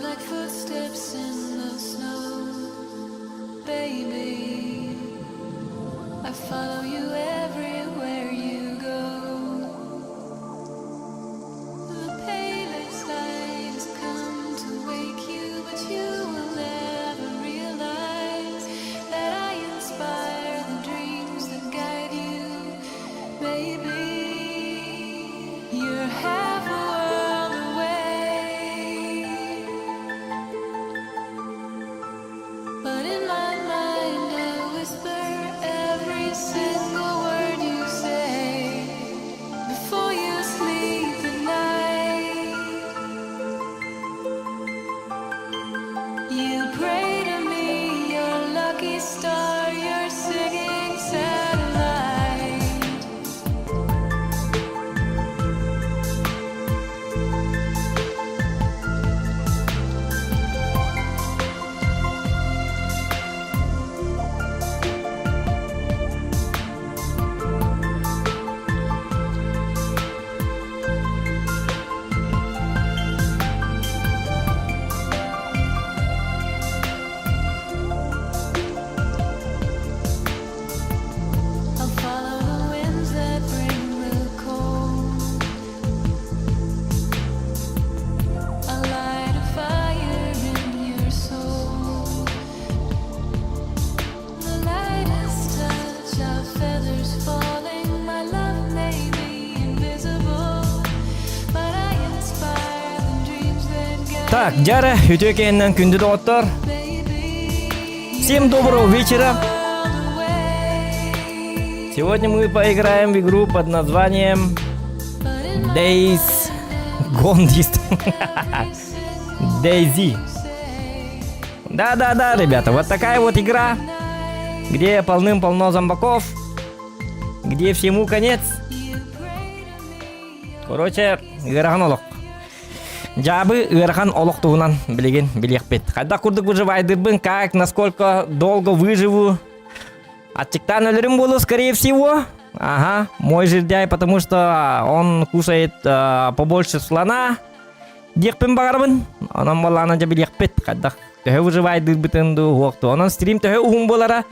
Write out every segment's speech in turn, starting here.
like footsteps in the snow, baby. I follow you everywhere you go. The palest light has come to wake you, but you will never realize that I inspire the dreams that guide you, baby. You're half a world away, but in my mind I whisper every single word you say before you sleep at night. You pray to me, your lucky star, your singing satellite. I'll follow the winds that bring the cold. I'll light a fire in your soul. The lightest touch of feathers falling. My love may be invisible, but I inspire the dreams that guide Так, Дяра, Ютекеннен күнді доғыттар. baby. Всем доброго вечера. World away, Сегодня мы поиграем в игру под названием but in my Days Gone Distant. Daisy. Да-да-да, ребята, вот такая вот игра, где полным-полно зомбаков, где всему конец. Короче, ырхан олық. Жабы ырхан олық туғынан білеген білек бет. Қайда құрдық выживайдырбын, как, насколько долго выживу. Отчектан өлерім болу, скорее всего. Ага, мой жердяй, потому что он кушает побольше слона. Декпен бағарбын. Онан болана жа білек бет. Қайда төхе выживайдырбытынды оқты. Онан стрим төхе ұғым болара.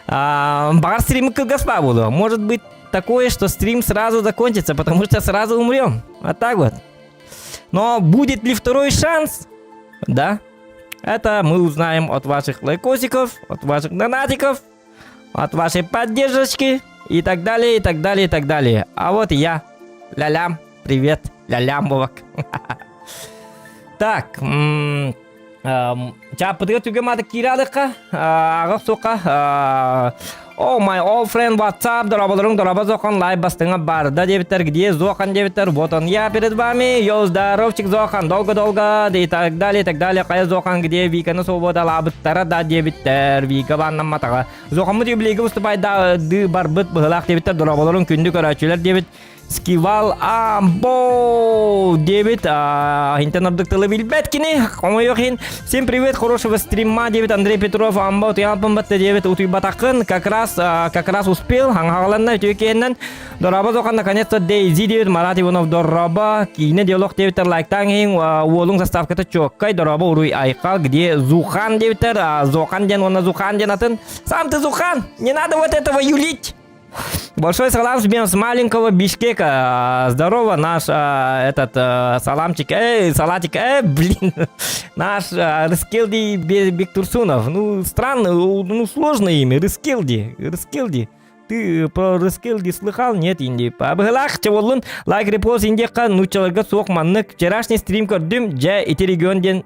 Бағар стримі кылгаспа болу. Может быть такое, что стрим сразу закончится, потому что сразу умрем. Вот так вот. Но будет ли второй шанс? Да. Это мы узнаем от ваших лайкосиков, от ваших донатиков, от вашей поддержки и так далее, и так далее, и так далее. А вот и я. Ля-лям. Привет. Ля-лям, Бовак. Так. Ча подготовка мата кирадыка. Ағық соқа. О, my old friend, WhatsApp, дорога Зохан, лайв бастыңа барда дебиттер, где Зохан дебиттер, вот он я перед вами, йоу, здоровчик, Зохан, долго-долго, и так далее, Кая Зохан, где Вика на свобода лабыттара, да, дебиттер, Вика ваннам матаға. Зохан мұт юбилейгі выступай, да, ды барбыт, бұғылақ дебиттер, дорога күнді көрәчілер дебит, Скивал Амбо дебит, интернет тылы билбет кини, комойохин. Всем привет, хорошего стрима, дебит, Андрей Петров, Амбо, тыялпымбатты дебит, утуй батақын, как раз успел, хаңғағаланна, түйекеннен. Дораба Зохан, наконец-то, Дейзи дебит, Марат Иванов, Дораба, кейіне диалог дебиттер, лайктан хин, уолың заставката чоккай, Дораба уруй айқал, где Зухан дебиттер, Зохан ден, она Зухан ден атын. Сам ты Зухан, не надо вот этого юлить. Большой салам с маленького Бишкека. Здорово, наш саламчик, салатик, блин, наш Рыскелди Бектурсунов. Ну, странно, ну, сложное имя, Рыскелди. Ты про Рыскелди слыхал? Нет, инди. Абылах, чаволун, лайк, репост, индека, ну, человека сок маннык. Вчерашний стрим көрдім, жа, ити регионден,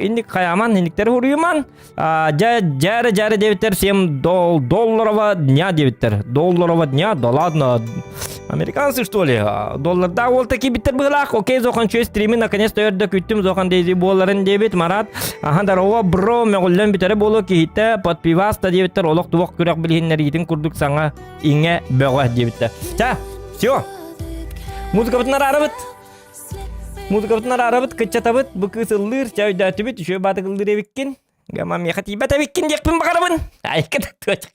Инник хаяман, инниктер хуруюман. Жары дебиттер 7 долларова дня дебиттер. Долларова дня, да ладно. Американцы что ли? Доллар, да, ол таки биттер бұғылақ. Окей, Зохан чөй стримі, наконец-то өрді күттім. Зохан Дейзи боларын дебит, Марат. Дарова, бро, мәғыллен бітері болу кейті. Подпиваста дебиттер, олық туық көрек білгенлер етін күрдік саңа иңе бөғі дебиттер. Ча, все. Музыка бұтынар арабыт. Музыкаптан арабыт, кычатабыт, быкысылыр, чайда түбіт, үші баты қылдыр евіккен. Гамам яхати бата евіккен декпін бағарабын. Айқы тактуачық.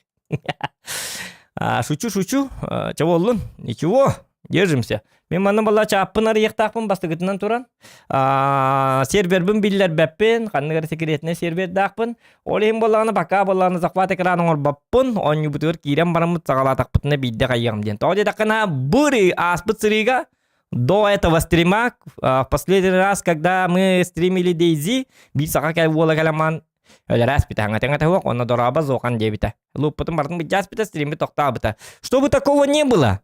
Шучу. Чего олын? Ничего. Держимся. Мен мана бала чаппын арыяқтақпын бастығытынан туран. Сервербін биллер бәппен, қанныгар секретіне сервер дақпын. Олейін болағына бака болағына захват экранын орбаппын. Оню бұтығыр кейрен барымыт сағалатақпытына бейді қайығым ден. Тоғде дақына бұры аспыт сырыға до этого стрима, в последний раз, когда мы стримили DayZ, бит сақа кәл болы кәлеман раз пита, аңа хуак, он дораба зоқан дебита. Луп потом бартын бит жас пита, стримит тоқта бита. Чтобы такого не было.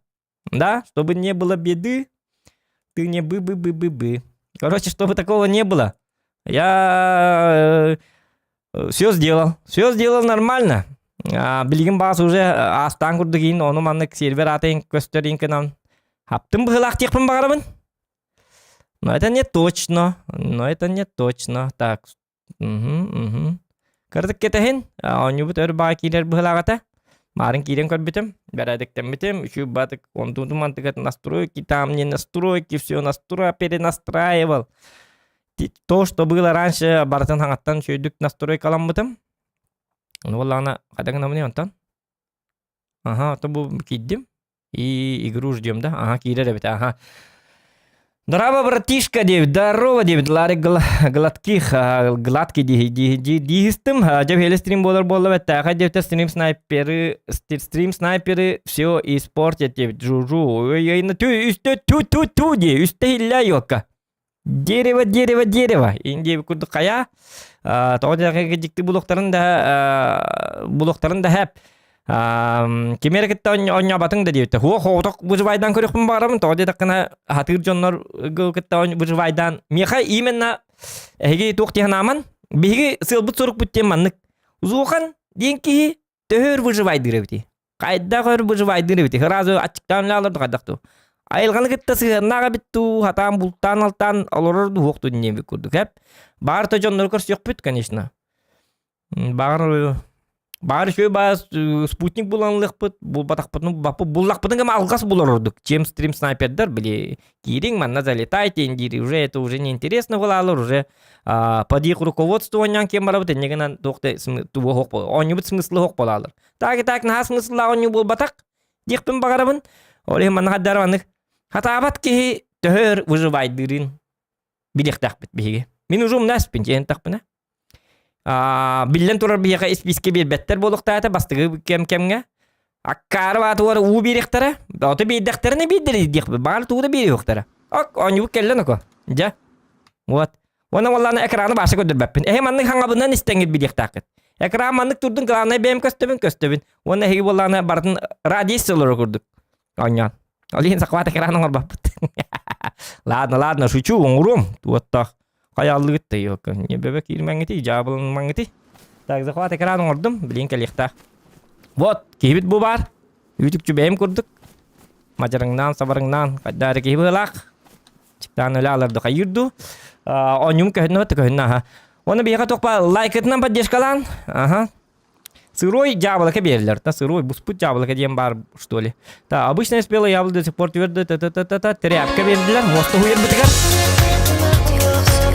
Да, чтобы не было беды, ты не бы. Короче, чтобы такого не было, я все сделал нормально. Билгин бас уже астан курдыгин, оны маннык сервер атайын көстерин кынан. Хаптым быхылақ текпін бағарабын? Но это не точно. Так. Кырдык кетехин, оны бұт өр баға кейлер быхылағата. Марын кирен көрбітім, бәрәдіктен бітім, үші батық, он мантыгат настройки, там не настройки, все перенастраивал. То, что было раньше, барытын хаңаттан шөйдік настройкалан бітім. Ну, валлағына, қадағына мұне онтан? Ага, то бұл кейдім. И игру ждем, да? Ага, кирер бит, ага. Здорово, братишка, Девид, здорово, Девид, лары гладких, гладкий дигистым, жаб хелі стрим болар бәтті, аға Девидтер стрим снайперы все испортят, Девид, жужу, ой-ой-ой, ту, үсті хилля йока. Дерево, ин Девид күрді қая, тоғыда жикті бұлықтарын да хәп, кемерекетте оня батың да дейбітті. Хоғытық бұжывайдан көрекпін бағарамын. Тоғыде таққына хатыр жонлар көкетте бұжывайдан. Меха именно әге тоқтиған аман. Беге сылбыт сұрық бүттен маннық. Ұзуған ден кейі төхөр бұжывайдыр өбіті. Қайда қөр бұжывайдыр өбіті. Хыразы ачықтан алырды қайдақту. Айылғаны кетті сығырнаға бітту. Хатан бұлттан алтан алырды хоқты дүнен бек көрдік. Бағырты жонлар көрс yok бүт, конечно. Бары шөй бас спутник буланлық бұд, бұл батақпытын бапы бұллақпытын кәм алғас бұлар ұрдық. Чем стрим снайпердер, біле, кейрің манна залетайте, индири, уже это уже неинтересно болалыр, уже под их руководство оннян кем барабыты, негенен тоқты туы хоқ бол, оню бұд смыслы хоқ болалыр. Так, наға смысла оню бол батақ, декпін бағарабын, оле манна қаддарванық. Хатабат кей төхөр выживайдырын, билектақ біт беге. Мен уже умнаспын, жейін тақпына. Билен турар бияға списке бербеттер болуқтааты бастығы кем-кемге. Аккары баты олар уу беректері. Оты бейдектеріне бейдері дейқпі. Бағар туғыда бейді өқтері. Он юк келден око. Жа. Вот. Оны оланы экраны башы көдірбәппін. Манның хаңабынан істеңгер бейдектақыт. Экран манның тұрдың қыланы бәйім көстөбін. Оны әйі оланы бардың радиациялары көрдік. Оньян. Олейін сақват экраның орбаппыт. Ладно, шучу, оңырым. Туаттақ. Каялы гитте yok. Не бебек ирмәңгити, жабылын мәңгити. Так, захват экран ордым, билин келихта. Вот, кибит бу бар. Ютуб чүбәйім күрдік. Мажарыңнан, сабарыңнан, қаддары кейбілақ. Чиктан өлі алырды қайырду. Онюм көхінна бәтті көхінна. Оны бейға тоқпа лайкетінен поддержкалан. Сырой жабылыка берілер. Сырой, буспут жабылыка дейін бар, что ли. Обычно спело яблы до сих пор твердо, тряпка берілер. Мосты хуер бітігер.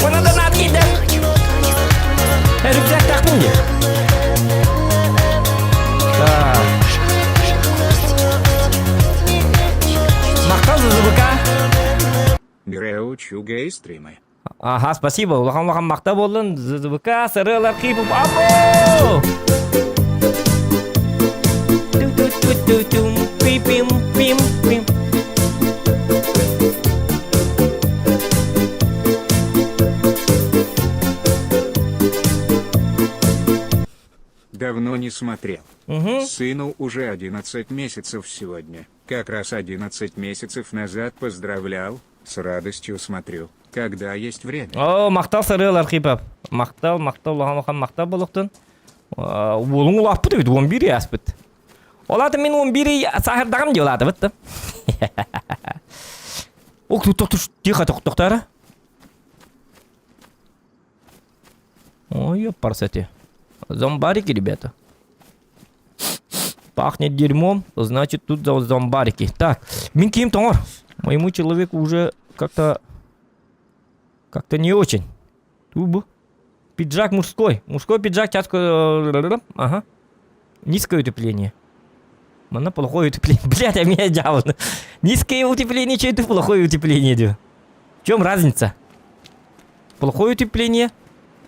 Ona da nat gider. Rüzgar takmın diye. Мақтал зызыбыка. Береучу гей-стримы. Ага, спасибо. Улахан мақта болын. Зызыбыка, сырылар қипып. Або! Пим-пим-пим-пим. Давно не смотрел. Сыну уже 11 месяцев сегодня. Как раз 11 месяцев назад поздравлял. С радостью смотрю. Когда есть время. О, мақтал сырылар қипап. Мақтал, лахан мақтал болуқтын. Олың ұлаппы дөйді, 11 яспыт. Олады мен 11 сахырдағым де олады, бітті. Тоқтыш, тиха тоқтары. Ой, ёпарсати. Зомбарики, ребята. Пахнет дерьмом, значит тут зомбарики. Так, мен киім тоңыр. Моему человеку уже как-то не очень. Тубу. Пиджак мужской. Мужской пиджак, тяжко. Ага. Низкое утепление. Мана плохое утепление. Блядь, а меня дьявол. Низкое утепление, что это плохое утепление, идет? В чем разница? Плохое утепление.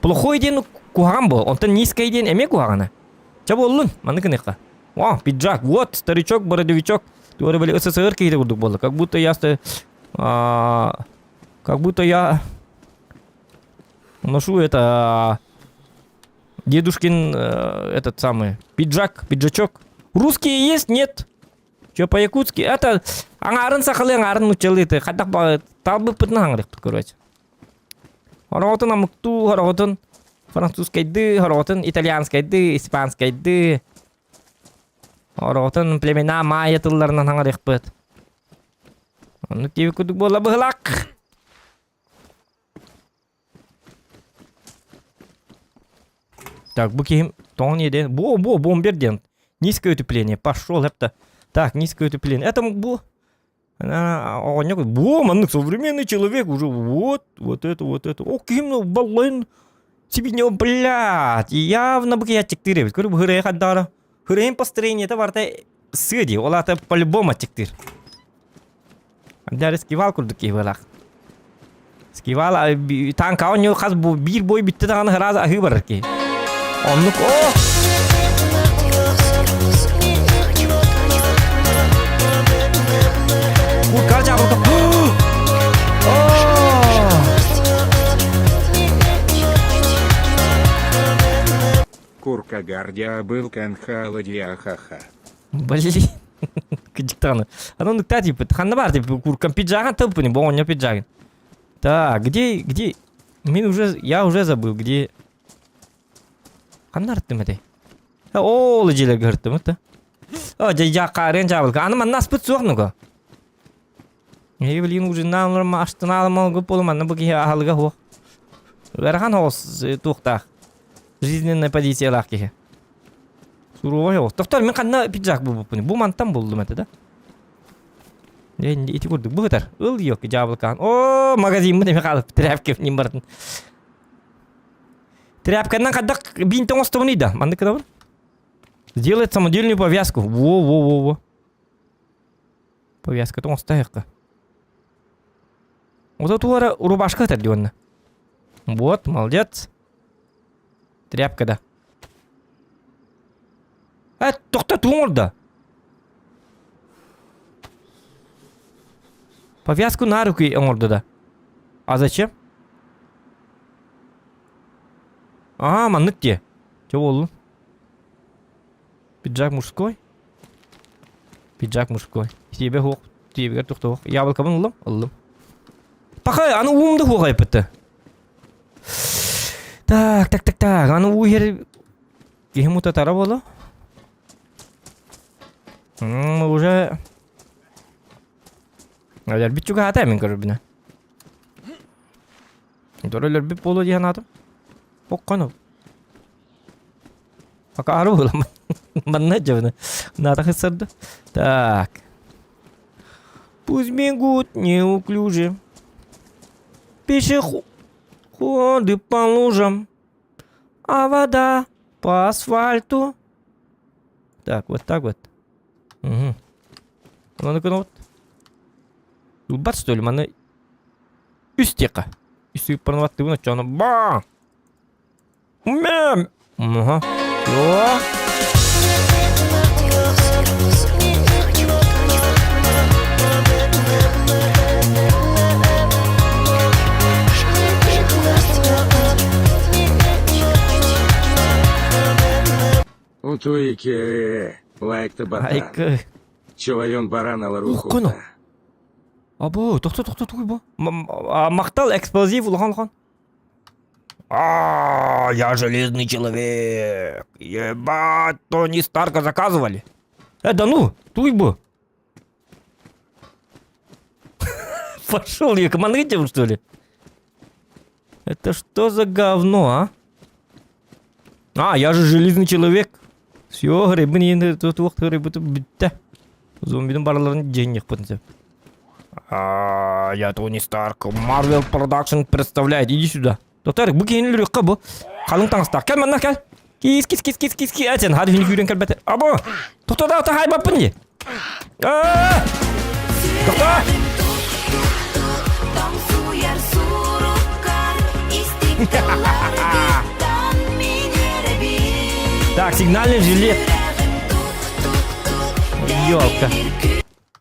Плохой день куган был. Он-то низкий день, эме кугана. Чего олун? Мана кнеха. О, пиджак. Вот, старичок, бородовичок. Говорю, были СССР какие-то было. Как будто я... Как будто я... Ношу это... Дедушкин... этот самый... пиджачок. Русские есть? Нет. Че по-якутски? Это... Аңарын сақылы, аңарын учалы. Хадақ талбы пытны аңырық, короче. Хороватын амықту, хороватын французскайды, хороватын итальянскайды, испанскайды. Хороватын племена майя тылларынан аңырық бұд. Оны теві күдік бола бұғылақ. Так, буким, тон еде. Бомберден. Низкое утепление. Пошел, это. Так, низкое утепление. Это был... Маннык, современный человек уже. Вот это. О, кем баллон. Себе не, блядь. Явно бы я тектиревать. Говорю, гырей хаддара. Гырейм построение. Это варта сыди. Ола это по-любому тектир. Амдары скивал курдуки валах. Скивал, танка он не хаз бир бой битте таган раз ахыбарки. Он ну о! Курка жабылды. Курка гардия был канхала диахаха. Блин. Диктана. Оно ну кстати, ханна бар типа куркам пиджаган топни, бо он не пиджаган. Так, где? Я уже забыл, где. Ханна ртымыды. О, лежили гыртымыды. О, я карен жабыл. Аны манна спыт соқнуга. Блин, уже нам останавливал гуполман, на буги ахалга хо. Верхан хос тухтах. Жизненная позиция лахки. Суровый хос. Доктор, мен қанна пиджак бұл бұпыны. Бұл мантан болдым әті, да? Эти көрдік, бұл ғытар. Ул yok, жабылқан. О, магазин мұны мен қалып, тряпке не бардын. Тряпканнан қаддақ бинтон остовыны да. Манды када бұл? Сделает самодельную повязку. Во. Повязка то оставь-ка. Вот эту рубашка отделена. Вот, молодец. Тряпка, да. Тоқта туңырда. Повязку на руки оңырды да. А зачем? Маннык те. Че болу? Пиджак мужской. Пиджак мужской. Тебе хоқ. Тебе тоқта хоқ. Яблокамын ұлым. Пақай, аны уымды хоқ айпытты. Так. Аны уйер... Кехемута тара болу? Уже... Әлбет жүгі ата әмін көрі біні. Дөрі әлбет болу дейін атым. Оққан ол. Ака ары болу. Манна жауны. Ната қысырды. Так. Пусть бегут неуклюже. Пешеходы по лужам. А вода по асфальту. Так, вот так вот. Угу. Ну-ка, вот. Бат, что ли, маны... Үстека. Үстек парнаватты бұны, чаны... Ба! Мям! Ага. Йо! Утуйки, лайк-то батан. Айка... Чувайон баранала руху. Оқыны. Або, тоқта, туй ба. Мақтал, эксплозив, улхан. Я железный человек. Ебать, Тони Старка заказывали. Да ну, туй ба. Пошел, я командуете, что ли? Это что за говно, а? Я же железный человек. Все, грибы не тут грибы битте. Зомбидің барларын денег потенциал. Я Тони Старк. Marvel Production представляет. Иди сюда. Доктор, бұл кейінлер өққа бұл. Қалың таңыстақ. Кәл, манна, кәл. Kis. Sen hadi hünü yürüyen kalbete. Abo. Tokta da hay bappın ye. Tokta. Tong suyar surukkan istiklallardan menyerbi. Так, сигнальный жилет. Ёлка.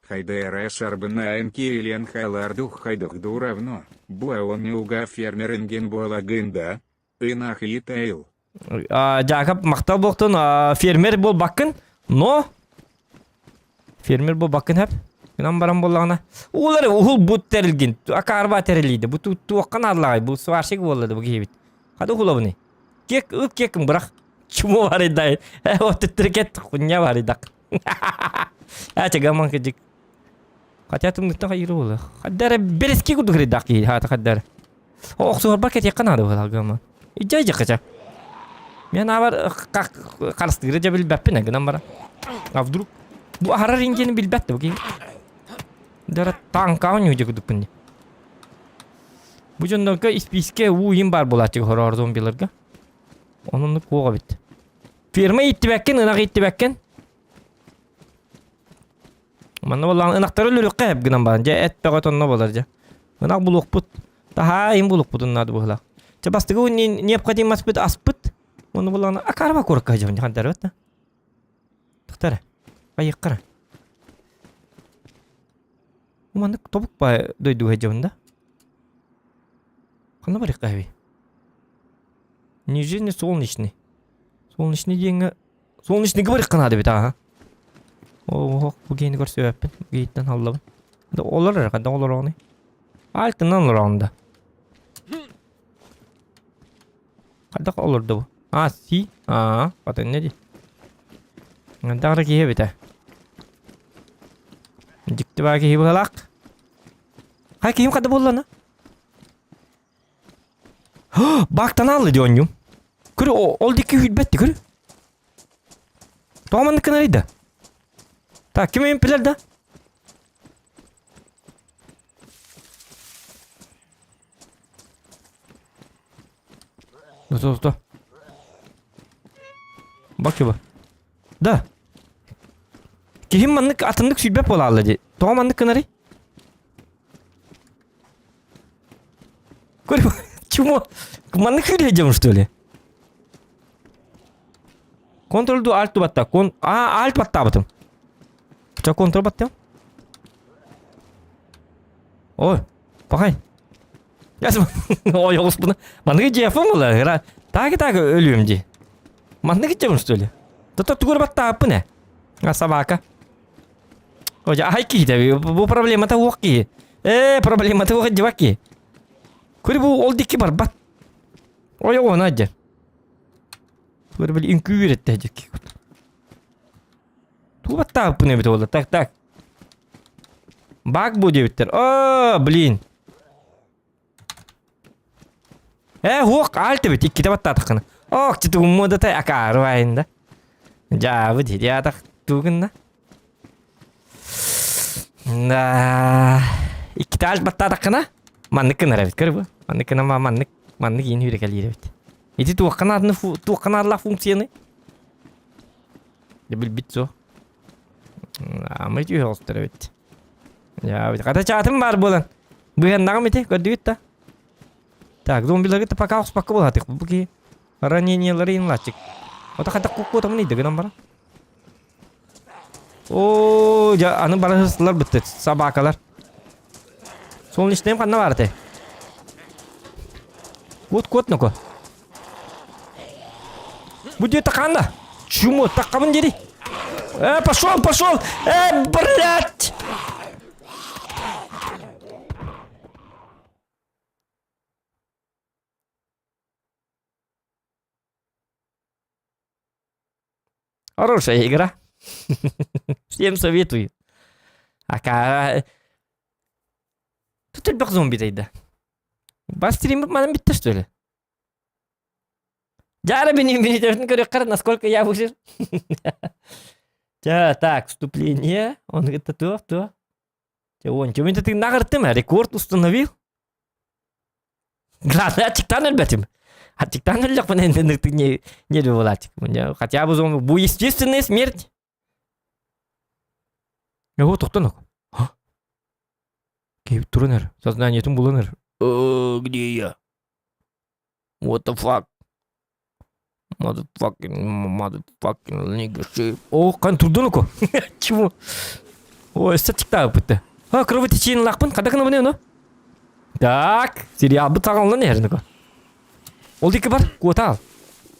Хайдера Сарбана Кирилен Хайлардух Хайдухду равно. Буаонюга фермеринген Буалагында. Инах и Тейл. Жакап мактал болтун фермер бол баккын. Но фермер бол баккын хеп. Гынан барам боллагана. Улар ухул бут терилген. Акарба терилиди. Бу туаккан аллагай. Бу сваршик болду бу кебит. Кады ухулабыны. Кеким бирак. Чумо бар идай. Вот трекет хуйня бар идак. Гаман кежик. Хотя ты мне так и рулы. Хаддара берески куду гридак и хата хаддара. Ох, сухар бакет я канада была гаман. Иджай жакача. Мен авар как карстыгры жа билбеппин гынан бара. А вдруг бу ара рингени билбетти бу ки. Дара танкаун южа кудуппин. Бу жондонка списке уйым бар болачы хорор зомбилерге. Онун куга бит. Фирма иттибеккен, ынак иттибеккен. Манна болан ынактары лүрүккэ гынан бар. Же эт пеготонно болар же. Ынак булукпут. Таха им булукпутун нады була. Же бастыгы необходимость бит аспыт. Оны болан акарба корка жон хандар бет. Тактара. Айыккара. Манна тобук ба дойду хежонда. Кана бар кайби. Нижний солнечный. Солнечный деньги. Солнечный говорит канады бит а. О, бу гейни көрсөппүн. Гейттен аллабын. Да олар кандай олар оны. Алтынан оларында. Кандай оларды бу? Си. Патын не ди? Андагы кие бит а. Жикти ба кие булак. Кай кийим кандай боллана? Бактан алды дионю. Көрү ол дики хүлбетти көрү. Томанды кынарыйда. Так, ким эми пилер да? Сто. Бак ба. Да. Ким маннык атындык сүйлбеп бола алды. Томанды кынарый. Көрү. Чему? Маннык хүлежем что ли? Контролду альт батта. Альт батта батым. Что контрол баттым? Ой, пахай. Ясым. Ой, господи. Маннык жефым ола. Так өлүм ди. Маннык жефым что ли? Тото тугур батта апыне. Собака. Ой, айки да. Бу проблема-то окки. Проблема-то окки деваки. Көрү бу ол дикки бар бат. Ой, надя. Көрү бил инкүрет дедик. Тубатта апыне бит олда. Так. Баг бу дебиттер. О, блин. Хок алты бит икки табатта такына. Ох, читу мода тай акар вайында. Жабы деди атак тугунна. Да. Икки тал батта такына. Маннык кынара бит көрбү? Маннык кына маннык ин үйрекелире бит. Эти туаканарлар функцияны. Я бит со. Мы түйөстөр бит. Я бит ката чатым бар болан. Буян нагам эти көрдүт та. Так, зомбилерге пока успака болат. Буки ранениялары инлачык. Ота ката кукку тамны дегенам бар. О, жа аны барыслар битти. Собакалар. Солнечный кандай бар те? Вот ну-ка. Будет таканда. Чему так кабын дери? Пошел! Блядь! Хорошая игра. Всем советую. Тут элбак зомби дейда. Бастрим мана битти что ли? Жара бени должен говорить, насколько я выжил. Так, вступление. Он говорит, то. Он что ты нагартым, рекорд установил? Гранатчик там элбетим. Аттиктан өлөк мен эндик не болатик. Хотя бы бу естественная смерть. Вот тоқтан ок. Кейіп тұрыныр. Сознаниетім бұлыныр. Где я? What the fuck? Motherfucking nigga shit. О, қан тұрдың око. Чего? Ой, сәттіктағы бұтты. Кровотечение лақпын. Қадақына бұны өні? Так, сериал бұт тағалынан әрін око. Ол декі бар? Қуата ал.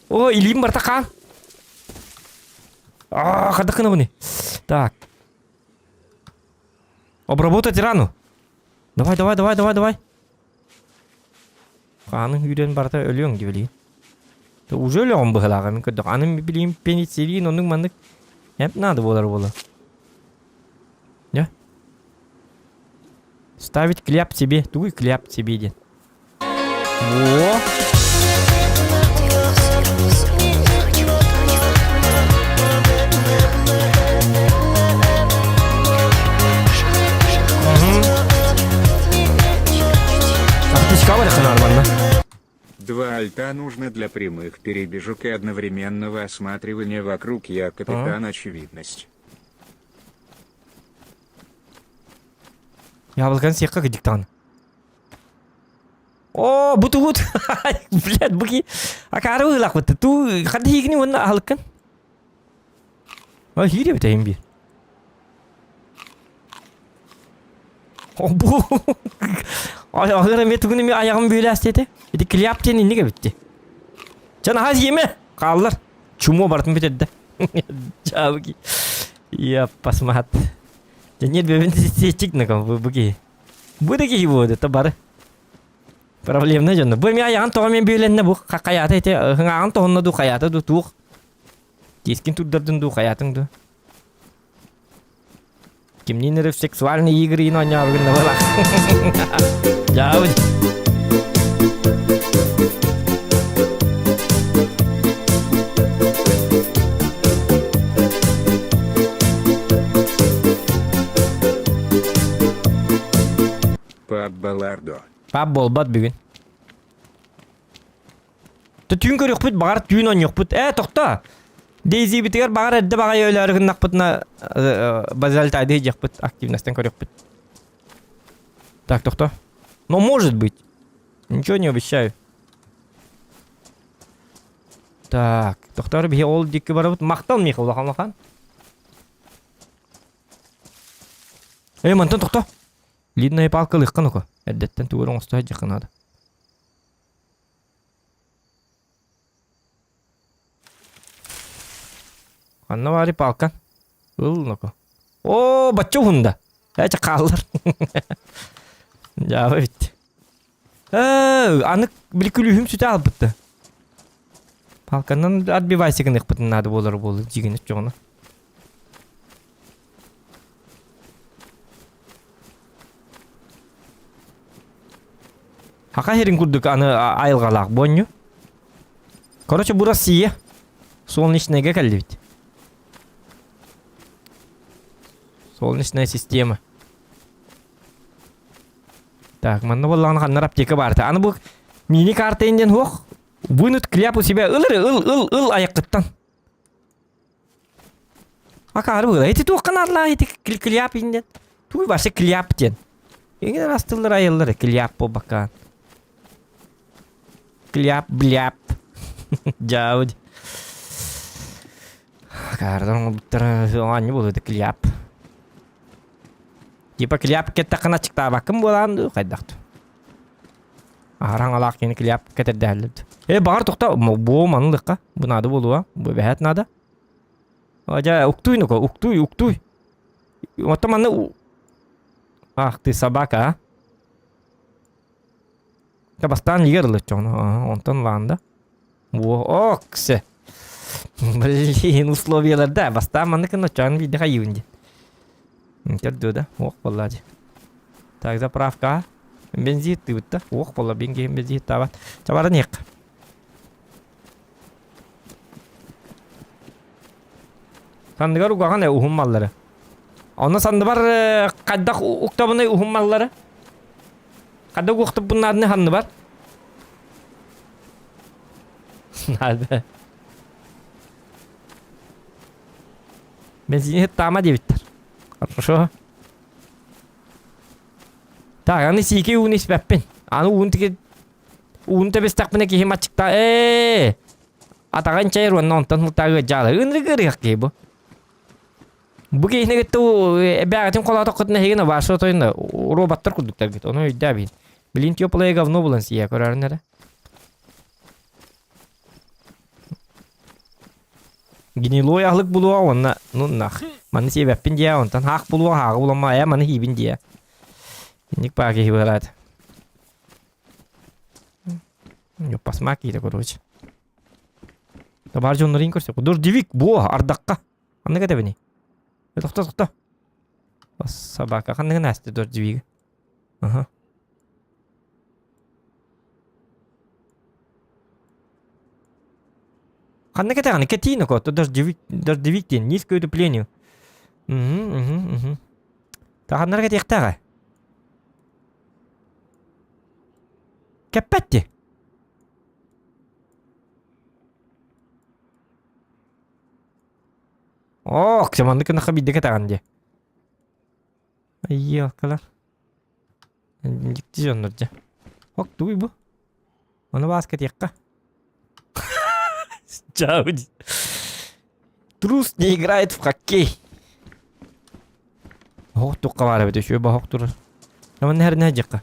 О, илейім бар таққан. Қадақына бұны. Так. Обработать рану. Давай. Қаның үйден барта өлең деп білейін. Уже өлеғым бұғылаға мен көдік. Аным білейін пенициллин, оның мандық. Әп нады болар. Я? Ставить кляп себе. Туй кляп себе ден. О! Два альта нужно для прямых перебежек и одновременного осматривания вокруг. Я капитан очевидность. Я был конце как диктан. О, бутут. Блядь, буки. А кару лак вот ту хады игни вон алкан. А хире бета имби. Обу. Ağır metugunu mi ayağım böyle astete. Bir de kliyap diye ne bitti. Can haz yeme. Kallar. Çumo bartın bitirdi. Çabuk. Ya pasmat. Cennet bebin seçik ne kan bu ki. Bu da ki bu da tabar. Problem ne canım. Bu mi ayağın tamamen böyle ne bu hayata ete. Ayağın tohunna du hayata du tuğ. Keskin tuddurdun du hayatın du. Kimliğin seksualne игры и oynuyor bugün de valla. Jauh. Пап Балардо. Pap bolbat bugün. Tüyün görüyor bit, bağır tüyün oynuyor bit. Toqta. Daisy bitiyor, bağır edde bağır öyle arıgınnak bitna базальт айдыйдек бит, активностьтен көрөк бит. Так, тоқта. Но может быть. Ничего не обещаю. Так, тоқтар бе ол дикки бара бит. Мақтал мехол лахан. Мантан тоқта. Лидная палка лыққан око. Әддеттен туырың остай жақынады. Қанна бары палкан. Ылныко. О, баччо хунда. Эче қаллар. Жабы битти. Анық білкілі хүм сүті алып бітті. Палканнан отбивайсыгын ықпытын нады болар болы. Жигінет жоғына. Хақа херін күрдік аны айылғалақ боню. Короче, бұра сие. Солнечныйға кәлді бит. Солнечная система. Так, манна боллағын қаннар аптека барды. Аны бұл мини-карта инден хоқ. Вынут кляп у себя. Ыл аяққыттан. Акары бұл. Эти тоққан арла, эти кляп инден. Туй башы кляп ден. Еңген растылыр айыллары. Кляп бұл баққан. Кляп, бляп. Жауд. Акардан бұттары оңаны бұл өді кляп. Типа кляп кетті қына чықта бақым боланды қайдақты. Аран алақ ені кляп кетерді әлілді. Бағар тоқта, бұл манылыққа. Бұл нады болуа, бұл бәхет нады. Ажа, ұқтуй нүкі, ұқтуй. Отта манны... Ах, ты собака, а? Бастан егерлі жоны, онтан ланды. О, кісі. Блин, условияларда. Бастан манны кіно чағын бейді қайуынде. Терду, да? Ох, баллади. Так, заправка. Бензин ты вот, да? Ох, балла, бензин тават. Чавара нек. Сандыгар угаған ухум маллары. Оны санды бар қаддақ уқтабыны ухум маллары. Қаддақ уқтап бұнадыны ханды бар. Надо. Бензин тама дебиттер. Хорошо. Так, аны сике уын испеппин. Аны уын тиге... Уын тебес тақпына кейхем ачықта. Атаған чайыр онна онтан мұлтағы жалы. Үнрі кіріғақ кейбі. Бұ кейхіне кетті бәғатын қолаты құтына хегені баршы отойында роботтар күрдіктер кет. Оны өйді әбейін. Білін теплое говно болын сия көрәрін әрі. Гнилой ағлық бұлуа онна. Ну нах. Маны себеппін дия онтан. Хақ бұлуа хағы бұлама. Маны хейбін дия. Ник па кейхі бұрады. Посма кейді короче. Табар жонларын көрсе. Құдыр девик бұ ардаққа. Қанды кәді біне? Тоқта. Собака. Қанды кәді әсті дұр девигі? Ага. Қанды кәді қаны кәтейіні көті дұр девиктен. Низкое утепление. Тағандар кәді еқтаға? Кәппәтті. О, ксаманды кіні қабиді кәтаған де. Ай, алқалар. Дикті жонлар же. Ок, дуй бұ. Оны бас кәт еққа. Жауди. Трус не играет в хоккей. Ох, тұққа бары бәді, шөй бағық тұрыр. Аман нәріне әжеққа.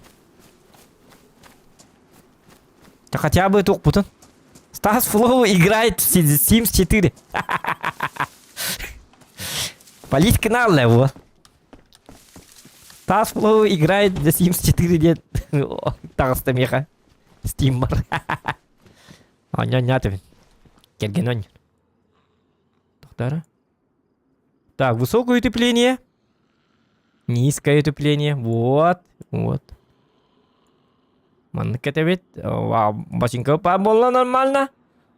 Хотя бы тук путан. Стас Флоу играет в Sims 4. Полить канал его. Стас Флоу играет в Sims 4 дед. Тағыста меха. Стиммар. Нятовин. Кергенон. Тоқтары. Так, высокое утепление. Низкое утепление. Вот. Манны кетебет. Башинка была нормально.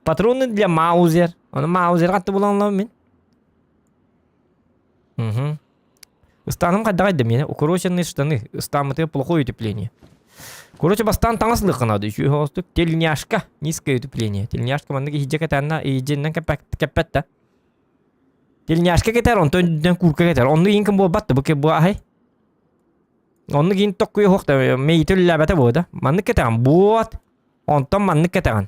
Патроны для маузер. Он маузер қатты боланлау мен. Ыстаным қаддағайды мені. Укороченные штаны. Ыстанымыты плохое утепление. Короче, бастан таңысылық қынады. Еще холостық. Тельняшка. Низкое утепление. Тельняшка манны кехиже кетанна. Ейженнен кәппетті. Тельняшка кетер. Он тойден курка кетер. Онны ең кім бол батты. Бұке бұға хай. Онны кейін тоққуы хоқта мейтіл ләбәті болды. Манны кетаған бұд. Онтан манны кетаған.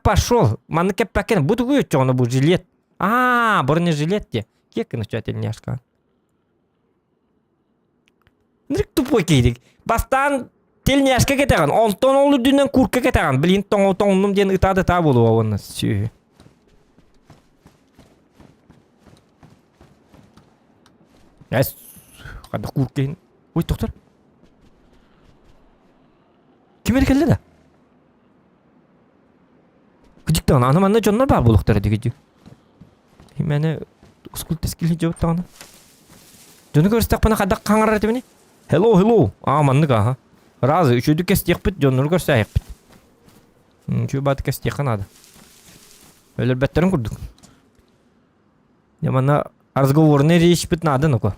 Пошел. Манны кеппәкен. Бұд ғойт жоғыны бұл жилет. Бұрыны жилет де. Кекін үші тельняшка. Нұрик тупой кейдік. Бастан тельняшка кетаған. Онтан олы дүнен курка кетаған. Білін тоңым ден ұтады та болу оғыны. Сүйі. Қады куркейін. Ой, тоқтар. Кім әркелді да? Күдіктіғана, аныманна жонлар бар болуқтары дегеді. Мәні ұскүл тескілі жауыт тағана. Жоны көрістіқ пана қадақ қаңар әрті мені? Hello. Маннық аға. Разы, үшөді кәстек біт, жонлар көрсі аяқ біт. Үшөй баты кәстек қанады. Өлір бәттерін күрдік. Яманна разговорный речь бит надо, ну-ка.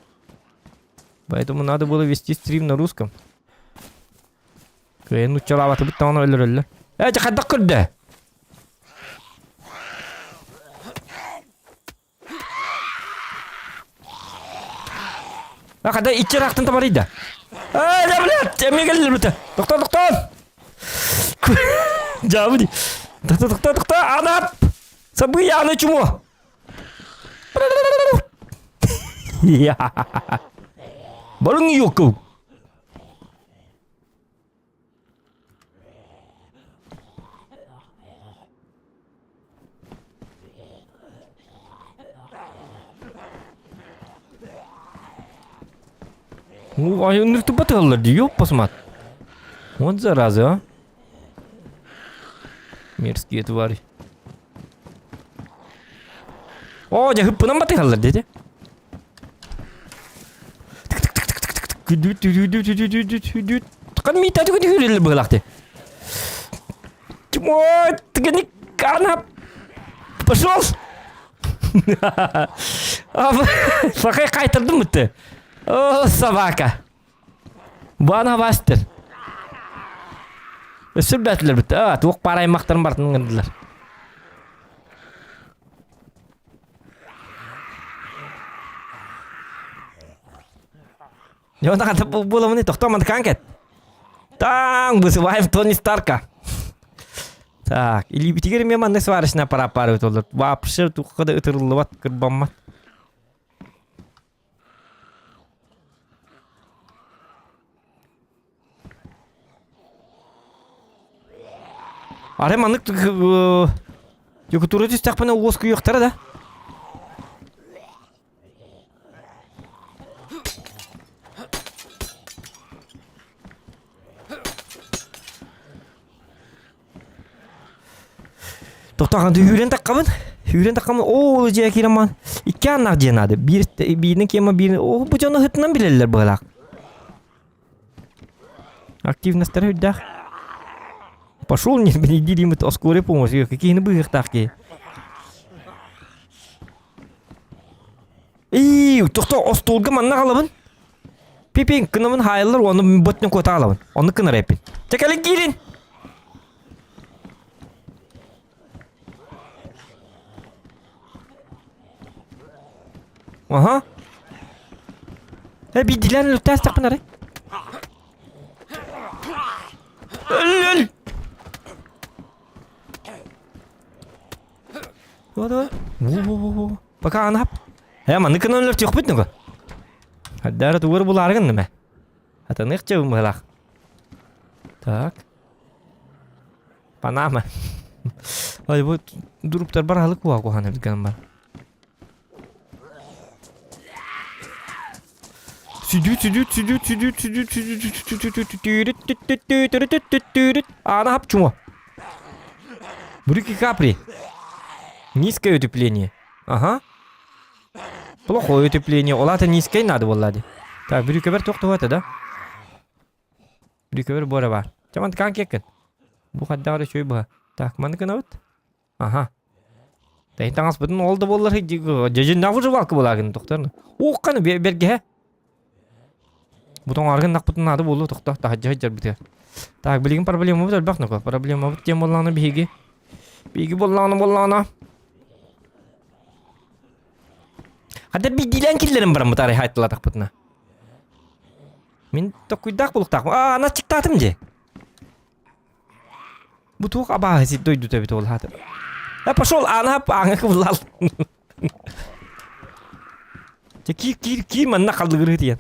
Поэтому надо было вести стрим на русском. Ну, вчера вот быть там или. Это хадак куда? Когда идти рахтан табарида. Да, блядь, я мигал люблю. Доктор. Джавди. Доктор, она. Собы я на чему? Барың йоку. Ай, ты баталлар диё, посмотри. Вот зараза, а. Мерзкие твари. О, я хыппынан баталлар деди. Kan mita tu kan huril belakte. Cuma tegani karena пошел. Pakai kaitar tu mute. Oh, собака. Бана бастер. Өсіп бәтілер бітті. Туық парай мақтарын бартын ғындылар. Я надо было мне то, кто man канкет. Так, вызываем Тони Старка. Так, или теперь мне man не сварочная пара парит олар. Вообще тут хода ытырлыват кырбаммат. Аре манык Юку турутис так пана уоску yoktara да. Тоқтағанды үйрен таққабын. Үйрен таққабын. О, жия кереман. Икки аннақ женады. Бірінің кема бірінің. О, бұл жоны хытынан білелер бұғылақ. Активностар өйдақ. Пошел, не иди мы то скорой помощи. Какие набыгах таки. Ий, тоқта остолга манна қалабын. Пипин кынамын хайылар, оны ботны кота алабын. Оны кынар әпін. Чекалі кирин. Ага. Bir dilen lütfen takın arayı. Öl. Hadi. Bak ana hap. Ya man nikın öl yok bittin ko. Hadi ara tuğur bulargın mı? Hatta ne çabuk mı Tak. Panama. Hadi bu durup da baralık bu aku hanım kan var. Она хапчума. Брюки капри. Низкое утепление. Ага. Плохое утепление. Олата низкое надо влади. Так, брюки бер тоқту это, да? Брюки бер бора бар. Чаман кан кекен. Бу хаддары шөй ба. Так, мандыкын авыт. Ага. Тайын таңас бұдын олды болар. Жежін навы жывалқы болагын тоқтарны. Оққаны берге. Бутон арган нақ бутын ады болу тоқта. Тахаджа бітер. Так, білген проблема бұд әлбақ нұқы. Проблема бұд тем болланы бейге. Бейге болланы. Хаддар бей дейлен келдерім барам бұд арай хайттыла тақ бұтына. Мен тоқуйдақ болық тақ. Ана чықтатым же. Бұ тоқ абағы сет дойду төбі тоғыл хаты. Пошел, ана аңы бұлал. Кир манна қалдығыры дейін.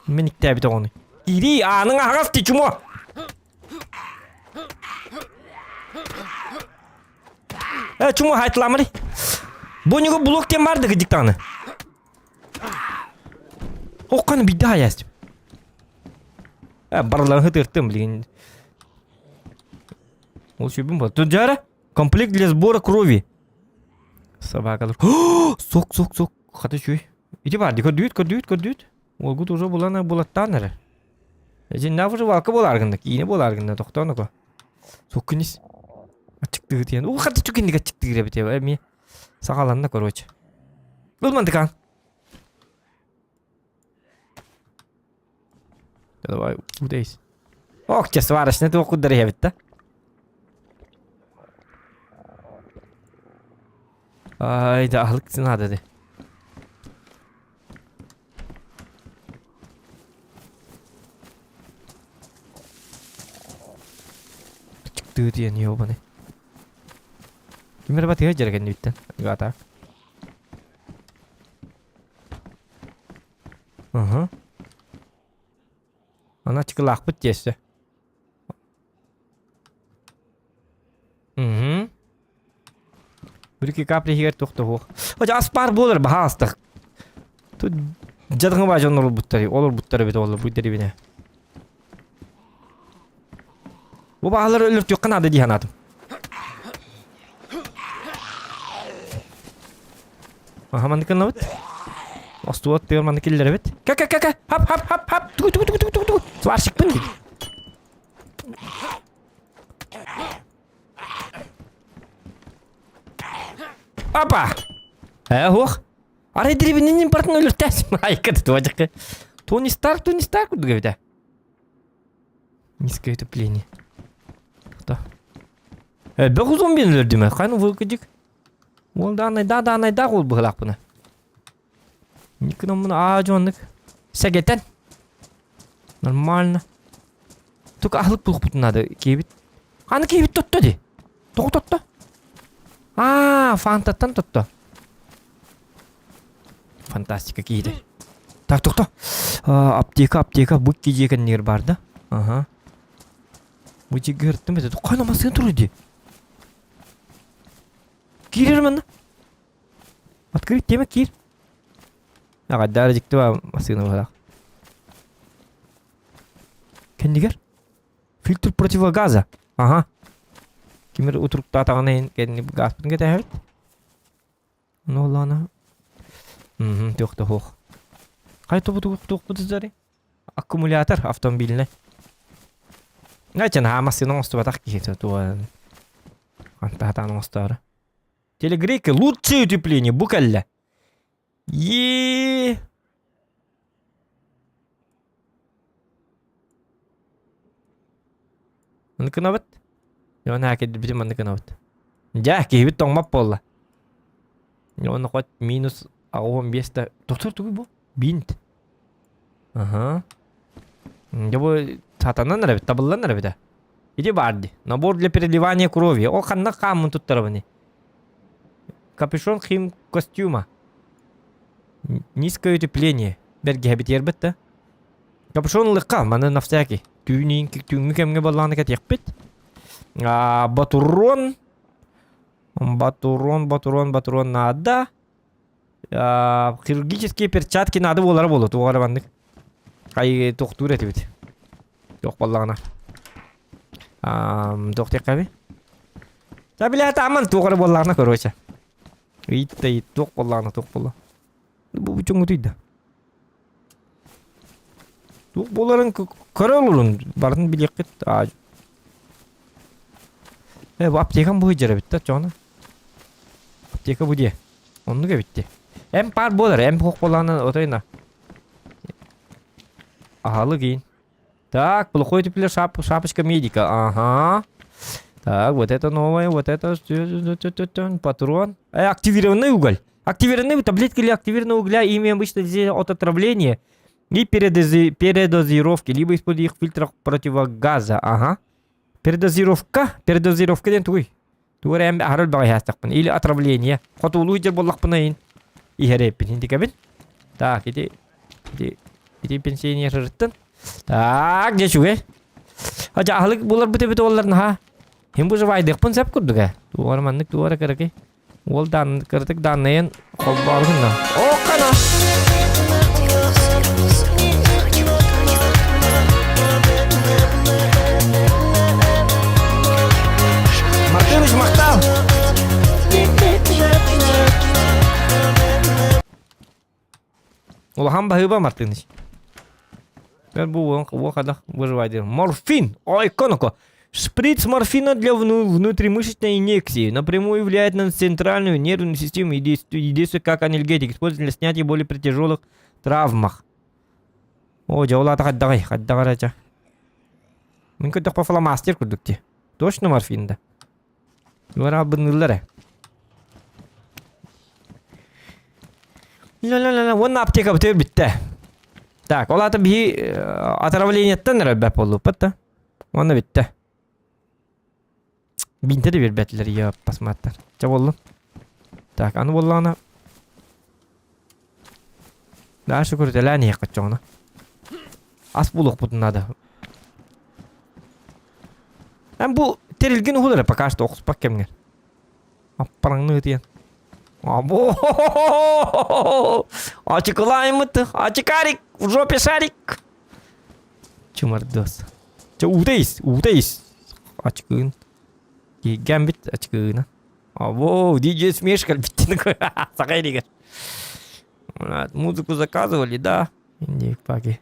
Мен иктәбі тоғыны. Ири, аның ағас де чумо. Чумо хайтыламыры. Бонего блок тем барды гыдиктаны. Оққаны биді аястым. Барларын хытырттым білген. Ол шөбім бол. Тут жара? Комплект для сбора крови. Собакалар. Сок. Хаты шөй. Иди барды, көрдүйт. Ол гуд уже булана булаттан әрі. Жен навы валқы боларғынды. Кейіне боларғынды. Тоқтаны ко. Сок күнес. Ачықты ғытиян. Ол қаты чүкендік ачықты ғыры бітеу. Әме сағаланына көрөч. Болманды қан. Давай, удайс. Ох, че сварочный, это куда ревет-то? Ай, да, алыкцы надо, да. Чыктı diyen ёбаный. Кимер батыга жерген биттен. Гата. Ага. Она чыкылак бит десе. Бір-екі капли хигер тоқты хоқ. Хоча аспар болыр бағастық. Тут жадыңы ба жон олыр бұттары бет олыр бұйдары біне. Бұл бағалар өлір түйіққан ады дейін атым. Мандыкын өт. Астуат түйір мандыкелер өт. Ка. Хап. Тугу. Сваршық пін дейді. Опа! Ох! Арай дребенен партнер өлір тәсім. Айқыды туадықы. Тони Старк күрді көбіде. Низкое утепление. Кто? Бәғу зомбен өлірді ме? Қайны вылқыдық? Ол да анайда ол бұғылақ бұны. Никіна мұны ажуанлық. Сәгетен. Нормально. Только ахлық бұлық бұтын надо кейбіт. Аны кейбіт тұтты де. Тоғы тұтты. Фантаттан тұтты. Фантастика кейді. Так, тоқта. Аптека. Бұк кейдеген нер бар да. Ага. Бұк кейгерттім бәді. Қайна масыған тұры де. Кирер мені. Открыть тема кир. Ага, дәрежікті ба масыгына бағалақ. Кәндігер? Фильтр противогаза. Ага. Кемер отырықта атағанайын кәдіне газпын кәді әвет. Ну лана. Тоқты хоқ. Қай тобы тоқ бұдыздари? Аккумулятор автомобиліне. Ғайчан масыгына оңысты батақ кейті. Антағатағының оңыстары. Телегрейка лучшее утепление, букалля. Ныкынабыт? Оны әкеді бітім ныкынабыт. Жа, кейбіт тоңмап болла. Оны қойт минус 15-та. Доктор түгі бұл? Бинт. Ага. Я бұл сатанан әрбіт, табылдан әрбіт. Иди барды. Набор для переливания крови. О, қанна қамын тұттарабыны. Капюшон хим костюма. Низкое утепление. Берги хабит ербетта. Капюшон лықа, маны на всякий. Түйінен кемге балланы кәт екпет. Батурон надо. Хирургические перчатки надо болары болу. Туғары бандық. Қай тоқтур әті бет. Тоқ баллағына. Тоқтек қаби. Табиләті аман туғары боллағына көрөйсе. Итті, тоқ боллағына, тоқ болла. Бұл бүчің ұтыйды. Тоқ боларын көрі олырын. Барын білек кет. Бұл аптекан бұй жары бітті, жоғына. Аптека бұй де. Онны ке бітті. Әм пар болар, әм тоқ боллағына отайына. Ағалы кейін. Так, бұл қой тепілер шапочка медика. Ага. Так, вот это новое, вот это патрон. Активированный уголь. Активированный таблетки для активированного угля ими обычно здесь от отравления и передозировки, либо из-под их фильтров противогаза. Ага. Передозировка ден туй. Тугар харал багай хастакпын. Или отравление. Хоту улуйдер боллақпынайын. И хареппин. Инди кабин. Так, иди пенсионер рыттын. Так, де шуге. Ача ахлык булар бите оларын ха. Hem bu sefer dek pun sep kurdu ga. Tuğara mandık tuğara karaki. Ol dan kırtık danlayan kolbargın da. O kana. Martınış maktal. Ola ham bahıba martınış. Ben bu kadar bu sefer morfin. Ой, коноко. Шприц морфина для внутримышечной инъекции напрямую влияет на центральную нервную систему и действует как анальгетик, используется для снятия боли при тяжелых травмах. О, жаулата хаддагай. Мен көтөк по фломастер курдукти. Точно морфин да. Юра быныллары. Ла-ла-ла, вон аптека бітер бітті. Так, олаты би отравлениеттен рәббәп болу, пытты. Оны бітті. Бинте de bir betler ya pasmatlar. Çabollu. Так, аны боллана. Да, шүкір тәләне яқыт жоғына. Ас бұлық бұтын ады. Әм бұл терілген ұғылары пока что оқыс пак кемгер. Аппараңны өтейін. Або! Açıklayımıtı. Açıkarik. В жопе шарик. Чумардос. Удайыз. Açıkın. Gambit açıkına. Abo, DJ смешка биттин. Сакай дигер. Музыку заказывали, да? Индик паки.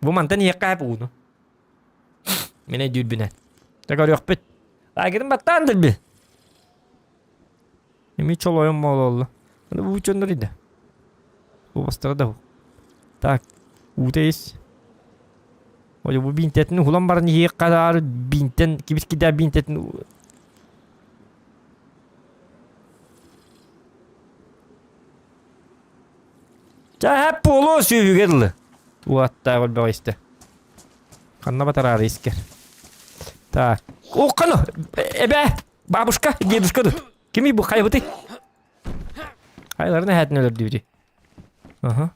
Бу мантан яқап уну. Мене дүрбине. Тагар яқпет. Агидин баттан дилби. Эми чолоем мололу. Бу чондорида. Бу бастырда. Так, удайыз. Oye bu bintetin ulan var niye kadar binten kibis kida bintetin Hep polo süvügerli. Uatta gol bağıştı. Kanna batar isker. Так. О, кано! Эбе! Бабушка, дедушка. Кими бу кайбыты? Кайларына хәтін өлір дейді. Ага.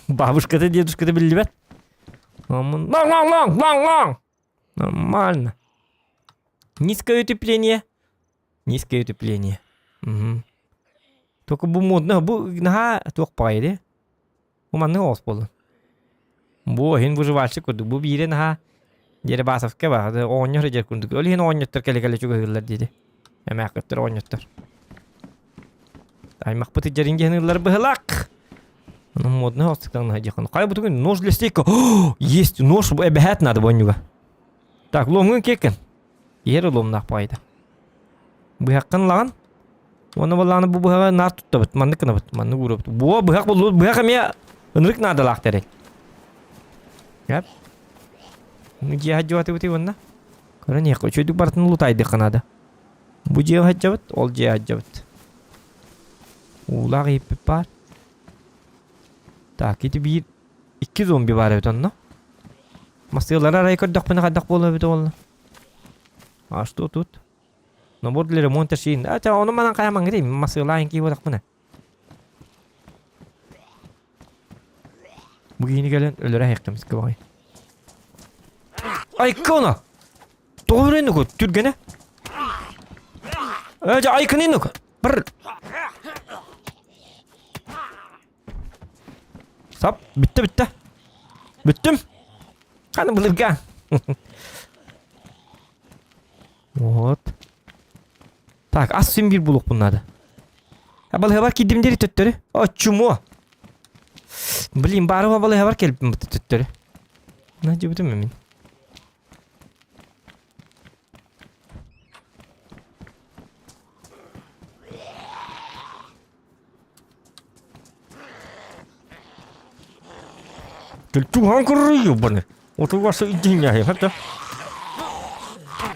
Бабушка-то, дедушка-то білді бәт. Лонг! Нормально. Низкое утепление. Низкое утепление. Угу. Только бу модно, бу наха тоқ пайды. Бу манны ос болды. Бу хин выживальщик көрді. Бу бире наха жері басовке бар. Оңыр жер күндік. Өлі хин оңыттыр келе-келе чүгі ғылар дейді. Әмәк көттір оңыттыр. Аймақ бұты жерінге хинылар бұғылақ. Оның модны остықтан наха жақын. Қай бұты күн? Нож для стейка. Есть нож. Әбәхәт надо бонюға. Так, ломғын кекен. Ері ломнақ пайды. Бұғаққан лаған. Оны баланы bu bıhağa nar tuttu bit. Mandı kına bit. Mandı vuru bit. Bu bıhaq bulu. Bıhaq amya ınırık nadı laq terek. Yap. Cihaz cevati biti bunna. Karan yaq. Çöydük baratını lutaydı kınada. Bu cihaz cevit. Ol cihaz cevit. Ulaq ipip var. Tak iti bir. 2 zombi var evet onunla. Masyalar arayı kırdak bana kaddak bolu bit oğlu. Açtı tut. Nomor для ремонта шин. Ача, оны манан каяман гидей, масылайын кийип атак мына. Бу кийини келен өлөрө айыктымыз кыбагай. Айкы оны! Тоғырын үкі, түргені? Ача, айкынын үкі. Бір. Сап, бітті. Біттім. Қаны бұлырға. Вот. Так, az sim bir buluk bunlarda. Ya balığı var ki dimdiri tüttürü. O çumu. Bileyim bari o balığı var kelip mi tüttürü. Ne cübütüm emin. Tuhan kırıyor bana. Otur varsa idin ya hatta.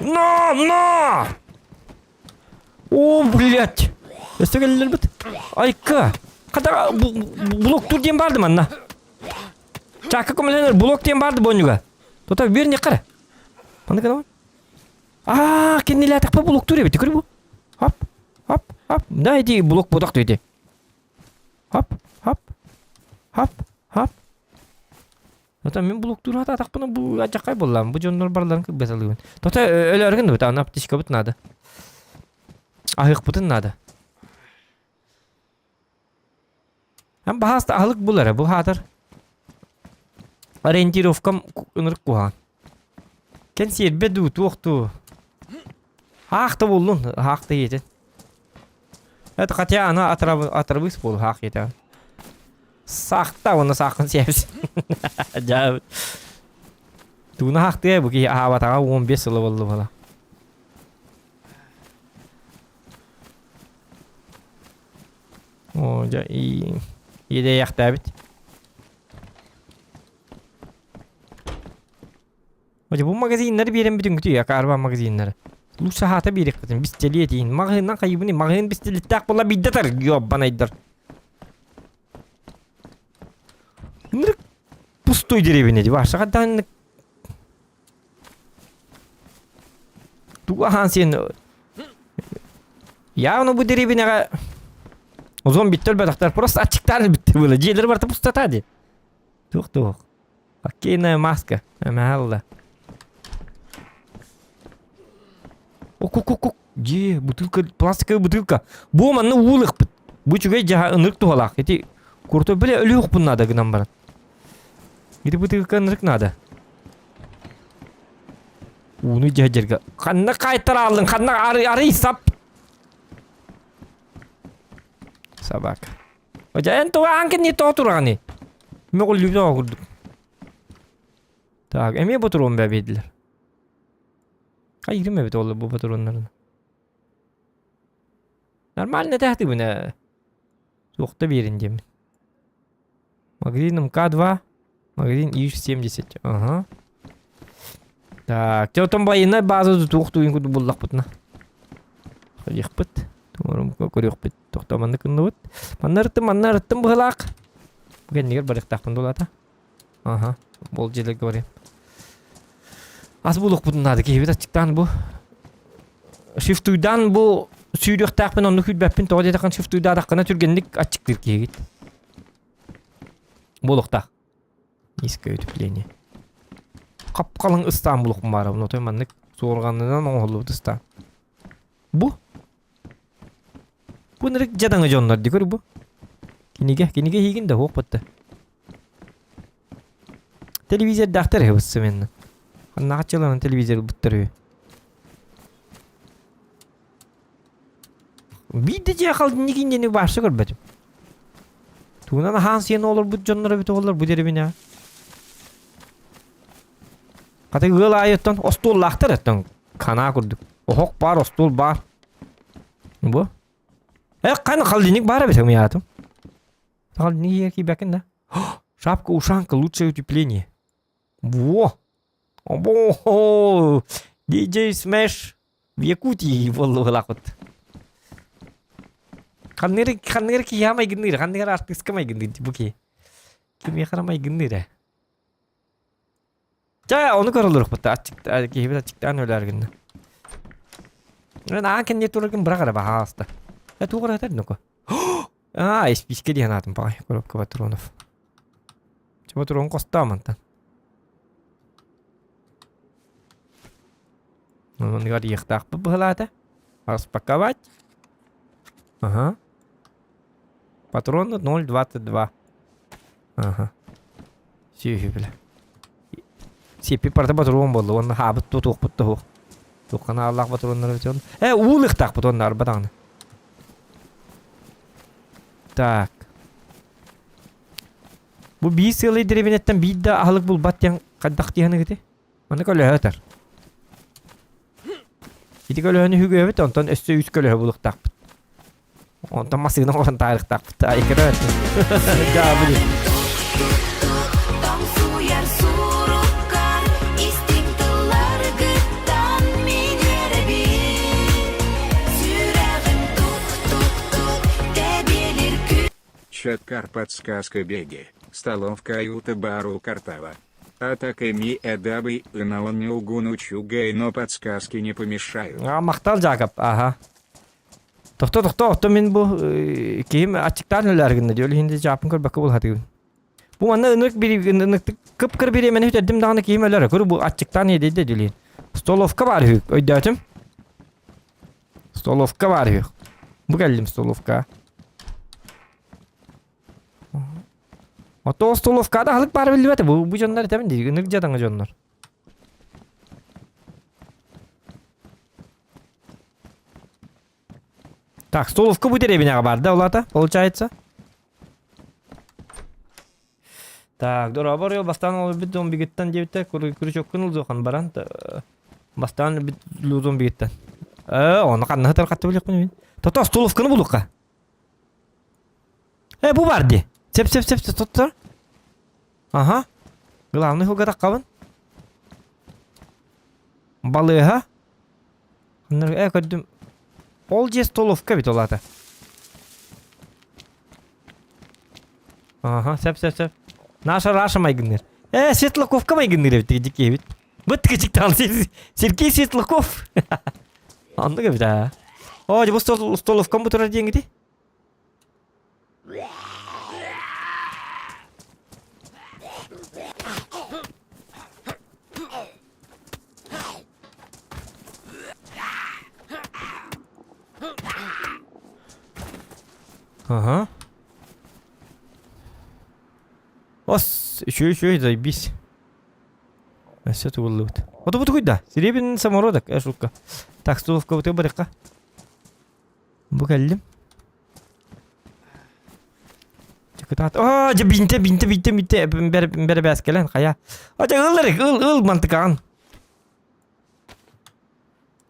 No! О, блядь! Өстөгеллер бит. Айка. Када блок тур дем барды манна. Чакы комленер блок дем барды бонюга. Тота берне кара. Мана кана? Кеннеле атак па блок тур бит. Көрү бу. Хоп. Да иди блок бодак дейди. Хоп. Тота мен блок тур атак буну бу ажакай боллам. Бу жоннор барларын кыбасалыгын. Тота өлөргөн бит. Ана птичка бит нада. Ahık butun nada. Hem bahasta ahlık bulara bu hadır. Orientirovkam ınırık kuhan. Ken siyet bedu tuğtu. Haqta buldun. Haqta yedin. Evet katya ana atrabıs bul haq yedin. Saqta onu saqın siyepsin. Acayip. Tuna haqta ya bu ki ahavatağa 15 yılı oldu falan. О, ja iyi de yakta bit. Hoca bu magazinleri bir yerin bütün kütüyor ya karvan magazinleri. Bu sahata bir yıkatın. Biz teliye deyin. Mağından kaybını. Mağın biz teli tak bolla biddetar. Yok bana iddir. Nırık pustoy derevi nedi. Varsa kadar Tuğahan sen. Ya onu bu derevi ne O zaman bitti elbette. Просто açıktan bitti böyle. Ciğerleri var da pustat hadi. Tuh. Окей, маска. Мало. Ок. Где? Бутылка, пластиковая бутылка. Bu manı uğulıq bit. Bu çünkü jaha ınırık tuğalak. Eti kurtu böyle ölüyor bunlarda gınan baran. Gidi butılka ınırık nada. Onu jaha jerga. Kanna kaytar aldın. Kanna arı sap. Sabak. Hoca en tuğa hangi niye oturani? Me kulübde okurduk. Tak, emiye patron bebediler. Hayır mı evet oldu bu patronların? Normal ne tahti bu ne? Yokta bir yerinde mi? Magazinim K2. Magazin I70. Aha. Так, там bayına bazı tuğuk tuğun kutu bullak butna. Халих бит. Тумарым көрөк бит. Toktamandı kındıbıt. Mannarıttım bıhılak. Bugün neger barıqtaqpın dolata. Aha. Bol jelek göreyim. Az buluk bundadı ki açıktan bu. Shift'dan bu sürüyöktaqpın onu hüdbäppin toğda etaqan shift'da daqqana türgenlik açıktır ki git. Buluqtaq. Niska ötüpleni. Kapkalın İstanbul'uk var bunu toymanlık soğurganından oğulluğu İstanbul. Bu. Bu nırık jadаңa jonlar dikör bu. Kinige higin de hoq battı. Televizor daqtar hevisi menni. Annaqa çalanın televizor buttırıyor. Bir de jakal nigindeni başa görmedim. Tuğunan hansiyen olur bu jonlara bit olur bu deri bina. Kata gıl ayettan ostol laqtar ettan kana kurduk. Hoq bar ostol bar. Bu. Kan kaldinik bara бетем я там. Kaldinik yer ki bakın da. Шапка ушанка лучшее утепление. Во. Обо. DJ Smash в Якутии воллы лакот. Kanner ki ya may gındır. Kanner artist kamay gındır bu ki. Kim yakaramay gındır. Ya onu karılırıq bıttı. Açıktan öler günde. Ben aken ne turgun bırakır ba hasta. Ya tu kara tadi noko. Ah, ispiske dia natum pa. Korop ke patronov. Coba turun kosta mantan. Ну, говори, их так побылата. Распаковать. Ага. Патроны 0,22. Ага. Сүйі, бля. Сепи парта патрон болды. Оны хабыт тұтуқ бұтты хуқ. Тұққана Аллах патронлары бітен. Уыл иқтақ патронлары батаңны. Так. Bu bir sığlı direbinetten bir de ahlık bul bat yang kaddak diyana gidi. Onu köle öter. Gidi köle önü hügü evet ondan üstü üst köle buluk tak. Ondan masığına olan tarih tak. Ay kere öter. Gabili. Чаткар подсказка беги. Столовка Аюта Бару Картава. Атаками Эдабы и Наоми Угуну Чугай, но подсказки не помешают. Мақтал Жакап. Ага. Тоқта мен bu kiyim açıktan ölerginde diyor. Hindi cevapın kör bakı bul hadi. Bu manna ınık bir kıpkır bir yemen hüt dağını kiyim öler. Kör bu açıktan yedi de diyor. Stolovka var hük. Öydətim. Stolovka var hük. Bu geldim stolovka. Ото столовкада халык бары билип атат. Бу жондар темин дейт. Ынык жадаңа жондар. Так, столовка бу деревняга бар да, улата, получается. Так, дора барıyor. Бастан ol bit 11 gitten jebte kuruşok kınıl zokan baran. Бастан bit luzon bigitten. Onu kanna hatar katı bilek men. Toto stolовканы bulukka. Bu vardı. Сеп, тұттыр. Ага. Главный хугата қабын. Балыға. Көдім. Ол же столовка бит олады. Ага, сеп. Раша майгыныр. Светлаковка майгыныр бит, дикей бит. Бұт кечіктан Сергей Светлаков. Андығы бит, а. О, бұл столовка мұ тұрар дейін гіде? Ага. Ос, еще, заебись. Все это улыбт. Вот куда? Серебряный самородок, шутка. Так, столовка вот и барыка. Букалим. Чекатат. Бинте. Бер бәскелен, қая. Ыл мантыкан.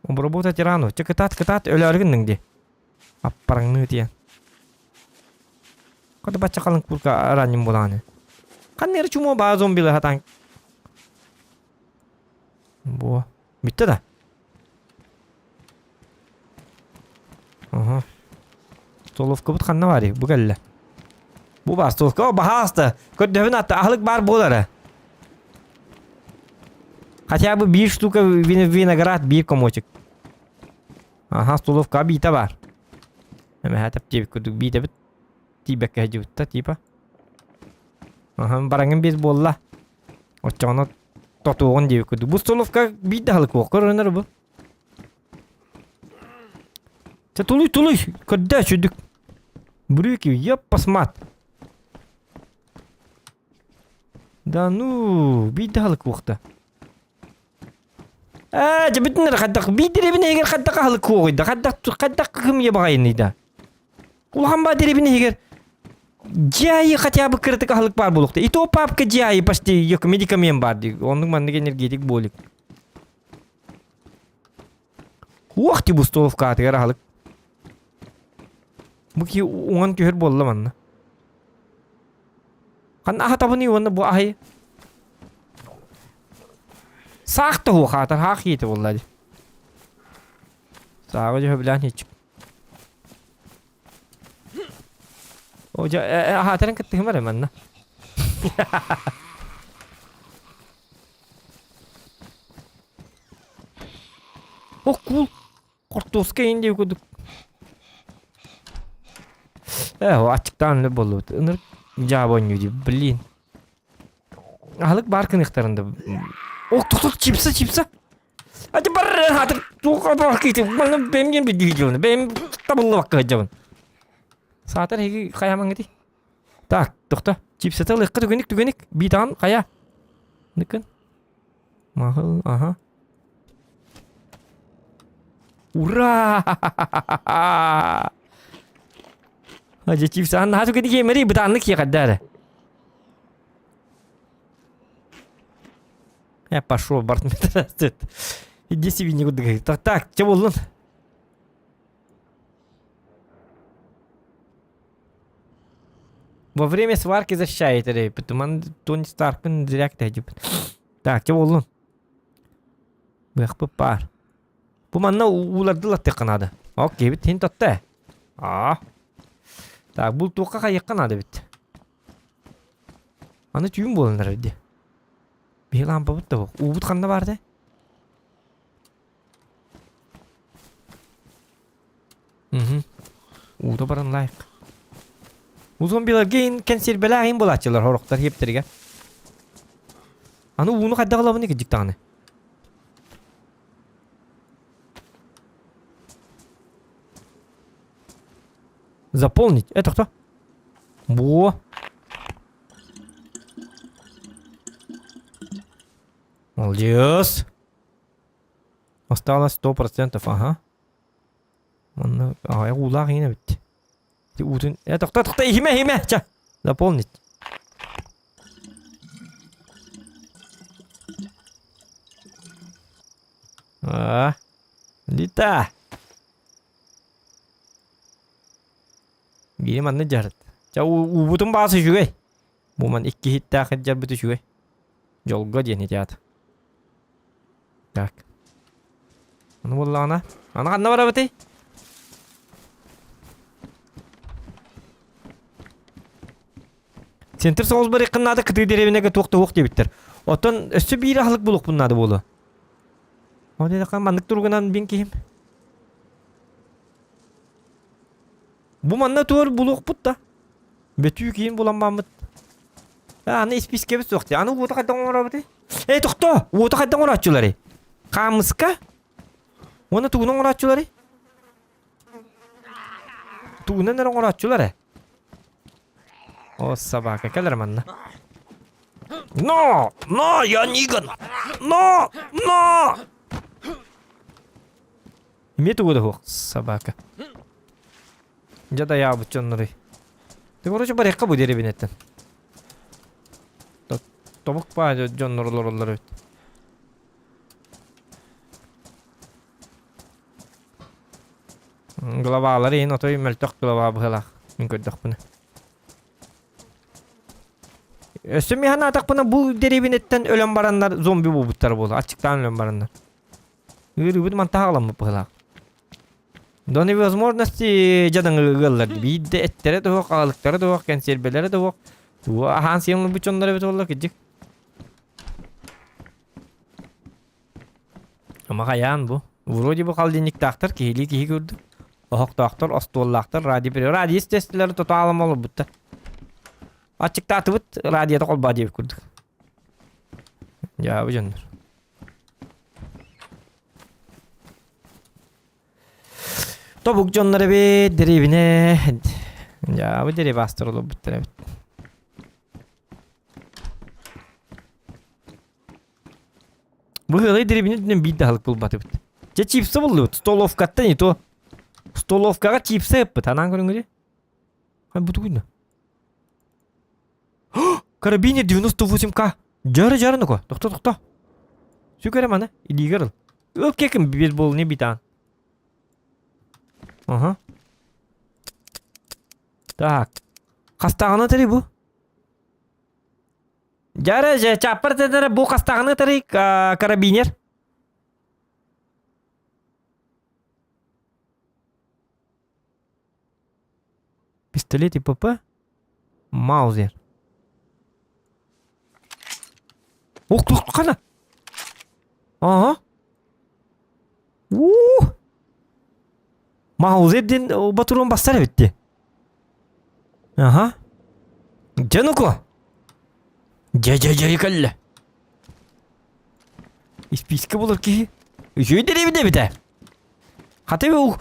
Обработать рану. Чекатат, өләргіннің де. Аппараңны тия. Kau baca kalau kurka ranjim bolanya. Kan nere cuma bahas zombie lah hatang. Buah, bitte dah. Aha. Stolofka bit kanna var bu gelle. Bu var stolofka o bahasta. Ködövün hatta ahlık bar bolara. Хотя бы 1 штука виноград, 1 комочек. Ага, столовка бита бар. Эме хатап тип кудук бита бит. Тибек хажыбытта типа. Ага, бараңын без болла. Очоно тотугон деп кудук. Бу столовка бита халык окорунар бу. Та тулуй, куда чудук. Брюки, я посмат. Да ну, бита халык окта. Жабитнер хаддак бидиребине эгер хаддак халык койду. Хаддак ким ебагайны да. Улханба деребине эгер жайы хотя бы кыртык халык бар болукта. И то папка жайы почти yok медикамент бар ди. Ондун мандык энергетик болук. Уақти бу столовка атыгар халык. Бу ки оңан көр болду манна. Кана хатабыны онда бу ахы. Сахта ху хатар хақиты боллади. Сағы жа билан хич. О жа хатарын кыттыгы бар манна. О кул. Кортоска инде күдүк. Ачыктан эле болду. Ыныр жабон юди, блин. Алык бар кыныктарында. Ох, тут чипсы. А ты бар, ты тука кити, мен бемген би дижон. Бем табылы бакка жабын. Саатар хеги каяман гити. Так, токта. Чипсы талы түгөнүк. Битан кая. Никен. Махыл, ага. Ура! Аже чипсы ан хату гити кемери битанлык якадары. Я пошел, Бартметр. Иди себе никуда. Так, что было? Во время сварки защищает, потому что Тони Старк директ идет. Так, что было? Бэх пар. Буманна улардыла теканады. Окей, бит хин тотта. Так, бул тука яканады бит. Аны түйүн болундар ди. Bir lampa butta bu. Ubut kanda vardı. Uda baran layık. Uzun bilir geyin kenser belayın bulatçılar horoklar heptirge. Anı uunu kadda kalabını gecik tane. Заполнить. Это кто? Во. Молодец. Осталось 100%, ага. Я улаг yine bitti. Тохта, химе, ча. Заполнить. Лита. Gini mana jahat. Cau ubutun bahasa juga. Buman iki hitta kerja betul juga. Jolga dia nih jahat. Так. Аны болла ана. Ана канна бара бити? Центр соғыз бір иқыннады кіті деревінеге тоқты оқ дебіттір. Отын өсі бейрі халық болуқ бұннады болу. Оды даққан мандық тұрғынан бен кейім. Бұ манна туыр болуқ бұтта. Бөтүй кейін болан бамыд. Аны списке біз соқты. Аны оты қайдан оңыра бити? Тоқты! Оты қайдан оңыра атчылары? Камыска? Оны туғынан оңыра атчылары? Туғынан әрі оңыра атчылары? О, собака, келер манна. Но, я ниган. Но. Име туғыды хоқ, собака. Жада я бұтчонлары. Ты, короче, бар еққа бұ деребінеттен. Тобық ба, жон нұрлар өт. Главалар ең отой мөлтөк глава бұғылақ. Мен көрдіқ бұны. Өсі механа атақ бұны бұл деребінеттен өлен барандар зомби бұбыттар болды. Ачықтан өлен барандар. Үйрі бұды ман тағылам бұғылақ. До невозможности жадан ыллар. Бидде эттере де хок, аlıkları da hok, консервелери de hok. Ту ахан сыйымлы бучонлары бит олар кидик. Ama kayan bu. Вроде бы халдинник тахтар кихили кихи көрдүк. Охок тахтар, остоллахтар, радио тестилери тоталым олып бутта. Açık tatыбыт радиода колба деп көрдүк. Ya bu жандар. Тобук жоннары бе деревине. Ya bu derevi astırılıp bittire bit. Bu hılay derevinin bir dahılık bulbatı bit. Je чипсы buldu bit. Stolovkatта не то. Столовкага чипсы yapıp анан көрүнгүлө. Ай буту күйдө. Карабинер 98К. Жары ну-ка. Токто. Сүкөрөм аны. Илигерил. Өпкеким бир бол не битан. Ага. Так. Кастаганы тери бу. Жары же чаппыр тедери бу кастаганы тери карабинер. Пистолет и ПП. Маузер. Ох, кана. Ага. Маузерден батурон бастар битти. Ага. Жануко. Калла. Исписка болор ки. Жөй деревине бите. Хатабы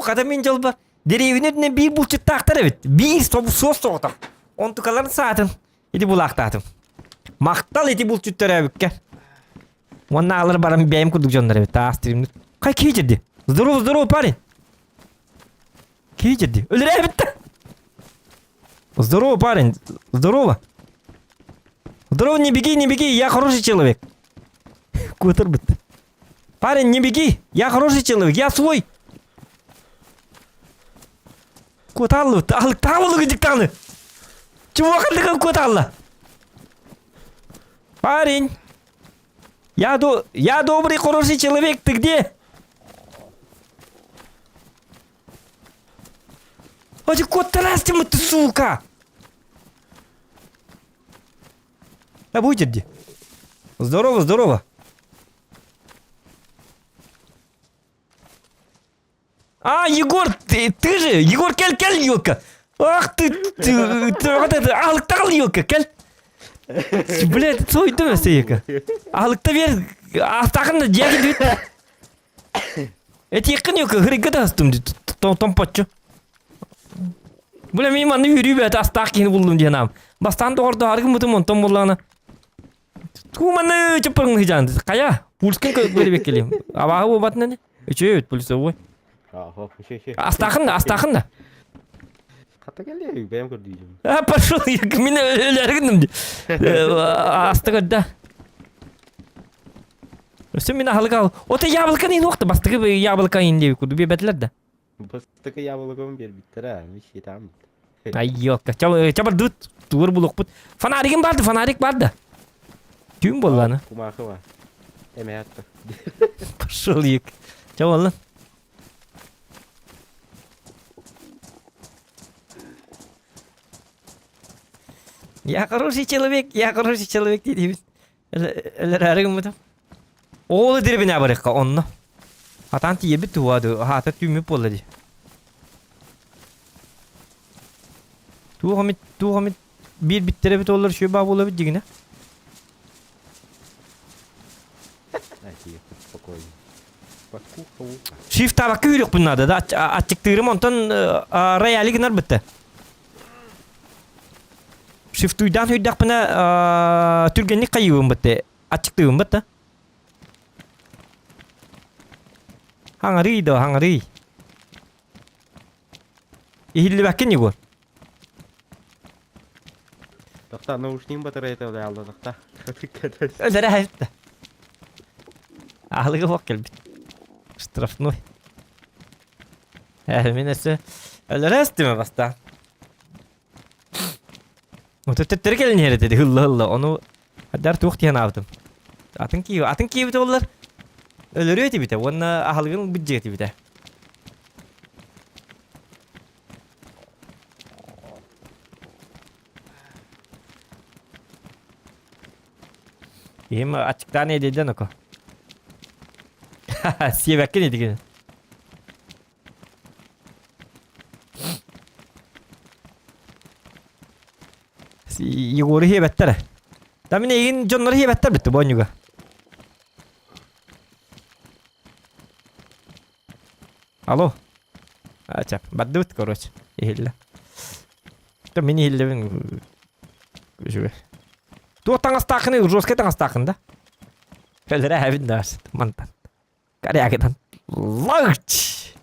хата мен жалба. Деревине бир булчут тактар бит. Бир сос токтак. Он тукалар саатын. Иди булактатым. Мактал эти булчуттар бикке. Онна алар барам бейм курдук жондор бит. Астримни. Кай кийжеди? Здорово, парень. Кийжеди? Өлөр битти. Здорово, парень. Здорово, не беги, я хороший человек. Кутер бит. Парень, не беги, я хороший человек, я свой. Куталлы, таллы диктаны. Чего калдыган куталла? Парень, я добрый, хороший человек, ты где? Ой, кот-тарасти мы ты, сука! А будет где? Здорово. А, Егор, ты же! Егор, кель, елка! Ах ты, вот это, алыктал, елка, кель! Блядь, сой дöme сейка. Алыкта бер, астакында жеги дүйт. Эти якын елка, григада астым дүйт, томпотчу. Бля, мен маны үйрүбөт астак кийин булдум жанам. Бастан ордо аргы мутум онтон булланы. Туманы чыпырың хижан. Кая? Пульскин көрбөк келем. Абагы болбатын эле. Өчөйт пульсовой. Астакында. Ката келе, бем көрдүйүм. Пошел, мен өлөргүндүм. Астыгыда. Өсө мен алга. Ота яблоко не нокта, бастыгы яблоко инде куду бебетлер да. Бастыкы яблоком бер биттера, миши там. Ай ёлка, чабар дут, тур булук бут. Фонарик барды. Кüm болланы? Кумакы бар. Эме атты. Пошел ек. Чабаллы. Я хороший человек дейбиз. Элер арыгым бутам. Оолы дербине барыкка онно. Атан тиеби туады, хата түмүп болду. Тугамит бир биттере бит олар шөй ба болобу дигине. Спокойно. Подкуха. Shift tabakka yürük bunlarda da açıktırım ondan royali ginar bitti. Shift uydan hüydek buna türgenlik kayıvım bitti. Açıktırım bitti. Hangari. İhilli bakın Yegor. Тохта наушнигин батарея алды тохта. Ölere hayıttı. Ağlığı bak gel bit. Штрафной. Менесе ölere estime basta. Вот это теркелин here dedi hılla onu hadar tuğt yana aldım. Atın ki bit ollar. Ölürüyor bite. Onu ağlığın bütçeti bite. Kim açıktan ne dedin oku? Siyebekki ne dedin? Yegor'u hiyebetler. Tamin egin jonları hiyebetler bitti bonyuga. Алло. Ача, баддут, короче. Ихилла. То мини хиллевин. Күшүгө. Ту таңас тақыны, жоске таңас тақында. Көлдері әбін дәрсі. Мантан. Кариагыдан. Лагч!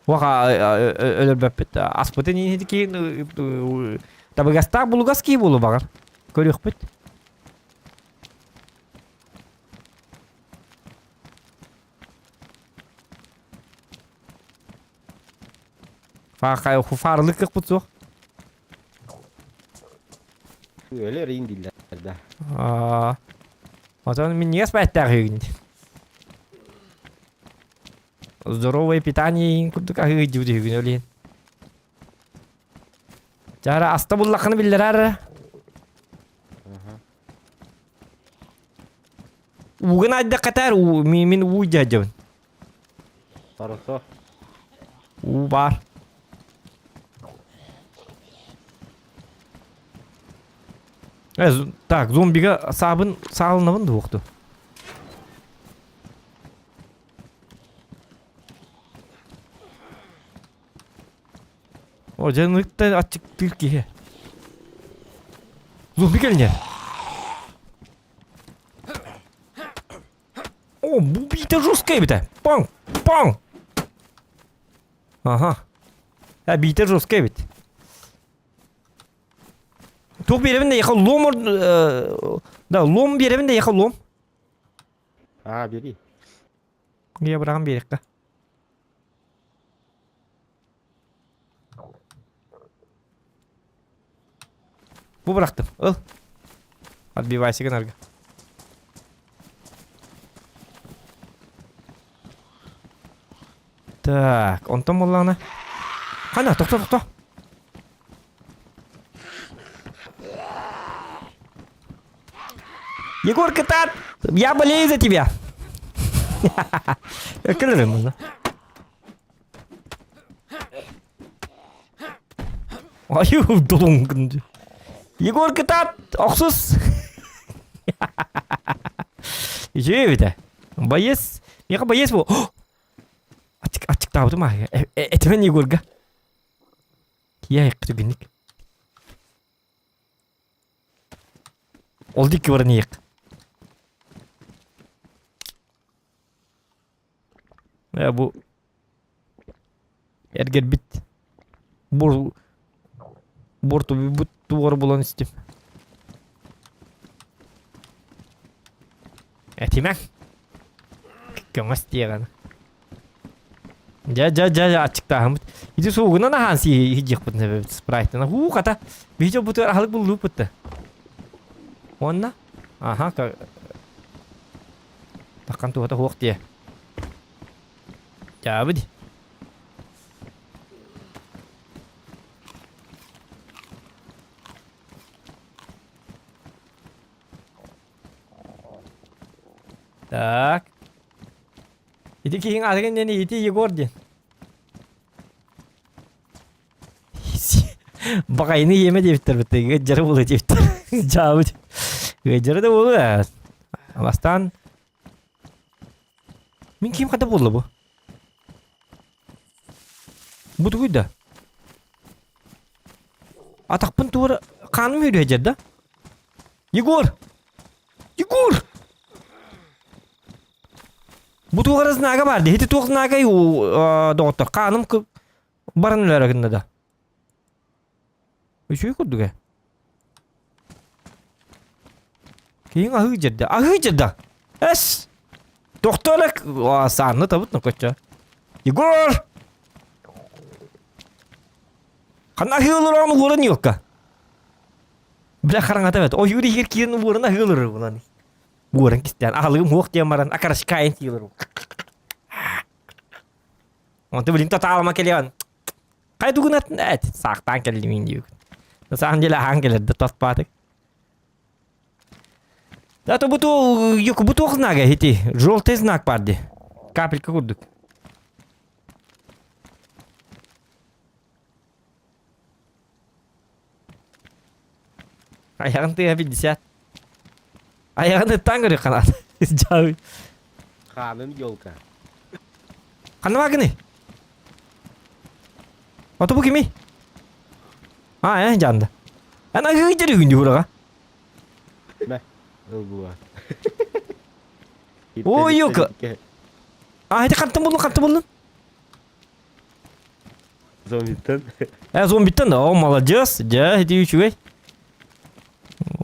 Ваха өлөр бәппет. Аспыты нейді кейін. Табыгастақ бұлғас кей болу бағар. Көрек бет. Farlık yok bu çok. Öyle reyin diller de. O zaman мен не спать так гыгнет. Здоровое питание куда как гыгнет гыгнет. Жара аста буллакны биллер. Угын айда катар мен уйдажын. Тараса. У бар. Так, зомбига сабын салынабын да оқты. О, жанлыкта ачык тилки. Зомби келне. О, бу бита жесткая бита. Пам, пам. Ага. Бита жесткая бит. Çok bir evinde yakal lom da lom bir evinde yakal lom. Ha biri. Ya bırakın bir dakika. Bu bıraktım. Al. Hadi bir vaysi kenarga. Так, он там olana. Kana, to'xta. Егор Катат, я болею за тебя. Кырырым. Аю, долунгын. Егор Катат, оксус. Ije бите. Боец. Яка боец бу. Açık tabutu ma. Etmen Егорга. Я их günlük. Oldu ki var niyek. Ya bu erger bit. Bortu bir but duvarı bulan istim. Etimen. Gömez diye gana. Ja açıkta hamut. Itu soğuguna na hansi hijik putne sprite. Kata. Bijo butu halık bulu putta. Ona? Aha ka. Takkan tuh atau hook dia. Jadi. Так. Itu kiing ada kan ini itu Yegor dia. Baka ini yeme diye bitir bitti. Gecere bulu diye bitir. Cavit. Gecere de bulu ya. Alastan. Min kim kata bulu bu? Bu tuh da. Atak pun tuh kan mı yürüyor aja da? Yegor. Bu tuh arasında naga vardı. Hiç tuh naga yu doktor. Kanım ki barın laragında da. Bir şey kurdu ya. Kiyin ahı jadda. Es. Doktorluk. Wah, sana tabut nakotça. Yegor. Kan ahı olur ama uğran yok ka. Bila karang ata bet. Oh yuri hir kiyin uğran ahı olur ulan. Uğran kistian. Ahılığım hook diye maran. Akar şikayen tiyor. Onte belin total sama kalian. Haydi günat et sağtan kellimin diyor. Nasıl деле ангелер да тоспатык. Да то буту yok butu знага эти желтый знак парди. Капелька курдук. Ayağın tığ 50. Ayağını tangır kanat. Jauh. Kanın yolka. Kanı var gini. Oto bu kimi? Ha ya candı. Ana hıcırı gündü burada. Ne? Bu var. Oo, yok. Ah hadi kattım buldun. Zombitten. Zombi bitten de o молодец. Ja hadi üçü.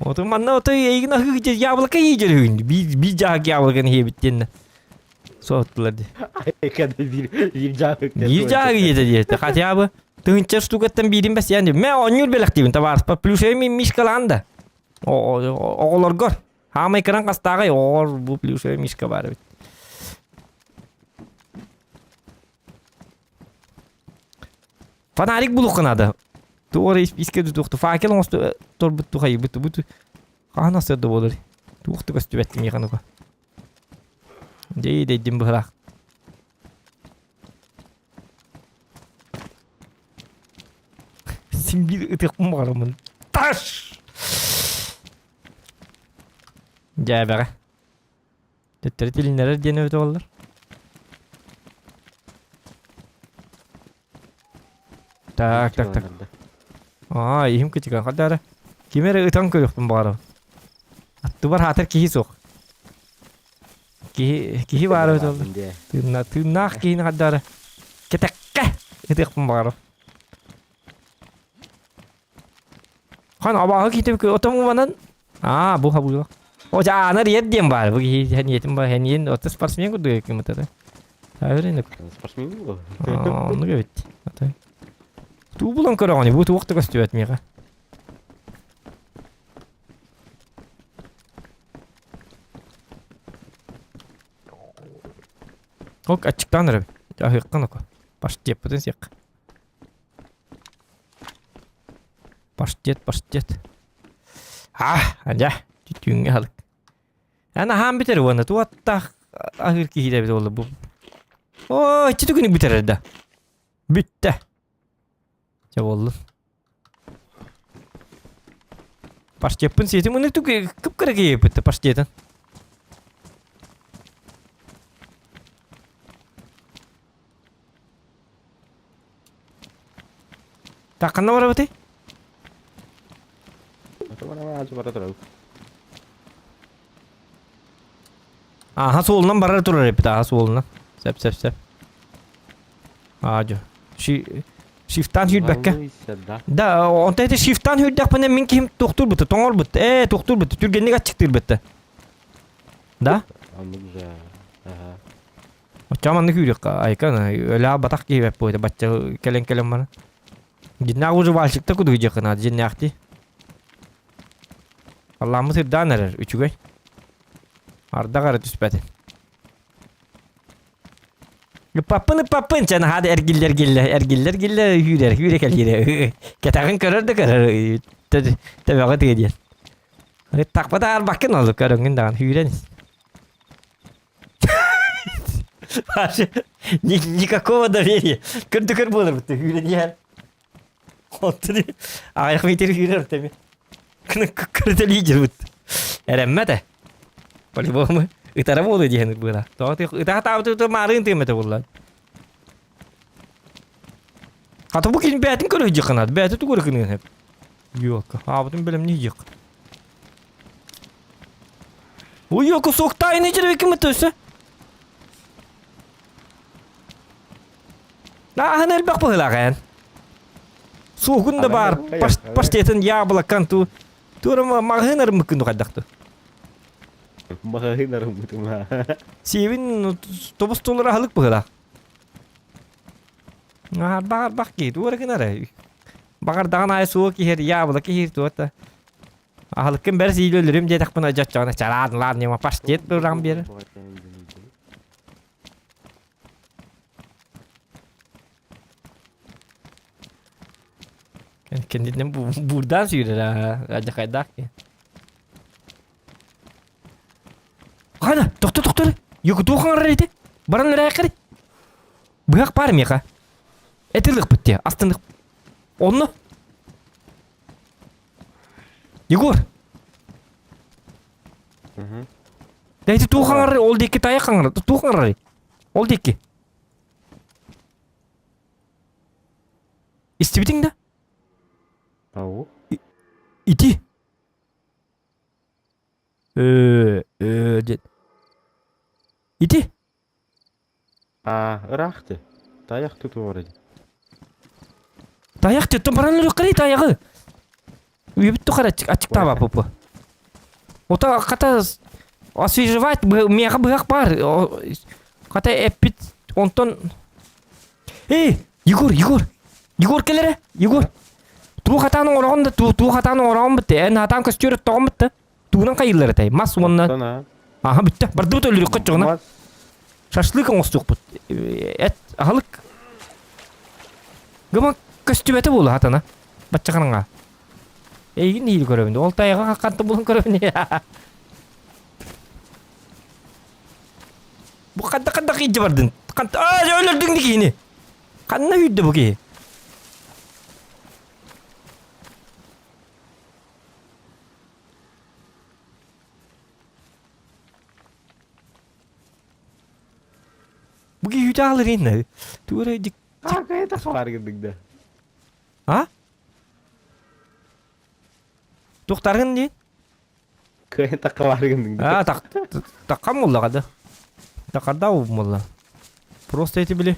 Oto manna oto yayına hıcır yablaka yiyecek gündü. Bir cahak yablakını yiyebittiğinde. Soğuttular diye. Ay kadar bir cahak. Bir cahak yiyecek diye. Хотя бы тынча штукаттан бирин бәс янди. Мен онюр белек дибин табарыс. Плюшей мен мишкаланда. Оғылар гор. Хама экран қастағай. Оғыр бұл плюшей мишка бар. Фонарик бұлық қынады. Туғыры иске тұқты. Факел оңысты тұр бұтты қайы бұтты. Бұтты. Қана сөрді болыр. Туқты көсті бәттім еқануға. Дейді едім бұғырақ. Sen bir ıtık mı varımın? Taş! Gel bana. Detleri dilinler diye öde olur. Tak. Aa iyiyim küçük an. Hadi ara. Kimere ıtan körüktüm bari. Attı var hatır kihi sok. Kihi var öde olur. Tırnak kihi hadi ara. Ketekke. Itık mı bari. Kan abahı kitip otomu banan. Bu ha bu. O ana riyet diyem var. Bu heniyetim var. Heniyen 30 sportsmen kudu ki mata. Öyle ne? Sportsmen mi bu? Onu evet. Atay. Tu bulan karani bu vakti kaçtı etmeye. Ok açıktan ara. Ya hıkkın oku. Başta yapıdın yak. Başlayet. Aja. Tütüğüne halık. Yani ham biter bu anda. Tu hatta ahir ki hide biter oldu bu. Oo, içi tükünük biter herhalde. Bitti. Cevap oldu. Başlayepin siyeti bunu tükü kıpkırık iyi bitti başlayetin. Takkanna var abati? Para terus. Aha solundan barar durur hep daha solundan. Sep. Ajo. Shift'tan hüdbekke. Da onta shift'tan hüddek bana min kim doktor bitti. Tongor bitti. Doktor bitti. Türgenlik açıktır bitti. Da? Anladım ya. Aha. Çamanlık yürüyük aykan. Öyle batak gibi hep boyda. Batça kelen bana. Ginna ucu valşıkta kudu hücekın adı. Cinne akti. Allah'ımı sırdan erer. Üçü göy. Arda karı tüspeti. Papın cana hadi ergiller hürek el yere. Ketakın karar da karar. Tabi ağa diye. Hadi takma da bakın olur karıngın dağın hüreniz. Никакого доверия. Кыр болар бітті hüreni yer. Otur. Ayak meyteri hürer tabi. Kırıda lider bітті. Eremme de. По-любому. Itara boldu diyen bula. Ita tahu marin tuh mata bulan. Kata bukin betin kuru hijik kanat. Betin tuh kuru kene hep. Yok. Abdum belum ni hijik. O yok sokta ini jadi kim tuh? Nah hanel bak bola kan. Sokun da bar. Pas tetan ya belakan tuh. Tuh mah hanar mungkin tuh kadak tuh. Mahin arang butuh mah. Sivin tobus tolara halık bıhla. Bak gitu orang kenara. Bakar dağın ay soğuk ki her ya bula ki her tuh ta. Halıkın beri silölerim diye tak bana jatacağına çaran lan ya pas jet program bir. Kendinden buradan sürür ha. Acı kaydak ya. Hadi doktor. Yok tuğan araydı. Baran nereye kırı? Bırak var mı ya? Etilik bitti. Aslında onu. Yegor. Dayı tuğan arayı. Oldu iki taya kanır. Tuğan arayı. Oldu iki. İstibidin de. Tahu. İti. İti. Iraktı. Tayak tutu orada. Dayak tuttum paranı yukarı dayağı. Üyübüttü kara açık tava popu. Ota kata освежевать мега быrak бар. Kata epit onton. Hey, Yegor kelere. Yegor. Tuğ hatanın orağında tuğ hatanın orağın bitti. En hatan köstürü toğun bitti. Tuğunun kayılları tay. Mas onunla. Sana. Aha bitti. Bardı bitti ölürük kaçığına. Mas. Şaşlık olsun bu. Et ahalık. Gıma köstübeti bolu hatana. Bacçakanına. Egin değil görevinde. Oltayağa kakantı bulun görevinde. Bu kanda kıyıcı vardın. Kanda öldürdün ki yine. Kanına hüydü bu ki. Bu ki hüydü alır yine. Tuğra dik. Kayak tak var gede. Ha? Doktorun değil. Kayak tak var gede. Ha takkan mulla kada. Takarda o mulla. Просто эти были.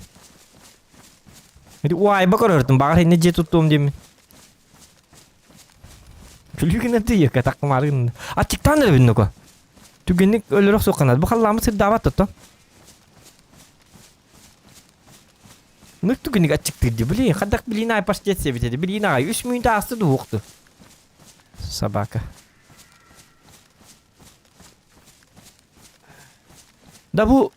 Hadi uay bakar öğrettim. Bakar ne jet tuttuğum demin. Külüğü ne diyor ki takım argın. Açıktan da bindik o. Tügenlik ölürük sokanlar. Bu kallamı sır davat tuttu. Ne tügenlik açık dedi. Bilin kadak bilin ay pas jet sevdi. Bilin ay 3 minut astı da huktu. Sabaka. Da bu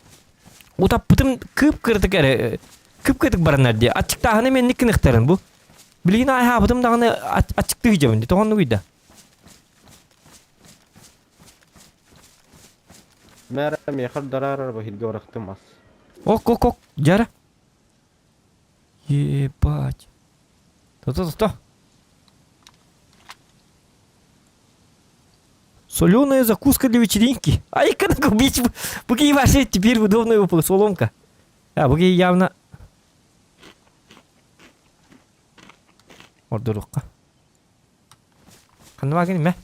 utap pıtım kıpkırtık ere. Kıpkırtık baranlar diye. Açıkta hani menlik kınıktarın bu. Bilin ay ha pıtım da hani açıkta hicabın diye. Toğanlı uyda. Meram ya kal darar bahil gavraktım as. Ok. Jara. Ебать. То. Соленая закуска для вечеринки. Ай-ка накупить. Буги вообще теперь удобная соломка. А, буги явно... Ордурукка. Каныма гене ме?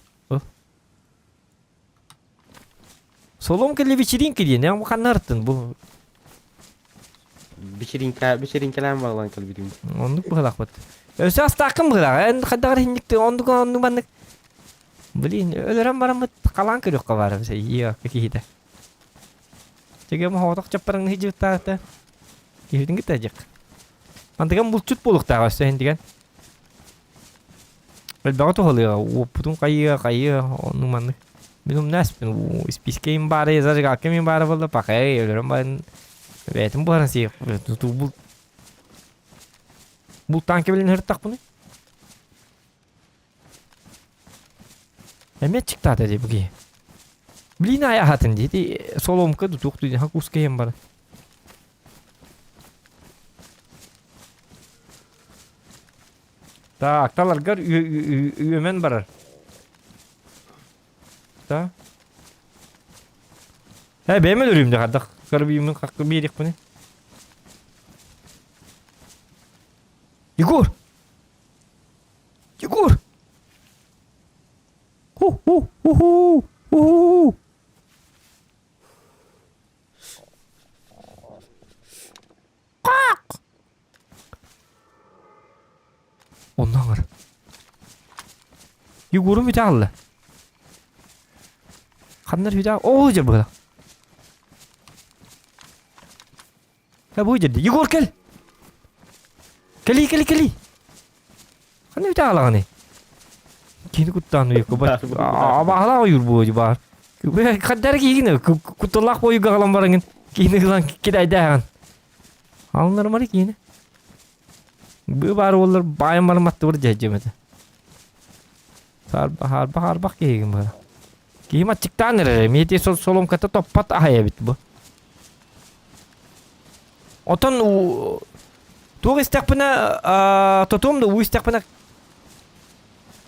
Соломка для вечеринки diye. Ne bu kanartın bu? Biçirinkeler bağlan kalbirim. Onduk bırak bat. Öse astakım bırak. En kadar hinlikti. Onduk bandık. Блин, ölürem baram kalan kırık kavarım şey. Iya, kekihide. Cege mah otak caparang hijau ta. Kihidin kita ajak. Mantekan bulcut buluk ta kas hendikan. El bago to hole o putung kaya onu man. Minum nas pen spiskeyim bare yazar gakem bare valla pakai ölürem ben. Vetim bu arası. Tu bu tanke bilin hırtak bunu. Emet çıktı dedi bu ki. Bilin ayağı hatın dedi. Solomka tutuk dedi. Hak uskayım bana. Ta aktalar gar üyemen barar. Ta. He benim ölürüm de kadar. Garbiyimin hakkı bir yedik bunu. Yegor. Ondan var. Yegor'un bir daha aldı. Kanlar bir daha. Oo cer böyle. Ha bu jadi. Yegor gel. Kali. Kan bir daha aldı. Kini kutan ya kebat. Abahlah yur bu aja bar. Kadar gini kutulak boyu galam barangin. Kini lan kita dah kan. Alnar mari kini. Bu var olur bayım malumatı var cecemedi. Harba keyim var. Keyim açıktan nereye? Miyeti solum kata topat ahaya bit bu. Oton tuh istak pena totum da u istak pena.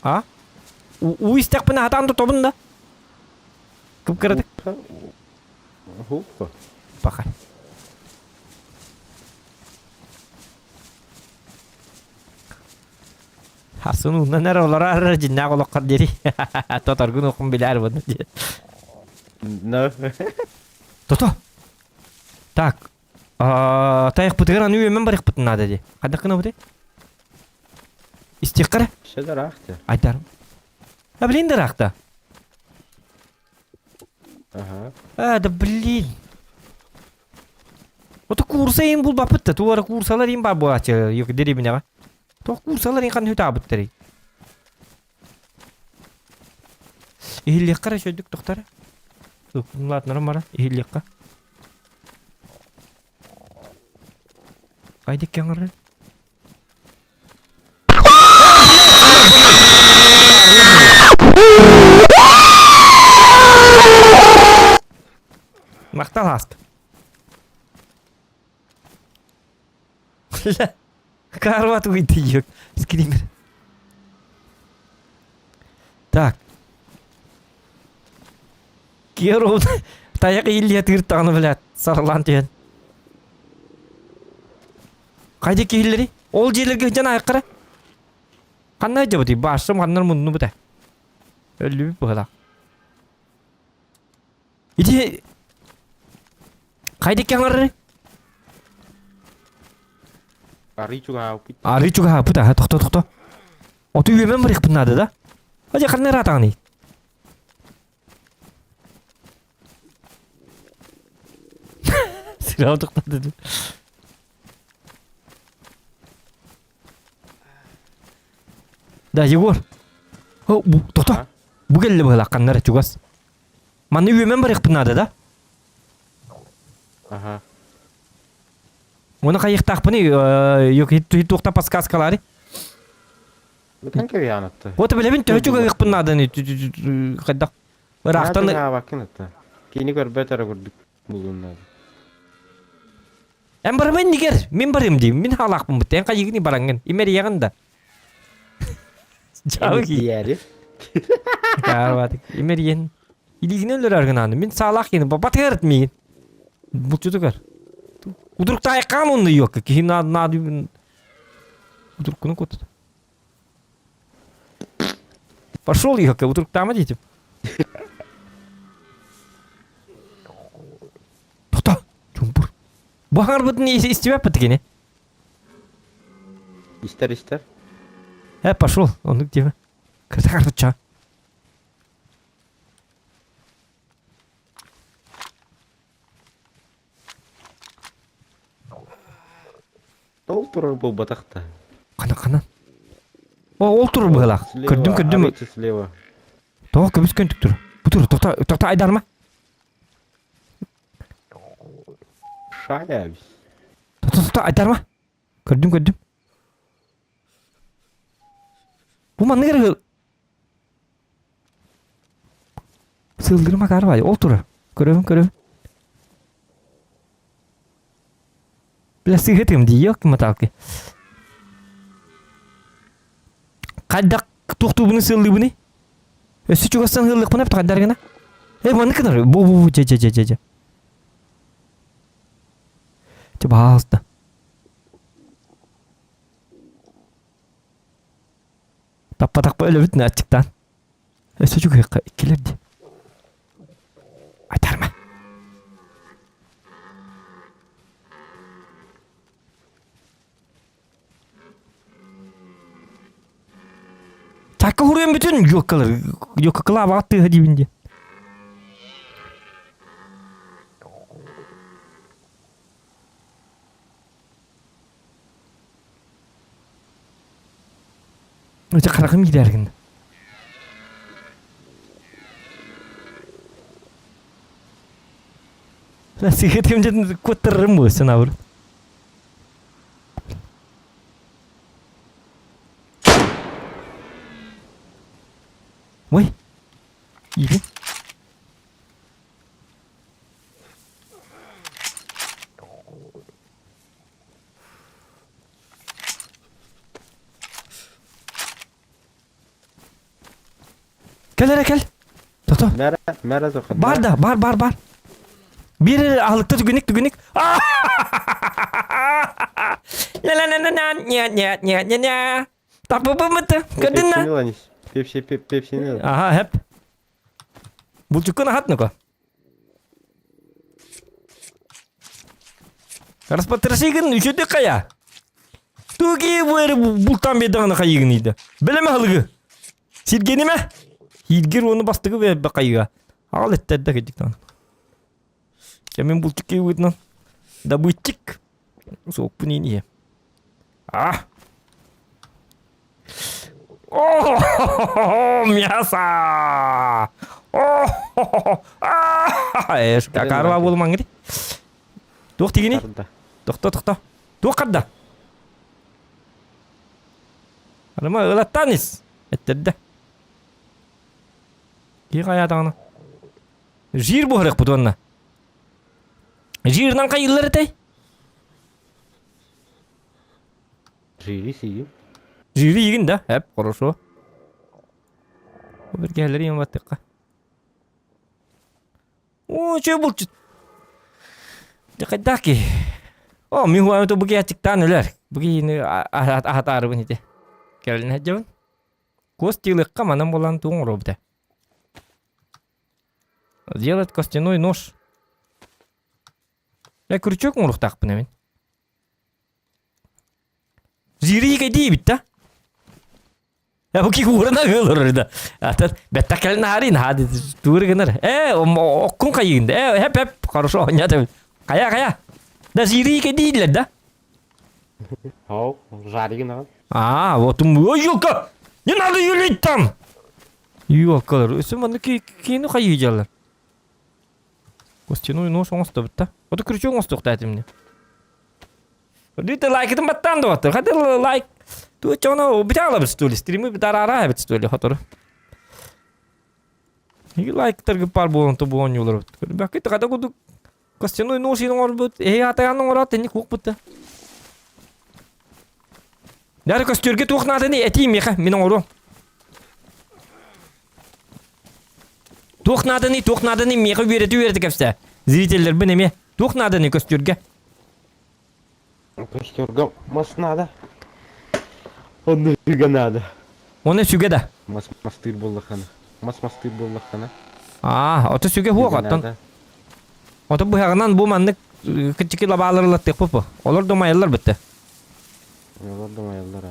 Ha? U istak pena hatan totobun da. Kıpkırdık. Hoppa. Bakar. Hasun undan nere olar arar jinna kolokar diri. Totor gün okum biler bunu. No. Toto. Так. Таяк бутыган аны үйөмөн барык бутун ада ди. Кандай кына бути? Истеккара. Şöyle rahattı. Айтарым. Блин да рахта. Aha. Да блин. Ото курсайын бул бапытта. Туара курсалар ин бар буачы. Yok деребинега. То курсалар ин кан хүтә абыттыры. Ихиллеккара шөйдүк токтары. Ладно, ромара. Ихиллекка. Кайдык кеңгыры? Мактал аст. Карват уйти yok. Скример. Так. Керу таяк илия тыртаны билет. Сарлан тен. Кайдык килери? Ол жерлерге жана айкыра. Кандай жабыты? Башым кандар мунну бута. Өлүп бала. Иди. Кайдык кеңгыры? Arı juga hapit. Ары juga апыта. Токто. Оту үйөмөн барык бунады да. Ажа кандай ратаңы? Сирау токтады. Да, Егор. О, токто. Бу келди бала кандар чугас. Маны үйөмөн барык бунады да. Aha. Оны кайыктак быны yok hit токта подсказкалары. Bukan kau yang itu. Вот билебин төчүгө кайык бунады не кайдак. Рахтан Ha bakın itu. Kini kau better gördük bugün. Em barmen niger. Min barım diyeyim. Min halakpın bu. En kayıgını barangın. İmer yağında. Çabuk iyi. Diğeri. Karvatık. İmer yen. İligini ölür argınandı. Min sağlak yeni. Baba tığırt miyin. Bu çocuklar. Udurukta ayakkan onu yok. Ki nadı. Удуркunu кот. Пошел их, как вдруг там идите. Кто? Чумбур. Бахар вот не из тебя подкини. İster. Пошел. Он где? Картахар ча. Ол турur bu batakta. Кана. О, ол тур была. Көрдүм. Слева. Тоо көбүс көндүк тур. Бу тур токта айдарма. Шая biz. Токта айдарма. Көрдүм. Бу ман нерге? Сылдырма карбай. Ол тур. Көрөм. Пластикетим диyor ki matavki. Kaddak tuktu bunu sıldı bunu. Su çugastan hırlık bana bir kadar gana. Bana kadar. Bu. Ce. Coba hasta. Tapak böyle bitne açıktan. Su çuga ikilerdi. Aytarma. Çakka vuruyorum bütün yok kıla baktı hadi bince. Öte karakım giderken. Nasihatimden kutlarım bu sana vur. Ой. Иди. Gel. Toto. Mera zokan. Бар. Bir ahlıkta tügünük. Ня. Так мыты. Gördün mü? Pepsi. Aha hep. Bulçukun ahat nuko. Распотрошигін үшеті қая. Туги бұйры бұлтан бедағына қайығын еді. Білеме халығы? Сиргені ме? Хидгер оны бастығы бе қайыға. Ағал әттәді кәдіктен. Кәмен бұлтық кей өйтінен. Да бұйттік. Соқ бұны ені. О, мясо! Эш, какарва болмаң еді. Тоқ тегені? Тоқта. Тоқ қадда. Арама ылаттаныз. Әттірді. Кей қаядағына. Жир бұғырық бұдуанна. Жирнан қайылар әтей? Жири. Жири егін да, әп, хорошо. Бір кәлері ем баттыққа. О, че бұл чүт. Қайдаки. О, мен хуамын бұғы әтіктан өлер. Бұғы ені ағат арыбын ете. Кәлін әджабын. Костилыққа манам болан туң робда. Сделать костяной нож. Я крючок мұруқ тақпын әмен. Жири егей дей бітті. Бұғы ғұрына ғылыр ұрды. Бәтті кәлін арин, хады туыр ғыныр. Оққын қайығынды. Әп, хорошо, нятым. Қая. Да жири егей дейділер, да? Хау, жаригін аған. Вот ой, елка! Не надо юлить там! Елкалар, өсі маңды кейіні қайығы жалар. Костяной нож оңысты бітті. Оты крючок оңысты ұқты әтіміне. Дүйті лайкетін баттанды баттыр. Хады лайк. Туы чоғына біте ала бір стөлі. Стримі бідар ара әбіт стөлі. Хотыры. Еге лайктар көп бар болуынты болуын елар бітті. Бәккеті қада құды костяной нож едің ор бұд. Атаяның ор аты не көк бітті. Дәрі костюрге тоқнадыны әтейім еқа, менің ору. Тоқнадыны меқі вереті кәпсі. Зрителер бұл неме. Тоқнадыны костюрге. Костюрге мас надо. Оны сүге надо. Оны сүге да. Мастыр болдықаны. Мастыр болдықаны. Оты сүге хуақ аттан. Оты бұғағынан бұл маңны күтчікі лабалырылаттық бұпы. Олар домайылар бітті. Olmayanlar ha.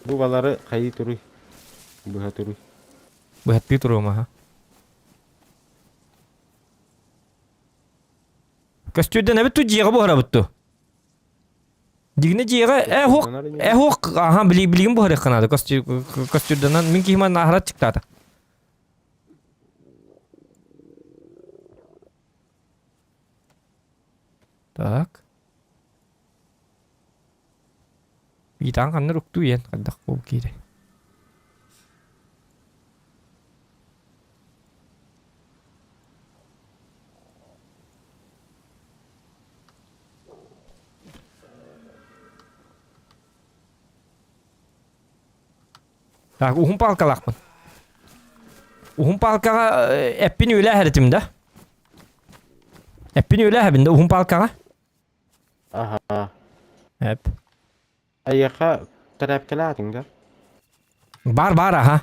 Bu baları kayı turu. Bu turu. Bu hati turu mah. Kastürde ne bitu jiga bu hara bitu. Digne jiga hok aha biligin bu hara kanada kastürden min ki himan nahara çıktı. Так. Видан қанны рұқты ен қандақ бол кейді. Так, ұғым палқалақпын. Ұғым палқаға әппін өлі әрітімді. Әппін өлі әбінде ұғым палқаға. Aha. Hep. Ayaka tarafkalating da. Бар aha.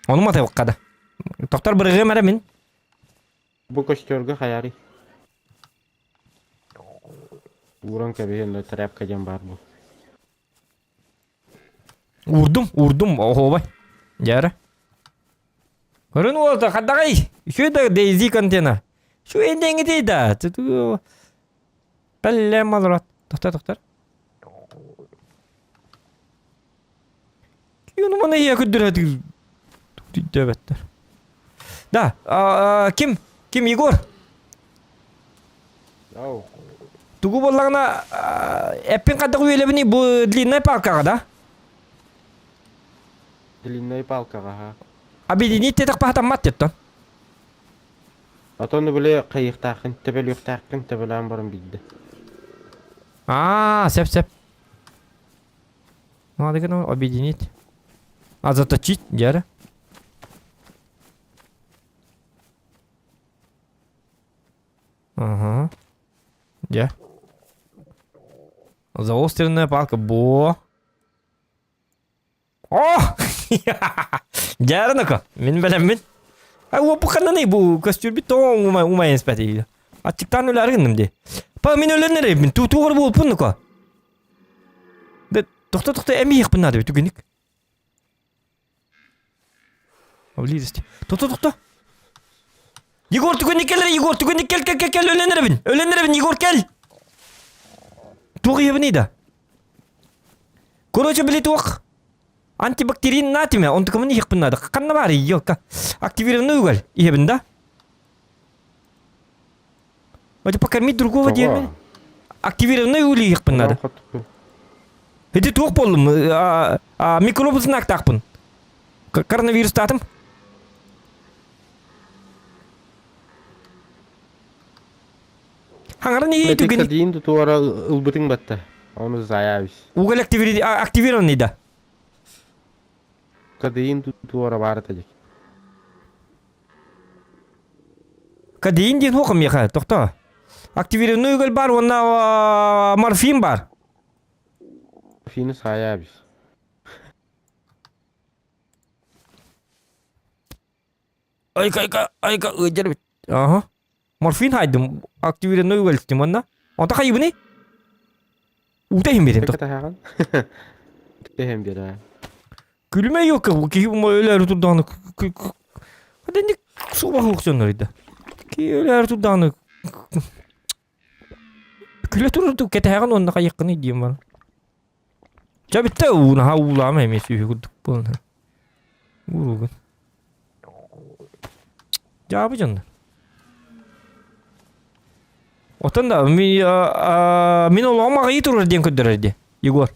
Onu mu tevkkada? Doktor bırığı mara min. Bu kostörgü hayari. Uğran kabihenle tarafkacan var bu. Urdum. Oho bay. Jara. Көрін олды қадағай. Шөйді дейзі контена. Шөйдеңі дейді. Пәлләм алырат. Тоқтар. Күйіні мұны ия күддір әдір. Дөбәттір. Да, кім? Егор? Ау. Тугу боллагана эппин кадак үйлебини бу длинная палкага да? Длинная палкага, ха. Объединить тетак пахатан мат теттон. Атоны біле қайықтақын, тәбел юқтақын, тәбел амбарым бидді. Сеп. Надо гана объединить. Заточить, дяра. Ага. Дя. Заостренная палка. О! Дяра-ну-ка. Мен белем. Bu kanı ne bu? Kastür bir ton umay inspect'i. Açıktan öyle argındım de. Pa min öyle nereye bin? Tu var bu pun ko. De doktor emi yık bunlar de tügenik. Avlidist. Doktor. Yegor tügenik gel öyle nereye bin? Öyle nereye bin Yegor gel. Tu yebni da. Короче, блядь, ох. Антибактерийный натиме, он такому не их надо. Канна бари, ёлка. Активированный уголь. И да? Вот покормить другого демона. Активированный уголь их надо. Это тух полум. Микробы знак тахпун. Коронавирус татым. Хангара не едет уголь. Дейін тұтуара ұлбытың батты. Оны заявис. Уголь активированный, да. Кадейін тұтуара бары тәдек. Кадейін дейін хоқым еқа, тоқта. Активированный уголь бар, онна морфин бар. Морфины заявис. Айка, өйдер бит. Ага. Морфин хайдым. Активированный уголь істем, онна. Онта қайы бұны? Утайым берем, тоқта. Тәкті хаған? Тәкті бері. Gülme yok ki öyle ertuğdanı. Hadi ne sabah okuyorlar da. Ki öyle ertuğdanı. Küle turdu keteğen onunla kayıkkını diyeyim bana. Cabitte uğuna ha uğlama emesi yukuduk bunu. Vurugun. Cevabı canlar. Otan da min olama iyi turur diyen kötürerdi. Yegor.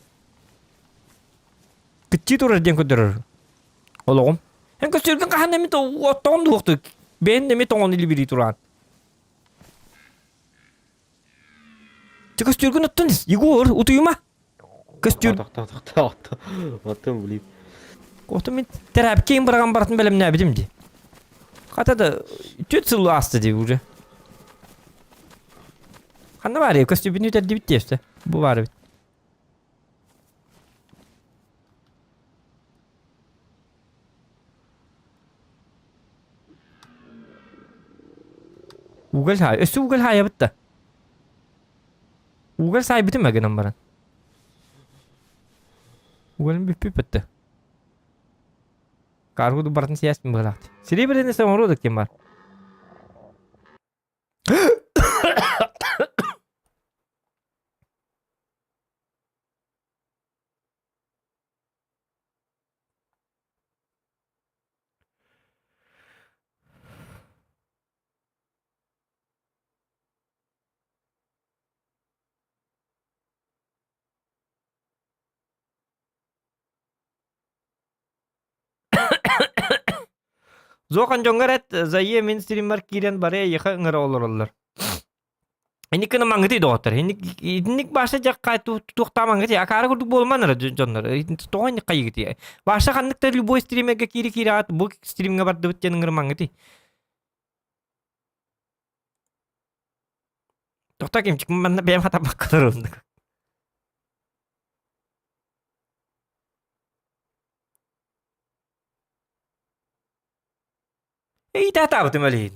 Kecil tu rajin kau der, olom. Yang kecil kan kahane mi tu tahun dua tu, ben demi tahun ini lebih dituran. Cakap kecil kan nonton, Igor, utu yuma. Kecil. Отын білейм. Kau tu min terap kim beragam barat belum nabi dimdi. Kata da, tüt sulu astı diye ucu. Kanna var ya, kecil bini terdi bitti işte. Bu var bit. Google hay, üstü Google hay bitti. Google say bitti mi gene baran? Google'ın bitti. Kargo da baratın siyasi mi bıraktı? Siri bir de ne zaman oldu kim var? Zokan jongaret zayye min streamer kiren bare yaka ngara olurlar. Ini kena mangati dokter. Ini bahasa jakka tukta mangati. Akara kudu bolmanlar jonlar. Toh ini kayak gitu ya. Bahasa kan nek terlalu boy streamer ke kiri at bu stream ngabar debet jan ngara mangati. Dokter kim cik mana bem hata bakarun. Эй, тата вот малин.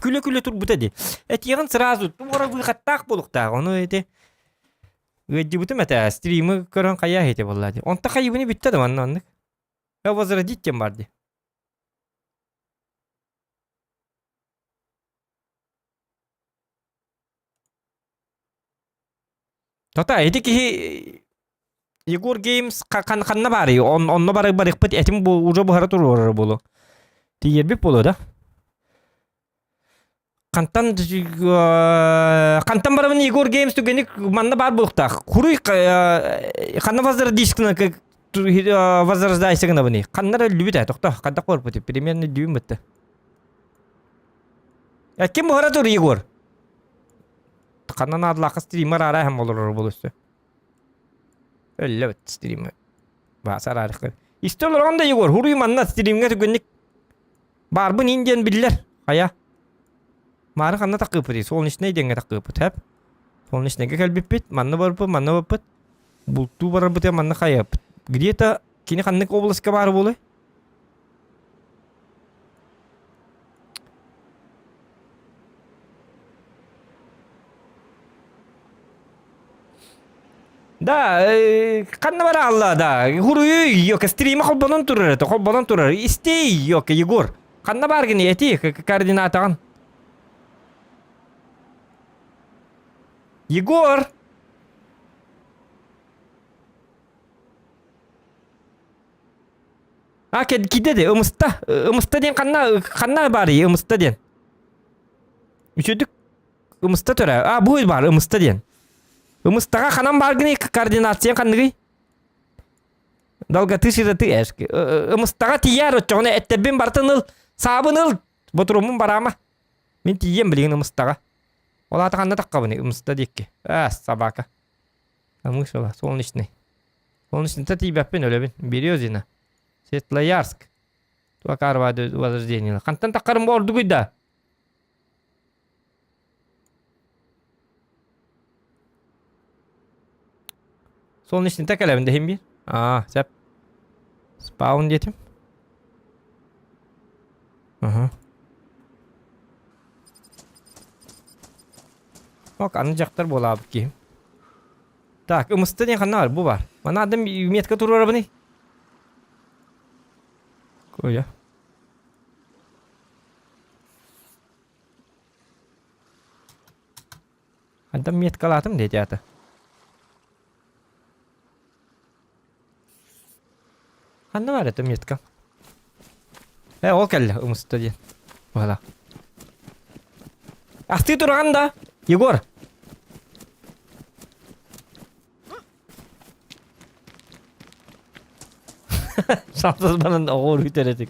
Күле тур бутади. Этиген сразу тура выхаттак болукта. Ону эти гыдди бутым это стримы көрөн кая хете боллади. Онта кайыбыны биттеди аннан. Я возродить тем барди. Тата эти ки Егор Геймс канна бари. Онно бары барыкпыт этим уже бухара турор болу. Тиербек болу да. Кантан барабын Игор Геймс түгенік манна бар болықтақ. Құруй қанна вазыр дискіні возрождайсыгына бұны. Қаннары любит тоқта. Қанда қорпыты. Примерно дүйім бітті. Кем бұғара тұр Игор? Қаннан адылақы стример ара әм олыр бұл үсті. Өлі біт стример. Басар арықы. Исті олар онда Игор. Құруй манна стримге түгенік бар бұн инден білдер. Қая? Мары қанна таққыпыды. Солнечный денге таққыпыды. Әп. Солнечныйге кәлбіппет. Манна барбыт. Бұлту барбыт. Манна қаяпыт. Где-то кини қаннық обласқа бары болы? Да, қанна бара алла, да. Құруй, йока, стрима қолбанан тұрыр. Истей, йока, Егор. Қанна бар гіне, әти, координатаған. Егор! Кидеді, ұмыста ден қанна бары, ұмыста ден. Үшедік, ұмыста түрі. Бұй бар, ұмыста ден. Ұмыстаға қанан бар гіне координациян қанныгы? Далға тышыры әшкі. Ұмыстаға тияр өтчоғына әттербен бартын ұл, сабын ұл, бұтырымын барама. Мен тиен білген ұмыстаға. Ол аты қанна таққа бұны, ұмыста декке. Собака. Амыш ола, солнечный. Солнечный-то тибәппен өлебен, Березина. Светлоярск. Туа карвады возрождение. Қантан таққарым борды гүйда. Солнечный так әлемінде хем бир? Сәп. Спаун детім. Аны жақтар бола абы кейім. Так, ұмысты ден қанна бар, бұ бар. Мана адам метка тұру арабыны. Көя. Адам меткалатым дейді аты. Қанна бар әті метка? Ол кәлі ұмысты ден. Бұғала. Асты тұрғанда, Егор. Şapsız bana oğul üteredik.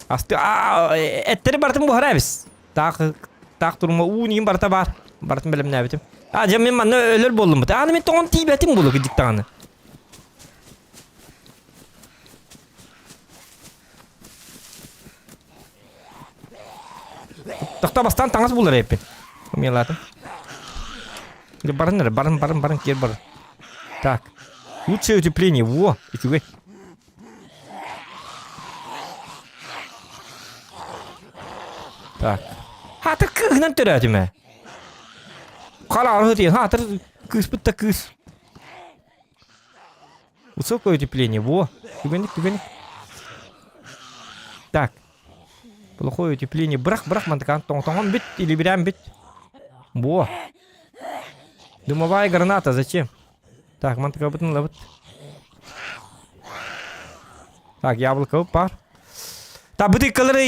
Astı etleri bartım bu harabis. Tak durma niyim barta var. Bartım belim ne bitim. Acaba men manna ölür boldum bu. Ani men ton tibetim bulu gidik tane. Takta bastan tangas bulur hepin. Umyaladım. Баран, кер баран. Так. Лучшее утепление. Во, итюгай. Так. Хатыр кыгнан төрәді мә. Қала арғы дейін. Хатыр кыз бұтта кыз. Высокое утепление. Во. Түгенік. Так. Плохое утепление. Бірақ, мантыкан. Тоңтоңын бит или берем бит. Во. Дымовая граната. Зачем? Так, мантыка бытын лабыт. Так, яблоко пар. Так, быты кылыры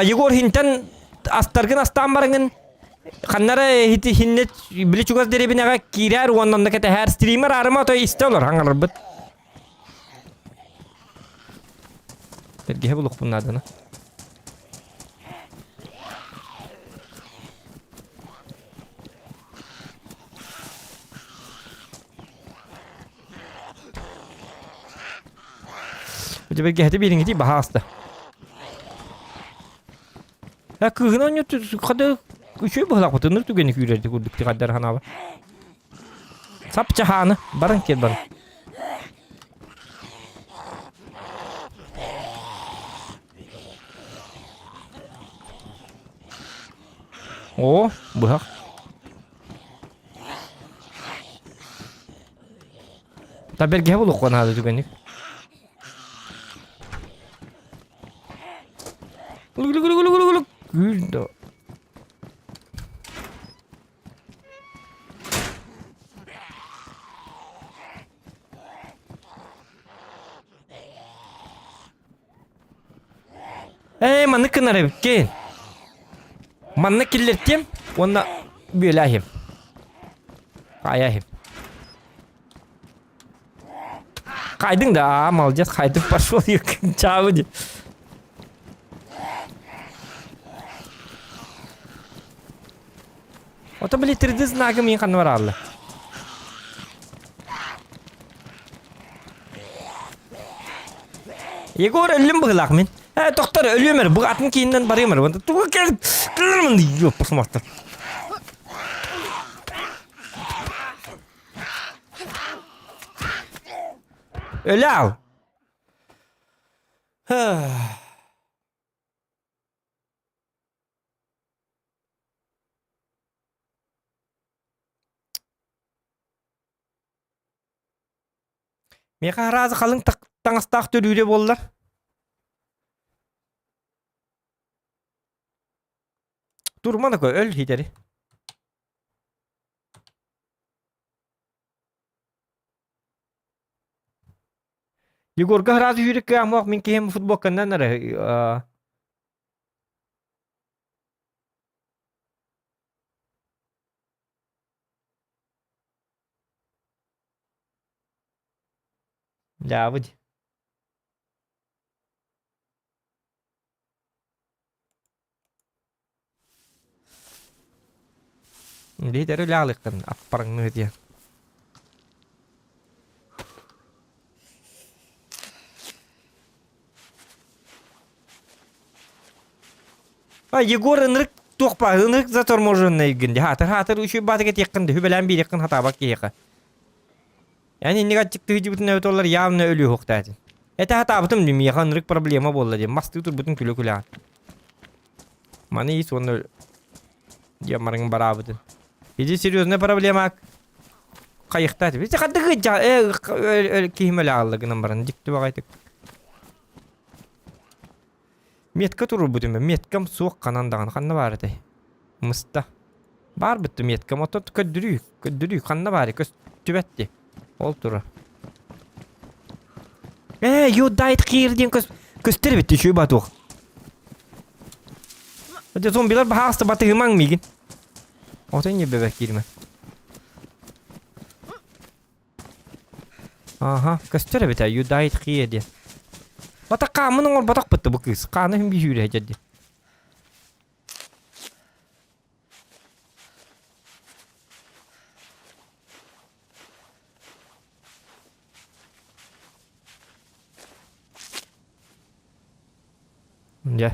Егор хинтен астаргын астан барыңын. Ханнары хиннет білі чугаз деребінеға кирер оннан да кәті әр стример арыма той істе олар хаңғалар бұд. Бергеhe бұлық бұнын адына. Өте бергехеті берін кетей баға асты. Кығын он ет қады үшөй бұғылақ бұты нұр түгені күйрерді көрдікті қаддар қана ба. Сапча ханы барың кет барың. О, бұғақ. Та бергеhe бұлық қуан ады түгенік. Гүлік. Гүлді. Manı kınarı gel. Manı killertim. Onda böyle ahim. Kayahim. Kaydın da malcaz kaydın başvuru yakın çağı diye. Ota biletirdiniz nagı min kanı var Allah. Yegor ölüm bıgılak min. Doktor ölüyor bu atın kiyinden barıyor mer. Bunda tu gel kırmın diyor pasmaktır. Öyle al. Meka razı kalın tağıstak dörüyle bollar. Durma da koy öl hideri. Yegorga razı yürük kıyamak min ki hem futbol kandan nere. Ya bu. Hideri lalıkın aparın diye. Yegor ınırık toqpa ınırık zatormojunna ilgindi. Hatır şu batıget yakındı. Hübelen bir yakın hata bak yaka. Yani niga çıktı hiç bütün ötollar yavna ölüyor hoqtadın. Eta hata butun dim yakan ınırık problema bolla diye. Mastı tur bütün külü külü. Mani iyi sonra yamarın barabıdın. Hiç seriozna problema kayıqta diye. Biz kaddı kihmeli ağırlığının barın. Dikti bakaydık. Metka turur bu düme. Metkam soğuk kanandağın kanna vardı. Mısta. Bar bitti metkam. Oto köddürüyük. Kanna var. Köz tübetti. Ol turu. Yo dayet kıyır kösteri bitti şu batuq. Hadi zombiler bahasta batı hıman mıygın? Oto niye bebek girme. Aha. Kösteri bitti. Yo dayet kıyır diye. Batak kamının or batak bitti bu kız. Kanı hem bir yürü jadi. Ya.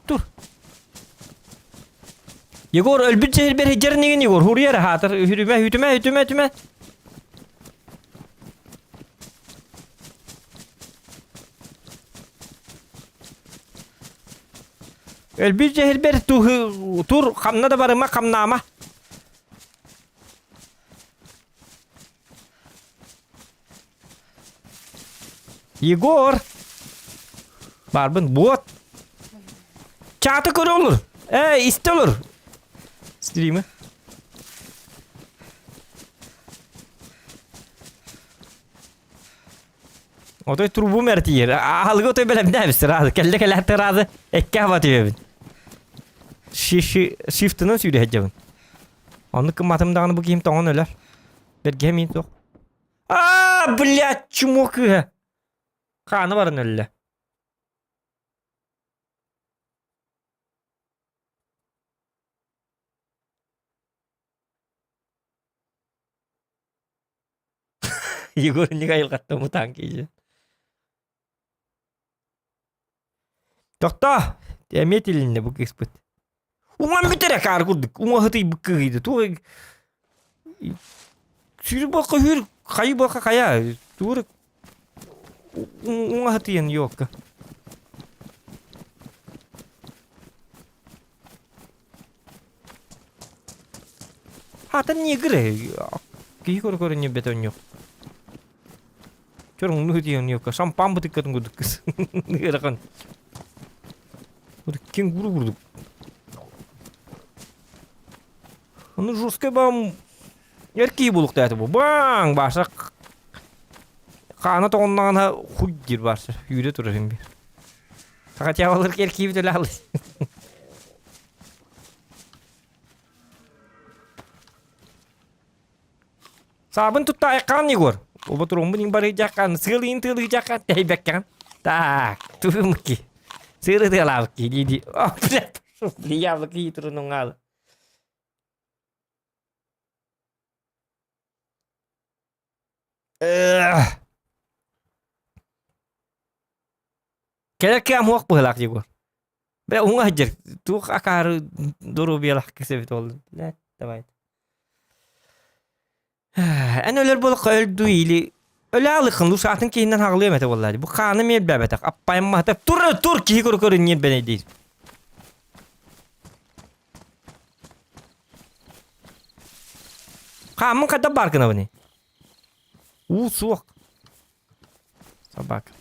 Tur. Yegor ölbüt zehir bir heccer negin Yegor. Huriye rahatır. Hütüme. Ölbüt zehir bir tur. Kamna da barıma kamnama. Yegor. Barbın bot. Çatı kuru olur. İste olur. Stream'i. Otoy turbu merti yer. Halga otoy böyle bir nefsi razı. Kelle hatta razı. Ekke hava tüyebin. Shift'ını sürdü hecebin. Onu kımmatımdağını bu giyim tamam öler. Bir gemin sok. Блядь, çumuk. Kanı varın öyle. Yegor'un ne kayıl kattı bu tankici. Doktor. Demet elinde bu kısmet. Ulan bir tere kar kurduk. Ulan hıtı bıkkıydı. Sürü baka hür. Kayı baka kaya. Doğru. Ulan hıtı yan yok. Hatan niye gire? Kıyı koru niye beton yok. Çorong nuh diyan yok. Sampam betik katunggu kız. Ngira kan. Udah king guru. Onu жесткой бам еркий булук дәті bu. Баң башы қаны тоғыннағына хуй дер башы. Үйре тұрырым бер. Фақат явалыр еркий бітілі алды. Сабын тұтта айқан не көр? Оба тұрғын бұның бары жаққан, сығылын тылы жаққан, тәйбәккен. Так, тұғымыки. Сыры тылавыки, дейді. О, блядь, явлыки тұрының алы. Kelek ya muak bıhlak diyor. Be onu hacer. Tu akar duru biyalah kesebet oldu. Ne tamam. Ana öler boluq öldü ili. Öyle alıqın bu saatin keyinden haqlıyor mete vallahi. Bu kanı mel bebetak. Appayım mahtab. Tur ki kur niyet bene değil. Kamın kadar barkına bu ne? Soğuk. Sabak.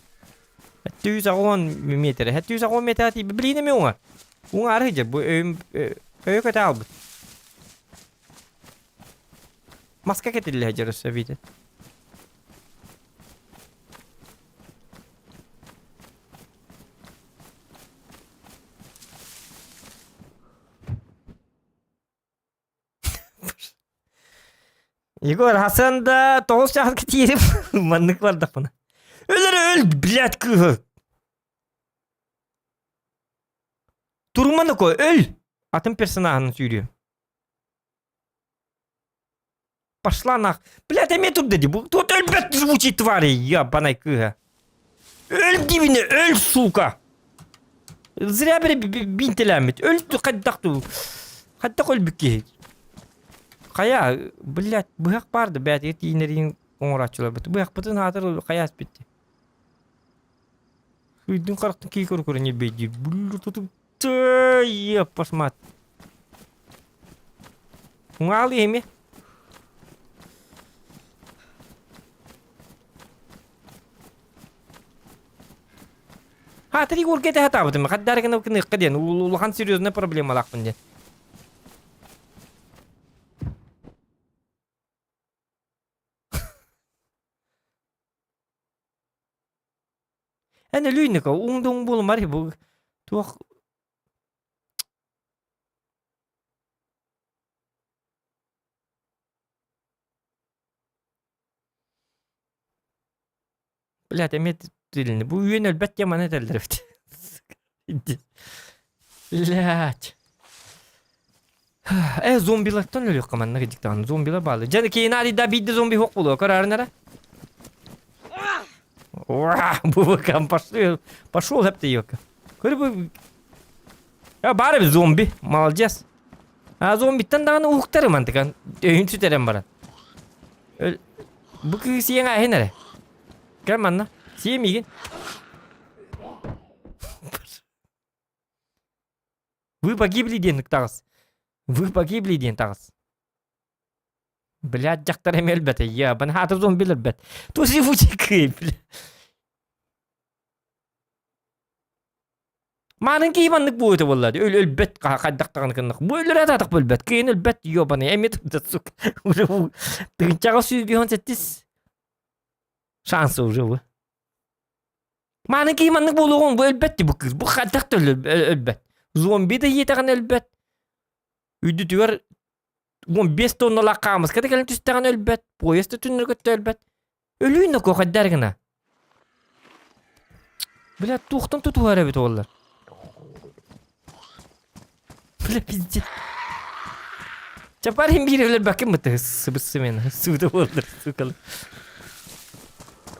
710 metre. 710 metre ti beli mi unga? Unga arıca bu kata albut. Maska ketilli hacer seviyede. Igor Hasan da toğuz şahit kitiyerim. Manlık var da bana. Öl bilet kıhı. Durmanı koy öl. Atın personajını söylüyor. Пошла нах. Блядь, я тут dedi. Bu тут ölbet звучит твари. Ябаная кыга. Öl dibine öl сука. Зря бинтелемет. Öl каддакту. Каддак öl бükki. Kaya, блядь, bıhak vardı. Belki et iğnerin oğraççılar bitti. Bıhak bütün hatır kaya bitti. Dün karaktan ki kuru ne beyci. Bulu tutup tıy pasmat. Ngali hemi. Ha, tadi gue kita hata betul. Kadar kena kedian. Ulahan serius ne problema lak punya. Ana lüyne ka ungdung bul mari bu tuh Блядь, emet dilini. Bu üyen elbet yaman ederler. Блядь. Zombilardan ölüyor kaman ne gidikten. Zombiler bağlı. Canı ki nadi da bir de zombi hok buluyor. Karar nere? Bu bakan başlıyor. Пошел hep de yok. Kırı bu. Ya bari bir zombi. Mal alacağız. Ha zombitten daha ne uhtarım mantıkan. Öğün süterim bana. Bu kız siyen ahe nere? Gel manna. Siyen mi gin? Вы погибли ден тагыз. Вы погибли ден тагыз. Блядь, жактар эмел бет. Я бана хатып зомбилер бет. Тоси фучи Манын кийманнык bu öte vallahi. Öl bet kaddактаган кыннык. Bu ölür ататык бөл бет. Кейин öl bet ёбаны. Эмет сук. Уже bu тынчага сүйбөгөн сеттис. Шансы уже bu. Манын кийманнык болгон bu öl bet bu kız. Bu kaddакта öl bet. Zombi de yetegen öl bet. Üydü tüver 15 tonna laqamız. Kada gelin tüstegen öl bet. Poyesta tünür götte öl bet. Ölüyün ko kaddar gına. Bля, тухтан tutuvar evet oğullar. Bля, pizdet. Çaparım bir öyle bakayım mı tı sıbısı men. Suda olur sukalı.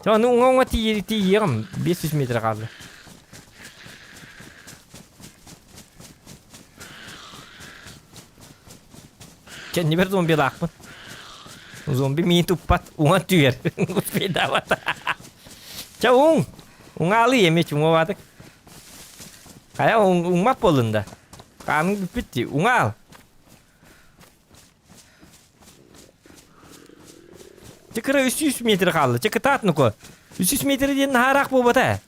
Ya nu ngoma ti yerim 500 metre kaldı. Kendi bir zombi lakmın. Zombi mi tupat unga tüyer. Beda vata. Çavung. Ungali yemi cuma watak. Kayak map bolunda. Kan bitti ungal. Çekira 300 metre kaldı. Çekitat nuko. 300 metreden harak bu bata.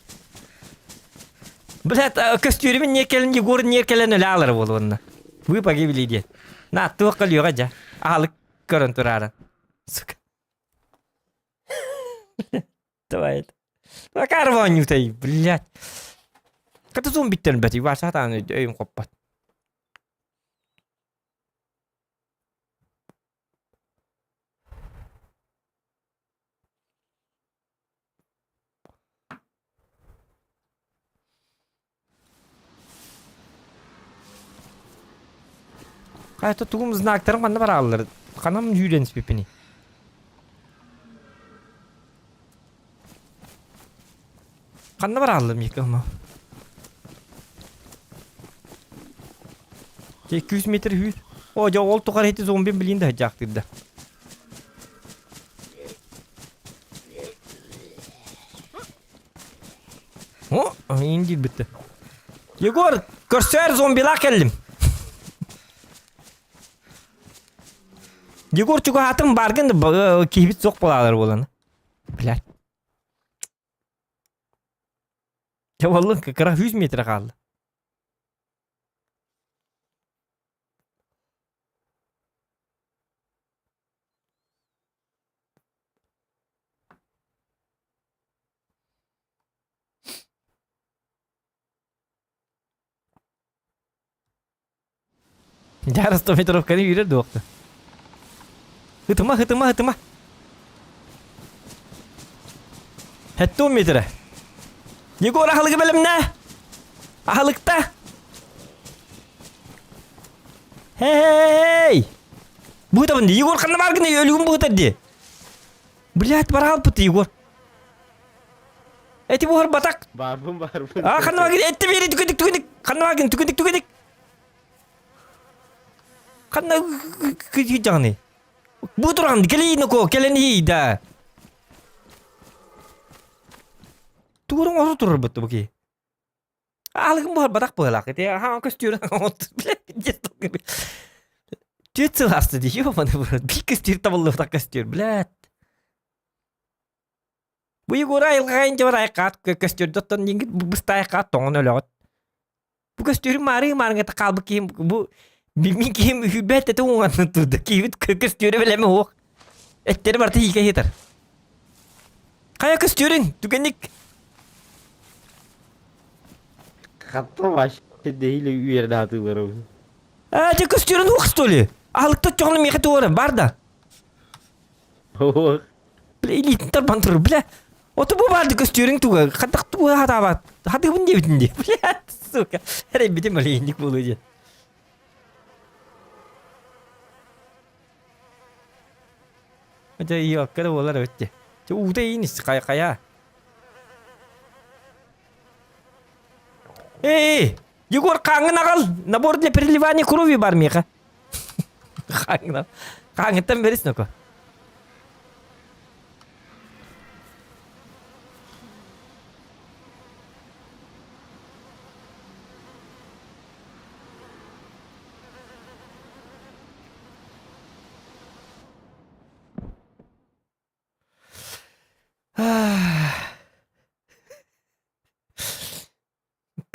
Блядь, костюрмен не келен, Егор не келен öyle alır bolunda. Вы погибли diye. На, туқыл yok aja. Alık görüntü rara. Сука. Давай. Карван ютай, блядь. Ката зомбиттен бәти, варса таны өйін қоппат. Kayta tuğum znaktarım kanna var ağlar. Kanam yüyleniz pepini. Kanna var ağlar yıkılma. 200 metre hür. Oca ol tukar heti zombi bilin de hacak dedi. O, indi bitti. Yegor, göster zombiler geldim. Yegor çünkü hatım bargın da kibit sok bolalar olanı. Bilal. Ya vallahi kıra 100 metre kaldı. Jarı 100 metre okkanı yürür doktu. Hıtıma. Hatta 10 metre. Yegor ahlığı belim ne? Ahlıkta. Hey! Bu da bende. Yegor kanına bargın ne? Ölüğüm bu da diye. Блядь, барал пыты, Егор. Эти бугар батак. Barbun. А, kanına bargın. Etti beri tükedik. Kanına bargın tükedik. Kanına jangan. Bu turang dikali noko, keleni da. Turang orang turun betul bagi. Algam buat batak pelak itu ya. Ha, kestiur. Dia hasta di yo mana buat. Bir kestiur taballo tak kestiur. Blad. Bu yugura ilkain coba raikat ke kestiur doton jingit bestai katong nolot. Bu kestiur mari ngata kalb kim bu Bimin kim hübet itu ngan tuh kibit kestiure bele me hok. Ettere berarti hika hitar. Kayak kestiurin tukenik. Hatta baş değil üyerde hatı var o. Aja kestiurin hok stoli. Ahlıkta çoğunu mi ketuora barda. Oh. Beli terbantur bela. Oto bu barda kestiurin tuh katak tuh hata bat. Hati pun dia bitin dia. Bela suka. Hari bitin malah indik bulu aja. Aja iya kada bolar ötçe. Ço uda iniş kaya. Hey, Yegor kangen akal. Nabor le переливание крови бармеха. Kangen там берись нако.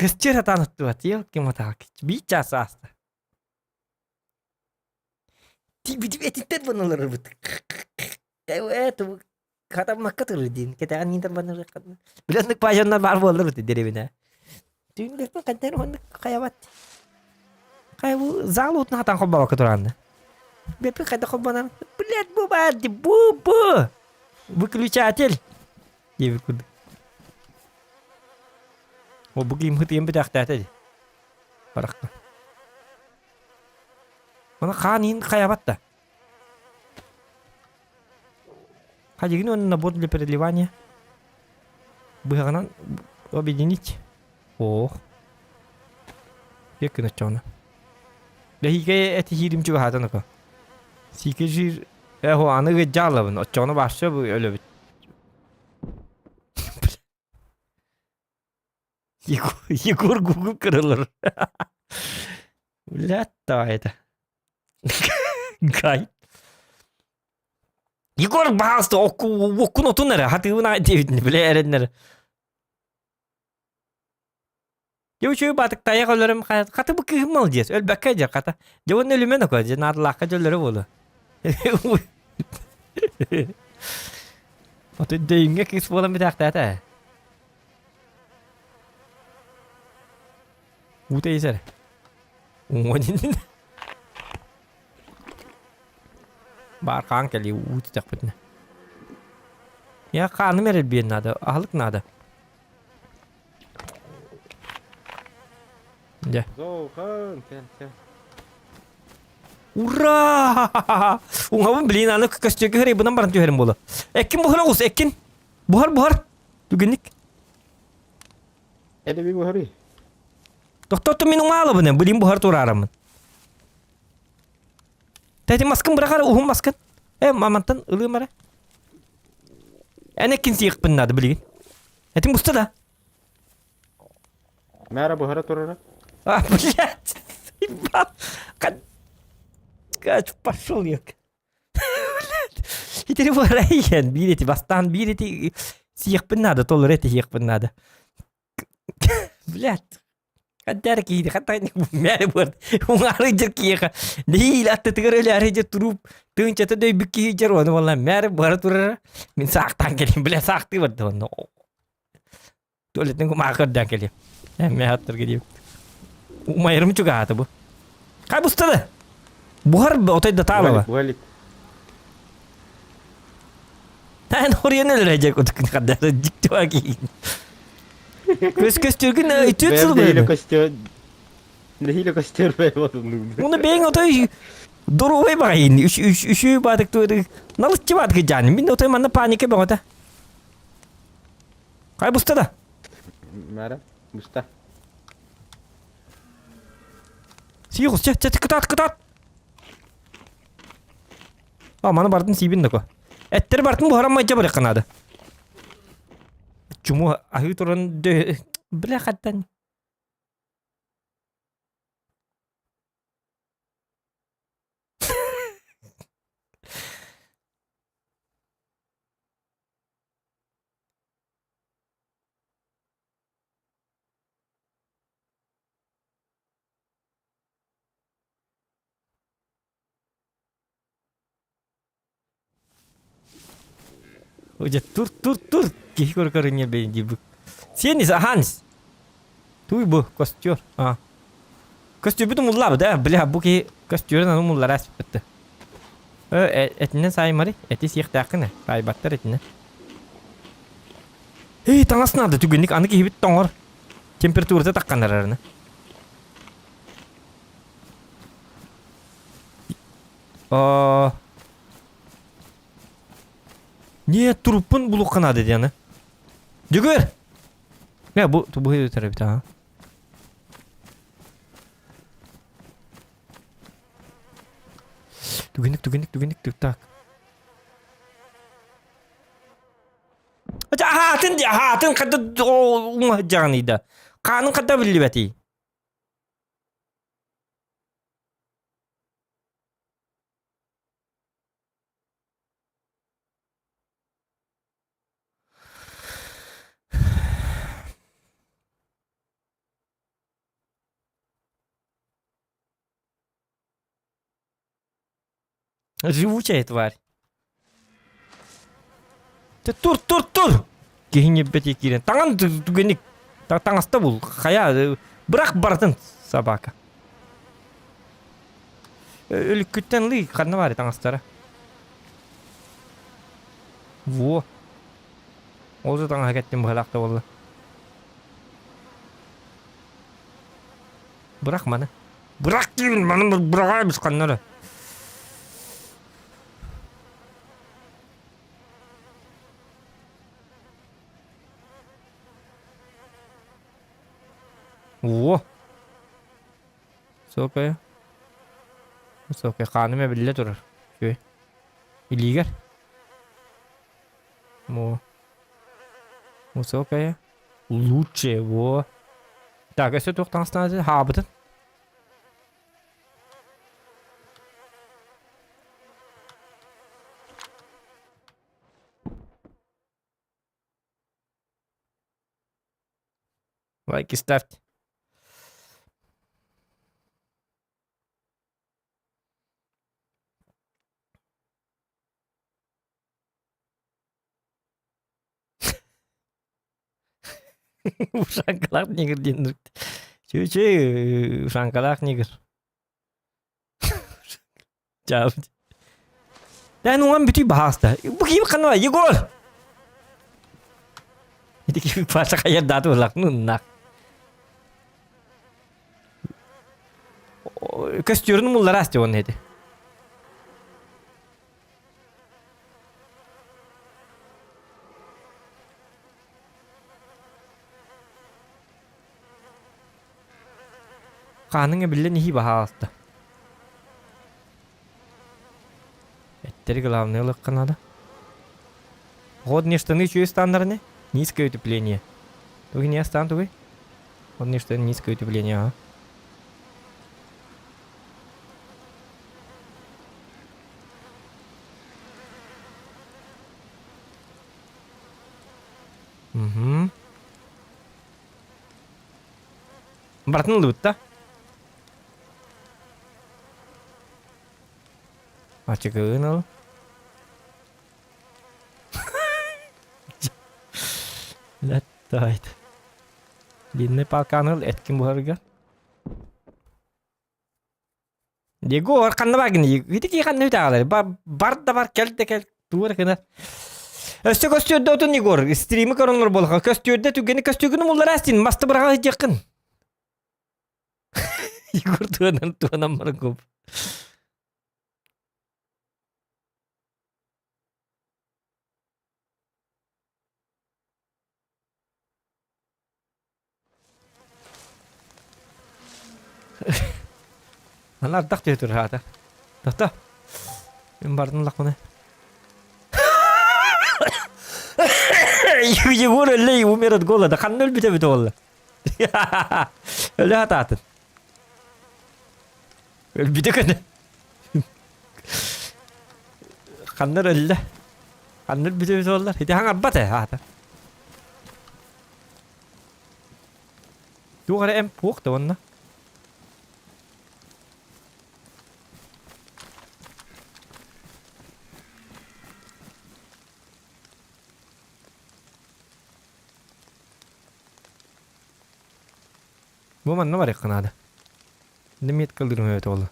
Kestiur tanah tua tiel kemata bica sasta. Tiba-tiba tinter benar betul. Kayak itu kata makat rudin. Kita kan tinter benar. Bila nak pajangan baru betul betul dari mana. Tuh lihat kan tinter benar kayak wat. Kayak bu zalut nah tangkap bawa keturunan. Betul kata kau benar. Lihat bu badi bu. Bu kelucatil. Ya betul. O bugün hıtıyım bir dakika dedi. Bırakma. Bana kanin kayabat da. Hadi gini onun nabot для переливания. Быгынан объединить. О. Yakın açana. Lehike eti hirim çuva hatan ko. Sikejir o anı gecalabın. Açana başça bu öyle bir. Yegor Google kırılır. Latta это. Gay. Yegor bastı okun otunları. Hadi buna devin bile erenler. Жевчу батык таяк өлөрüm каты бу кыгым мал жес. Өлбәккә жер ката. Жевон өлүмен око. Жен арлакка жөлөрү болу. Ото дөйүнгө кис болан бит актата. Ute isär. Onin. Bar kan keli ut takpetne. Ya kanı merel bir nada. Ahlık nada. Ya. Зохан, кел. Ура! Уңабын билин аны көстөгө хәрей бунан баран төһәрем болу. Эккин бухар ус эккин. Бухар. Түгенник. Эде би бухари. Доктор менің малы бұны, білейін бұхар тұрарымын. Тәйті маскын бұрақары, ұхым маскын. Мамантан ұлығым ара. Әне кенсі еқпін нады, білейін. Әтім бұсты да. Мэра бухара турара. Блядь. Кач, пошел ек. Итері бұхара еген, бір еті бастан, бір еті сиекпін нады, толыр еті еқпін нады. Блядь. Kadar ki katanya mere buat ungar jerki ya di latte tigar le are je turup tun chata dei bikki jero no wala mere buat tur min sak tangkeli bele sakti bad no toilet ngu makar dangkeli me hatter gidi umayrum juga hata bu kai bustada buhar otay da tala Буалик. tan orienal reje ko kadar jikto agi Көз түргін үтет сыл Бәлдейлі бәді. костер. Нейлі костер бәй болдым. Оны бәйін отой дұру бағайын. Үші бадық туады. Налытчы бадық жаным. Мен отой манна паника бәң ота. Қай бұста да? Мэра, буста. Сиғыз, чәті кытат. Маны бардың сейбін да ко. Әттері бардың бұхарам майча барық қанады. Cuma akhir turun de belakatan. Udah tur. Kih kor-kornya benji bu. Sini Hans. Tuh bu kostür. Kostür itu mulla da. Bela bu ki kostür nanu mulla ras bitti. Etine say mari. Eti siyah takına. Bay battar etine. Hey tangas nada tügünlik anı ki hibit tongor. Temperaturda takkan ararına. Niye turupun bulukkan adı yani? Jugur. Ya bu tubuh itu terlebih dahulu. Tuginik tak. Jahatin kata umah jangan ida. Kanun kata beli bati. Живучая тварь. Ты тур. Кихине бете кирен. Таңан түгенік. Таңаста бұл. Қая. Бірақ бардың собака. Өлік күттен лый. Қанна бар таңастары. Во. Олжы таңа кәттен бұғалақта болды. Бірақ маны. Бірақ деймін. Маны бұраға біз қаннары. Во. Сокая. Сокая ханымя биле турар. Көй. Илигер. Во. Сокая. Лучше, во. Так, если тоқтан станады, хабытын. Лайки ставьте. Ушанкалак нигер дейін. Чү, ушанкалак нигер. Жабы. Дән оған бүті бағаста. Бұл кейіп қануа, Егор! Itu kita pasal kayak datu lak nunak. Kastürün mullar asti onun hedi. Kanın bile nihi baha aldı. Etteri главное лык канада. Годные штаны чьи стандартные? Низкое утепление. Туги не останут, туги? Вот не что низкое утепление, ага. Угу. Братан лут-то? А че гынул? Ләттайд. Длинный полканыл эткин бұхарыға. Егор, қанна багын, егор қанна өте ағалар. Бар да бар, кәл де кәл, туғыр қына. Өсті көстүйерді отын Егор, стримі көріңлер болға. Көстүйерді түгені көстүйгіні мұллар әстін, масты бұраға жақын. Егор туғынан бары көп. Она отдохнет tur hata. Tahta. Ben bardın lakmana. Егор öyle умерет голода. Хан öl bite bite oldu. Öyle hata atın. Öl bite kadar. Kanlar öyle. Kanlar bite bite oldular. Hadi hangi batı hata. Tuğra em pok da onunla. Bu man ne var yakın hadi. Demiyet kaldırım evet oldu.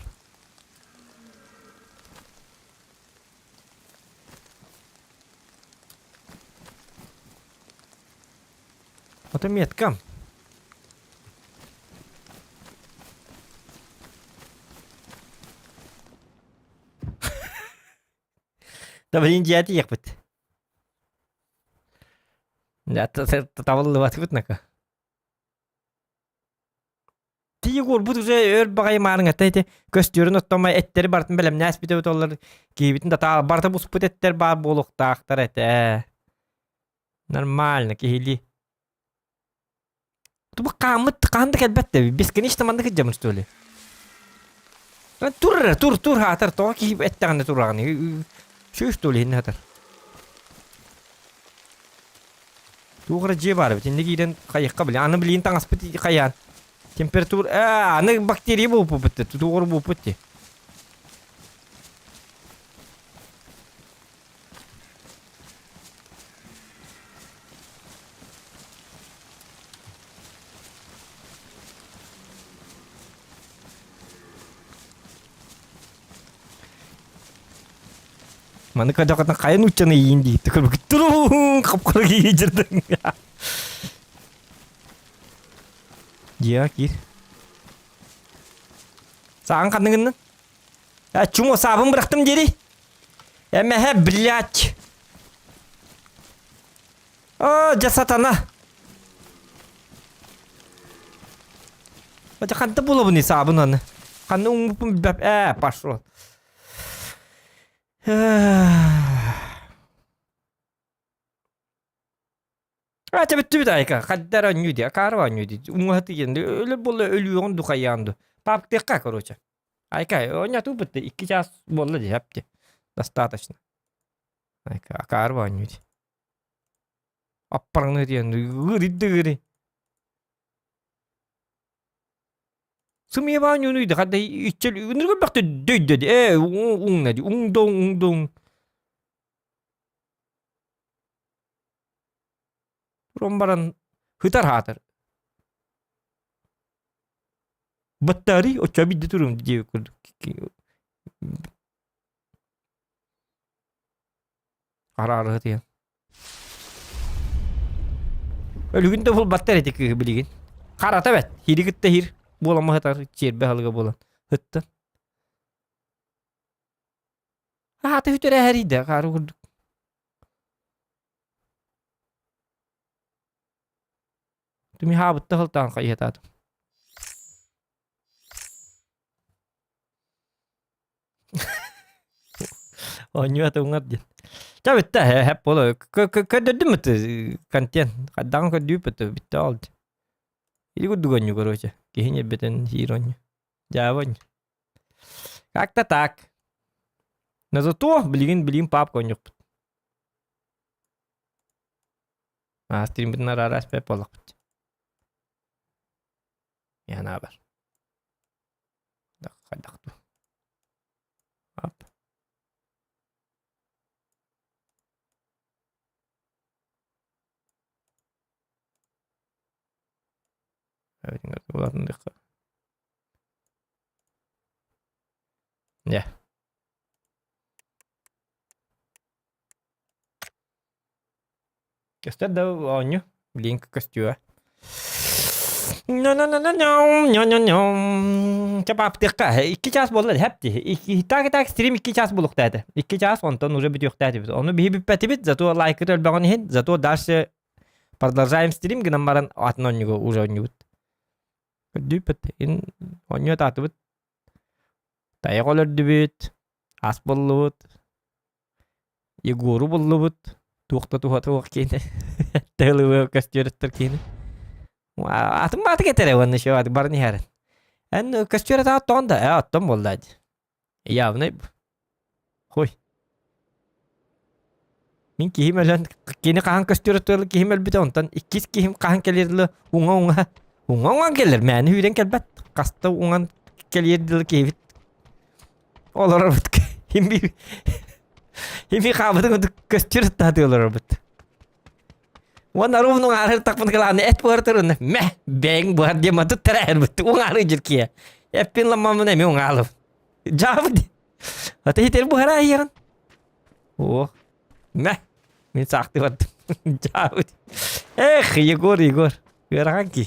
Otomiyet kam. Da birinci yati yakbet. Ya tavallı vatı kutnaka. Егор bu düze ör bagay marın ataydı. Köstürün ottomay etleri bartın belem näs bite otollar gibitin da barta busput etler bar bolukta aktar ete. Нормально кихили. Tu bu kamıt kandık elbette. Biz kini işte mandık edeceğim işte öyle. Tur hatar to ki etlerinde turağını. Şu işte öyle hinne hatar. Tu kadar cebar bitin ne giden kayak kabili. Anı bilin tangas piti kayan. Температура... аны бактерия болып бітті. Туғыр болып бітті. Маны қадақатына қайын ұтчаныейін дейді. Тұрың қапқыры кейі жүрдің. Iya kir. Sağın kandıgından. Ya çumo sabun bıraktım geri. Emehe блядь. О, жасат ана. Бача канты булы бұны сабын аны. Канды ұңғыпын бәп. Пашло. Acha bitti ayka. Kaddar anyudi, akarva anyudi. Umuhati yendi. Öyle bolla ölüyorsun dukayandı. Pap tekka короче. Ayka, onya tu bitti. 2 час bolla de yaptı. Достаточно. Ayka, akarva anyudi. Apparını diyendi. Gıri. Sumya banyunuydu. Kadda içel. Nırgı baktı döydü. Unnadı. Ungdong. Rombaran Hıtar hatır. Battari o çabi de durum diye kurduk. Ara hıtı ya. Ölgün de bul battari tek biligin. Karat evet. Hiri gitti hir. Bolama hıtar. Çerbe halga bolan. Hıttı. Hatı hütere heride. Karı kurduk. Tumi habıtta hıltan kayıtadım. Onyo atau ngat. Tapi tah hep polo. Kadang mah tu kantian. Kadang kadang betul betul. Ini gua duga nyu короче. Kayaknya beten hero-nya. Jawabannya. Как-то так. Но зато, блин, папка нюк. А, стрим бит нарарас пепалак. Ya ne haber? Dakika. Hop. Evet, bulan dakika. Ya. Göster de oyunu. Link gösteriyor. Cevap dikkat. 2 saat bollar hepti. 2 tak stream 2 saat buluk dedi. 2 saat ondan уже бит yok dedi. Onu bir бит, зато лайк ölбеген хин, зато дальше продолжаем стрим гнамаран атнон него уже не бит. Düpet in onyo tatыбыт. Таяк олорду бит. Ас боллубут. Егору боллубут. Туқта туқ кейне. Тылыбы көстөрөттөр кейне. Атым баты кетере оны шо аты барны харин. Эн көстөрөт аттонда, аттон болдады. Явный. Хой. Мин кийимелен кейне кахан көстөрөттөр кийимел бит онтан 2 кийим кахан келерле уңа. Уңан келер, мәні үйрен келбәт. Қасты уңан келерділі кейбіт. Олар бұд. Химби қабыдың өді көстер ұттады олар бұд. Оны ровның арыр тақпын қыланы әт бұғыр тұрын. Мә, бәң бұғыр дематы тәрәр бұд. Оң арыр жүркия. Әппен ламамын әме оң алып. Жабыд. Аты етер бұғыр айырын. О, мә, мен сақты бадым. Жабыд. Эх, Егор. Көраған ки.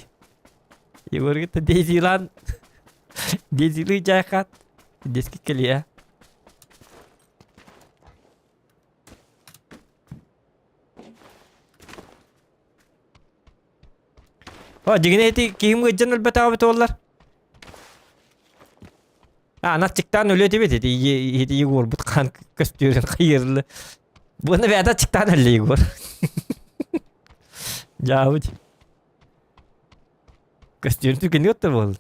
Егор kita Desilan. Desilu jahat. Deski kali ya. Oh, jigine eti kim gejjanal betaw betollar. Ana çıktan öyle tibet eti Егор bu kan köstürün hayırlı. Bunu bir ada çıktan öyle Егор. Jauh. Көстөрүн түгені өттір болды.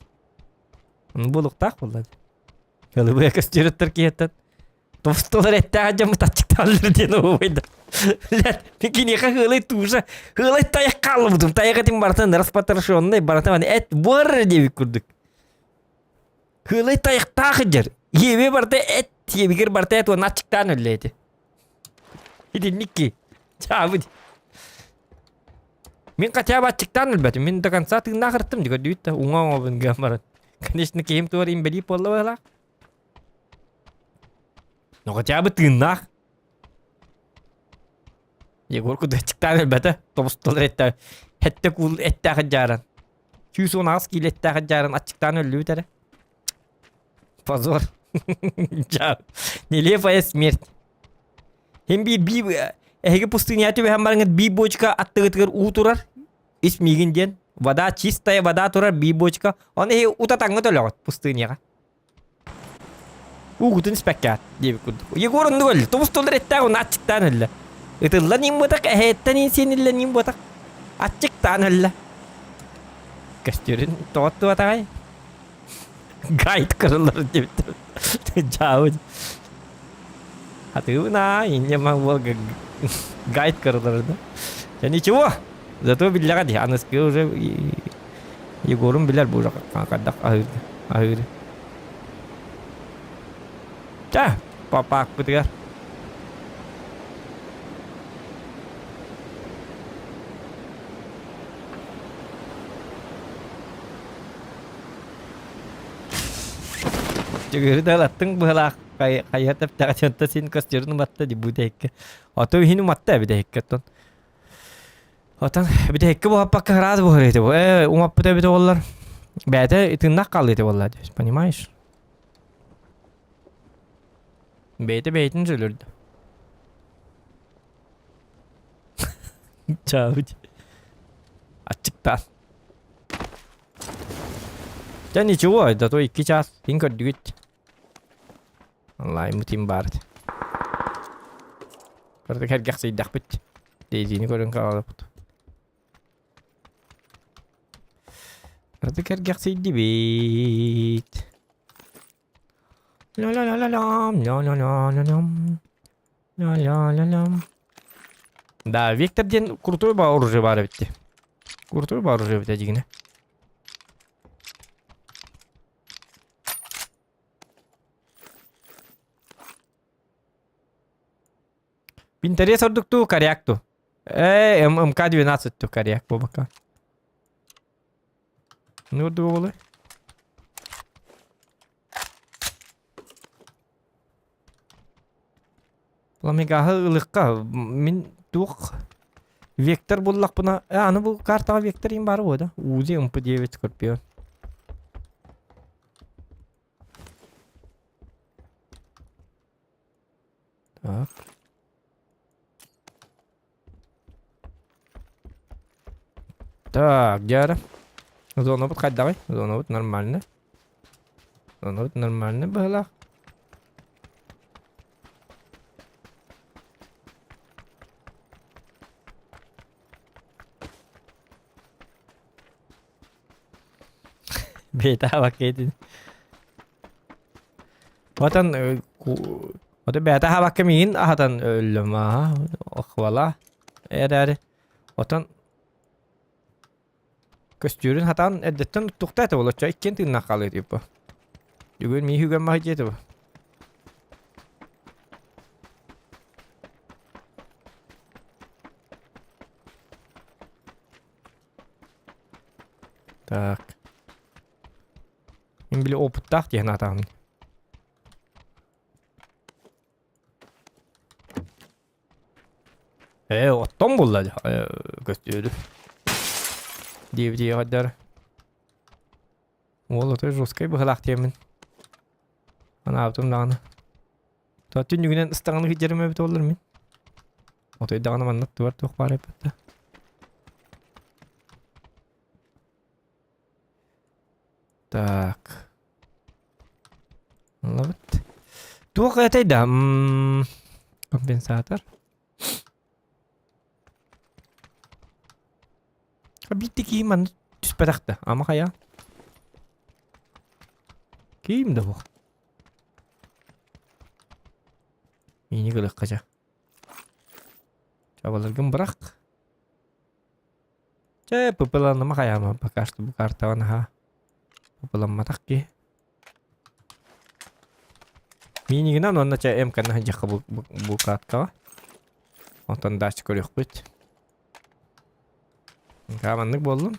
Оны болуқтақ болды. Көлі бұя көстөрі өттір кейеттен. Топстолар әтті ағажамы татчықталыр дені ойды. Ләт, мен кенеқа ғылай туыша. Ғылай таяқ қалы бұдым. Таяқ әтім баратан распатыршондай баратан әт бұр дебі күрдік. Ғылай таяқ тағы жыр. Ебе барта әт, ебегер барта әт оны атчықтан өлі Иди Никки. Чабыд. Мен хотя бы отчиктан өлбәтім. Мен до конца тыңна қырттым. Дига дүйітті. Уңан обын гамаран. Конечно, кейім туар имбәлі полы бағла. Но хотя бы тыңна. Егор күді отчиктан өлбәті. Тобыстолыр әтті. Әтті кул әтті ақы жаран. 210 кил әтті ақы жаран. Отчиктан өлі бітәрі. Позор. Нелепая смерть. Hem bir ege пустынятı ve hem bir boçka attığıtır uğuturar. İsmiğin diyen. Vada çistaya vada turar bir boçka. Onu he utatangı da lağıt пустыняға. Uğutun spekkat. Diye bir kurduk. Yegorun da öyle. Topustollar ettağı onu açıktan öyle. Itırla nim botak. Ehetten insenille nim botak. Açıktan öyle. Gösterin. Toğattu atağay. Gayet kırılır diye bir Cavud. Хатына, и не могу гайд кырдырды. Я ничего, зато билляга ди, аныски уже Егорым билер bu kadar ahır. Та, папа кутыгар. Çıgırı da lattın bıhlak kayat hep takacanta sin kastırını matta di bu dekke. Oto hinu matta bir dekke ton. Otan bir dekke bu happak karaz bu harita bu. Umapta bir de ollar. Bete tırnak kallıydı vallahi. Понимаешь? Beytin ölürdü. Çavuş. Açıktan. Sen ничего, это то 2 час. Инко дюйт. Vallahi mutim bart. Kardeş her gaksı dakbit. Dediğini görün kalıp. Kardeş her gaksı dibit. La la la la lam, la la la la lam. La la la lam. Да, Виктор ден крутой оружие бар битти. Крутой оружие бит дигине. Pinterest orduк ту коряк ту. МК-12 ту коряк бабака. Ну доволы. Ламигахы ылыкка мин тук вектор буллак бuna. Аны бу картага вектор ин бар го да. Узи МП-9 Скорпион. Так. Так, Диара. Зона вот хоть давай. Зона вот нормально. Зона вот нормально была. Beta vakit. Vatan o da beta hava kemin ahatan ölüm ha. Valla. Eder. Vatan Köstürün hatan eddetten tuktaydı olacak. İkken tırnak kalıyor diyor bu. Bugün mi hügem mahciyeti bu. Так. Мен били опыттақ деген атамын. Оттон болды. Көстөрү. DVD гадар. Ол өте жесткой быхалақ темін. Ана аптым дағаны. Татын нүгінен ыстағаны хиджеріме бит олар мен. Отой дағаны маннат туар тоқ бар епетті. Так. Ловит. Тух этой да. Компенсатор. Битти кийим түспәдәкте. Ама кая? Кийим дә бу. Мини гылык кача. Чабаларгын бирак. Пыпыланма каяма. Пока что бу картаван ха. Пыпыланма такки. Мини гына онна ча МК-на жакка бу картка. Онтан дач көрөк бит. Kamanlık boldum.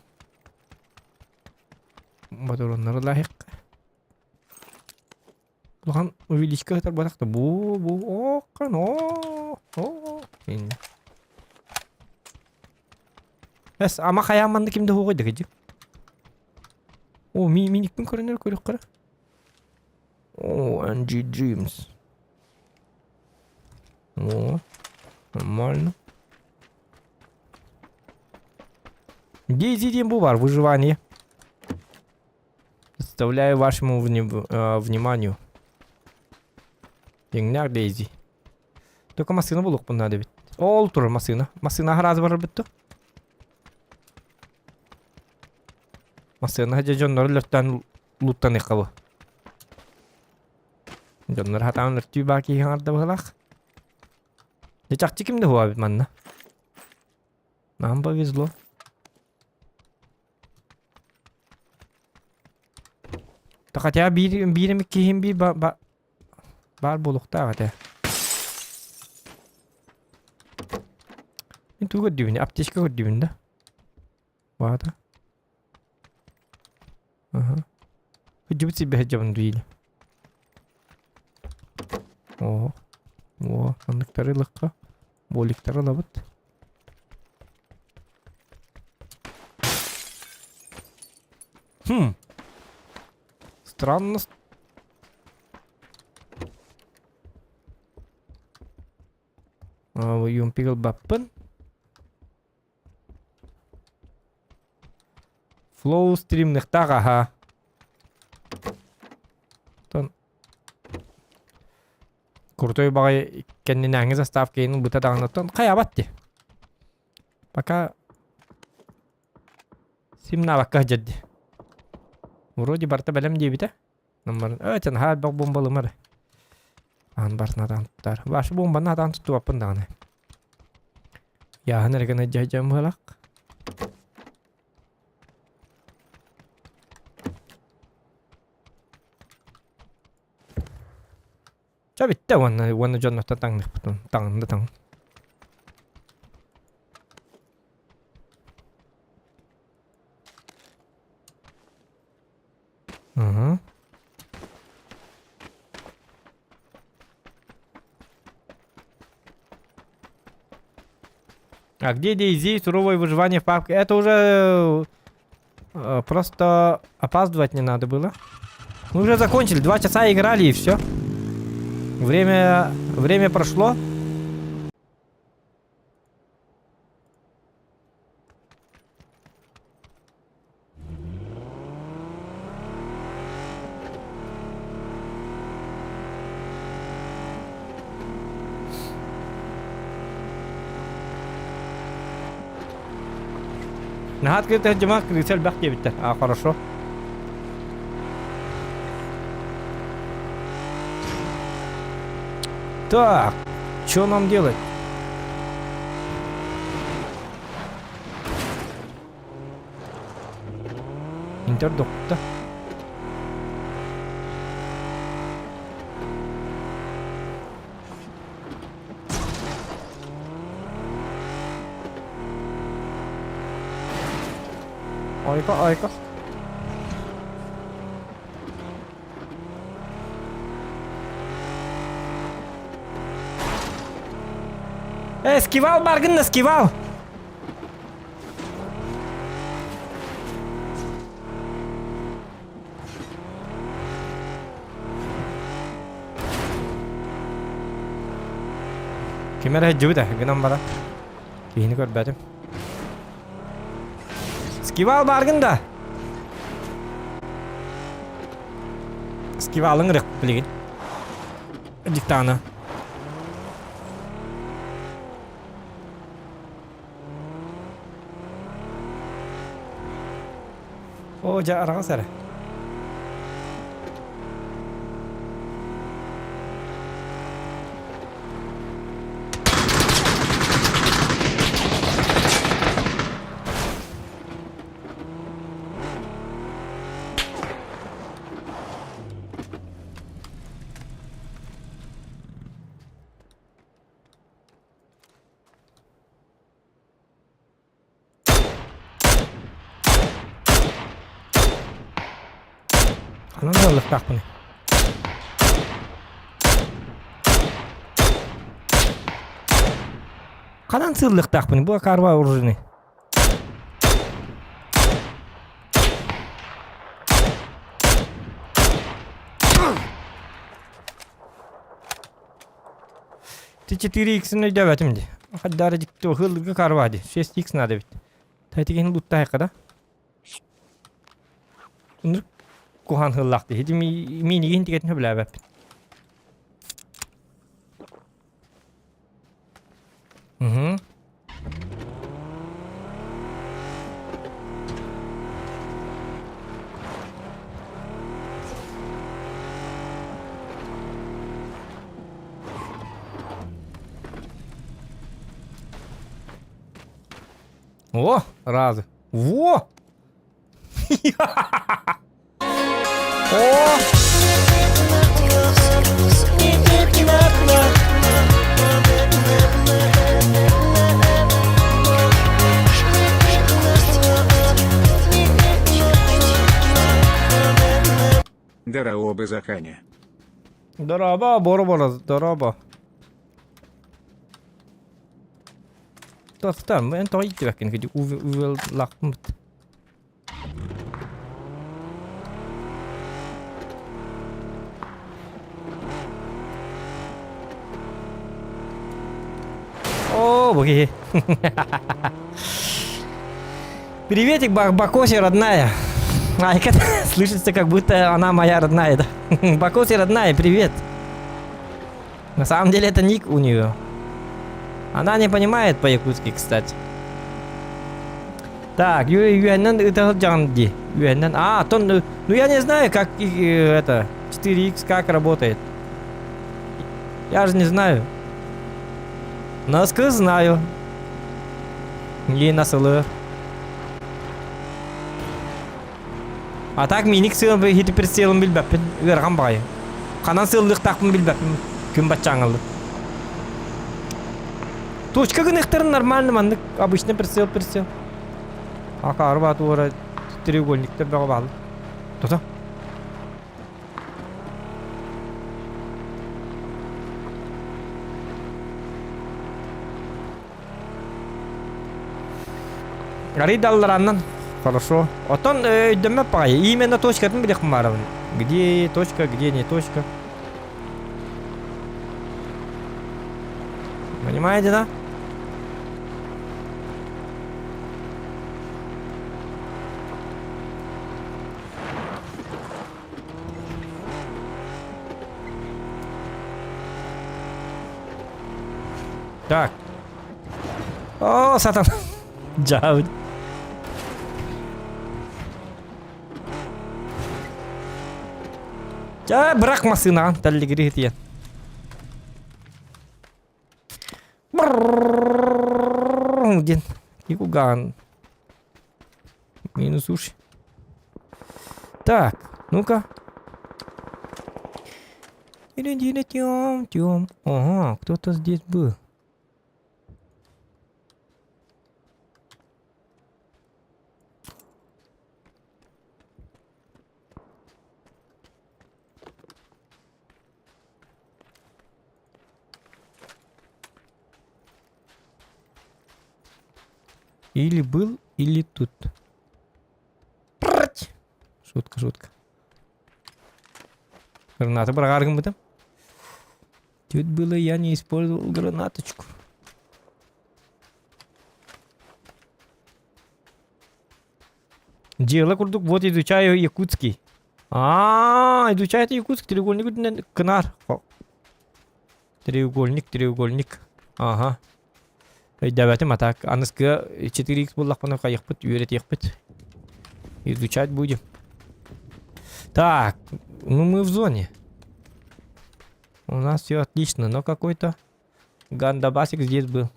Motorunları layık. Ulan увеличка kadar bıraktı. Bu kan o. Ini. Es ama kayamandı kimde hoğuydu gıcık. O minik bin körünür körük kara. NG Dreams. O. Нормально. Дейзи Дембу бар, выживание. Представляю вашему вниманию. Деңнәр Дейзи. Только машина булык бунда да бит. Ол тур машина. Машина раз бар бит. Машина хаҗа җоннар лөттән луттан икабы. Җоннар хатан лөттү баки хаңарда булак. Нечакчы кимде хуа бит манна. Нам повезло. Хотя бирим кихим би бар болукта хата. Мен туга дивин, аптечка го дивин да. Вата. Ага. Хыжып себе хыжабын дуйли. О. О, андыктары лыкка. Боликтары лабыт. Странно. Юмпигл баппын. Флоу стримных так, ага. Тон. Крутой багай кеннинаңыз оставкейнин бута дагынаттан каябатти. Пока симна бакка жадди. Вроде барта белем дебите. Номер өтен хал бак бомбалы мар. Ан барнадан туттар. Башы бомбанадан тутту апын даганы. Яһын эргене жайжам хылак. Чабитте ванна жоннотта таңдык бутун. Таңды таң. Ага. А где Дейзи? Суровое выживание в папке. Это уже просто опаздывать не надо было. Мы уже закончили. 2 часа играли и все. Время прошло. Нахат крытых жамак крыцель бак дебиттер. А, хорошо. Так, что нам делать? Интердокта. Айка. Скивал, Барган, скивал. Камера жуйда, гынам бара. Кейини көрбөдүм. Скивал Барган да. Скивалың рык билген. Диктана. О, жарага сара. Kanan sığırlık tak bunu. Kanan sığırlık tak bunu. Bu karva orijini. Ты 4х дәвәтімді. Қаддары жікті ғылығы карвады. 6х надо бит. Тайтеген бұттай қада. Үндір Kuhan hıllaktı. Hedi mini gihin tiketini bile bep. Hı. О, разы. Во! О! Дараобы Заханя. Дороба, боро, дороба. Тофтар, мен той итвекен гidi uvel laqmut. О, боги. Приветик, Бакоси, родная. Айка, слышится, как будто она моя родная, да? Бакоси, родная, привет. На самом деле это ник у нее. Она не понимает по-якутски, кстати. Так, Юэннен, это Джанди. Юэннен. А, то, ну я не знаю, как это 4Х как работает. Я же не знаю. Насколько знаю. Не насылы. А так миник сылым хитip bir сылым билбеппин. Верган бай. Канан сылдык такмын билбеппин. Күн бачаңылды. Точка гынықтарын нормально мандык. Обычно присел. Ака арба тура треугольниктер бага балы. Тота. Гори даллараннан. Хорошо. Отон дымэ пай. Именно точкатын билек маравын. Где точка, где не точка. Понимаете, да? Так. О, сатан. Джауд. Ja, bırak masına. Telli giri diye. Один. И Куган. Минус уши. Так, ну-ка. Тём. Ага, кто-то здесь был. Или был, или тут. Шутка. Граната прогаргам там. Тут было, я не использовал гранаточку. Дело курдук, вот изучаю якутский. Изучает якутский треугольник, кнар. Треугольник. Ага. Давайте так. Аныска 4х буллахпана кайықпыт, үйретекпыт. Изучать будем. Так, ну мы в зоне. У нас все отлично, но какой-то гандабасик здесь был.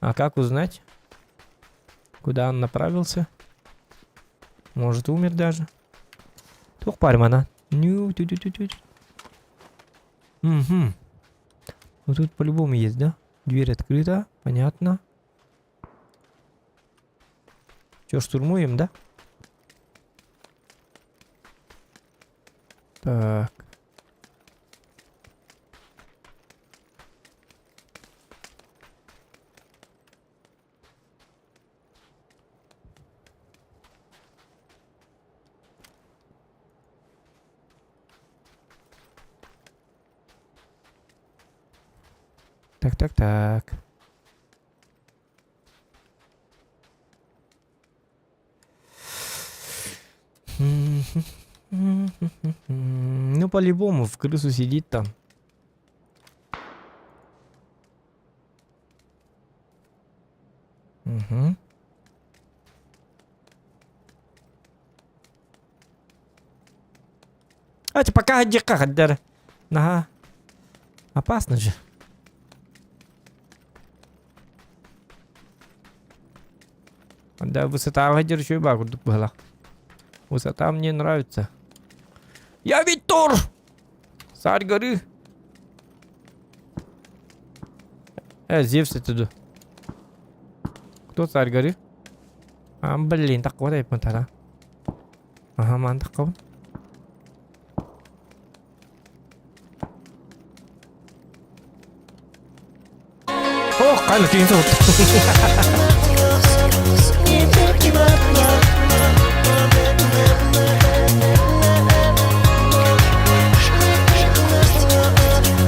А как узнать, куда он направился? Может, умер даже. Тух пармана. Угу. Ну тут по-любому есть, да? Дверь открыта, понятно. Чё, штурмуем, да? Так. Так. Ну, по-любому, в крысу сидит там. Угу. Пока одека, Хаддер. Ага. Опасно же. Да, высота Хаддер и багу была. Высота мне нравится. Я Виктор! Царь горы. Зевс это. Кто царь горы? Блин, так вот я понтара. Ага, ман так вот. Hayır, tüyün soğuk.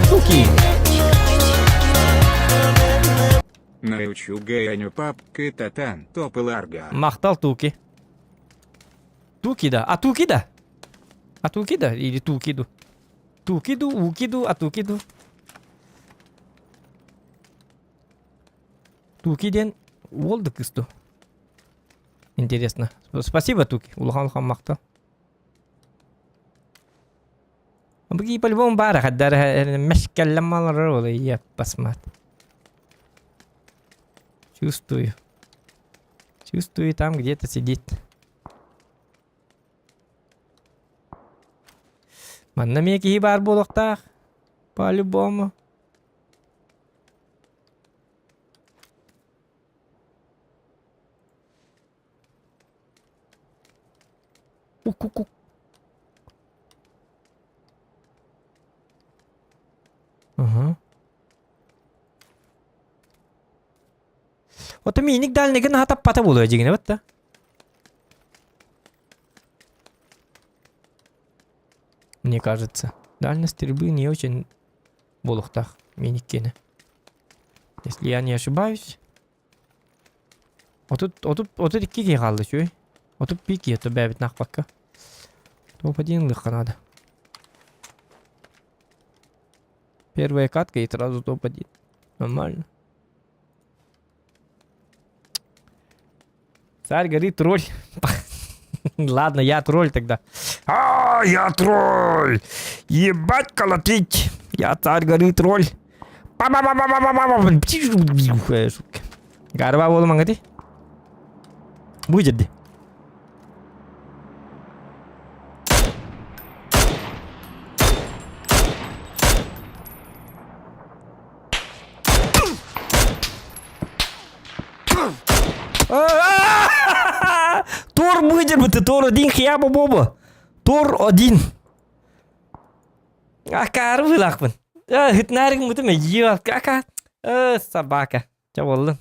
Çok iyi. Научу Ганю папка Татан, топ и ларга. Maqtal Tuki. Tuki da. A Tuki da. A Tuki da. Или Tukidu. Tukidu, Ukidu, a Tukidu. Тукиден oldu кысту. Интересно. Спасибо, Туки. Улахан мақтал. Бги по-любому бара хаддар мешкалламалар ола я посмат. Чувствую. Чувствую, там где-то сидит. Манна меки бар болоқтақ. По-любому. Ук-ук-ук. Ага. Вот миник дальник на хата пата болуyor жигине вот да. Мне кажется, дальность стрельбы не очень болуктах миниккене. Если я не ошибаюсь. Вот тут икки калды чуй. Вот тут пики, это бэбит нахпакка. Топ-1 лыха надо. Первая катка и сразу топ-1. Нормально. Царь горит, тролль. Ладно, я тролль тогда. Я тролль! Ебать колотить! Я царь горит, тролль. Гарба болу маңгати. Будет. Тор выдернути, Тор один хияба боба. Тор один. Акар вылахпын. Хитнарик мутым ел. Ака. Собака. Чаволлын.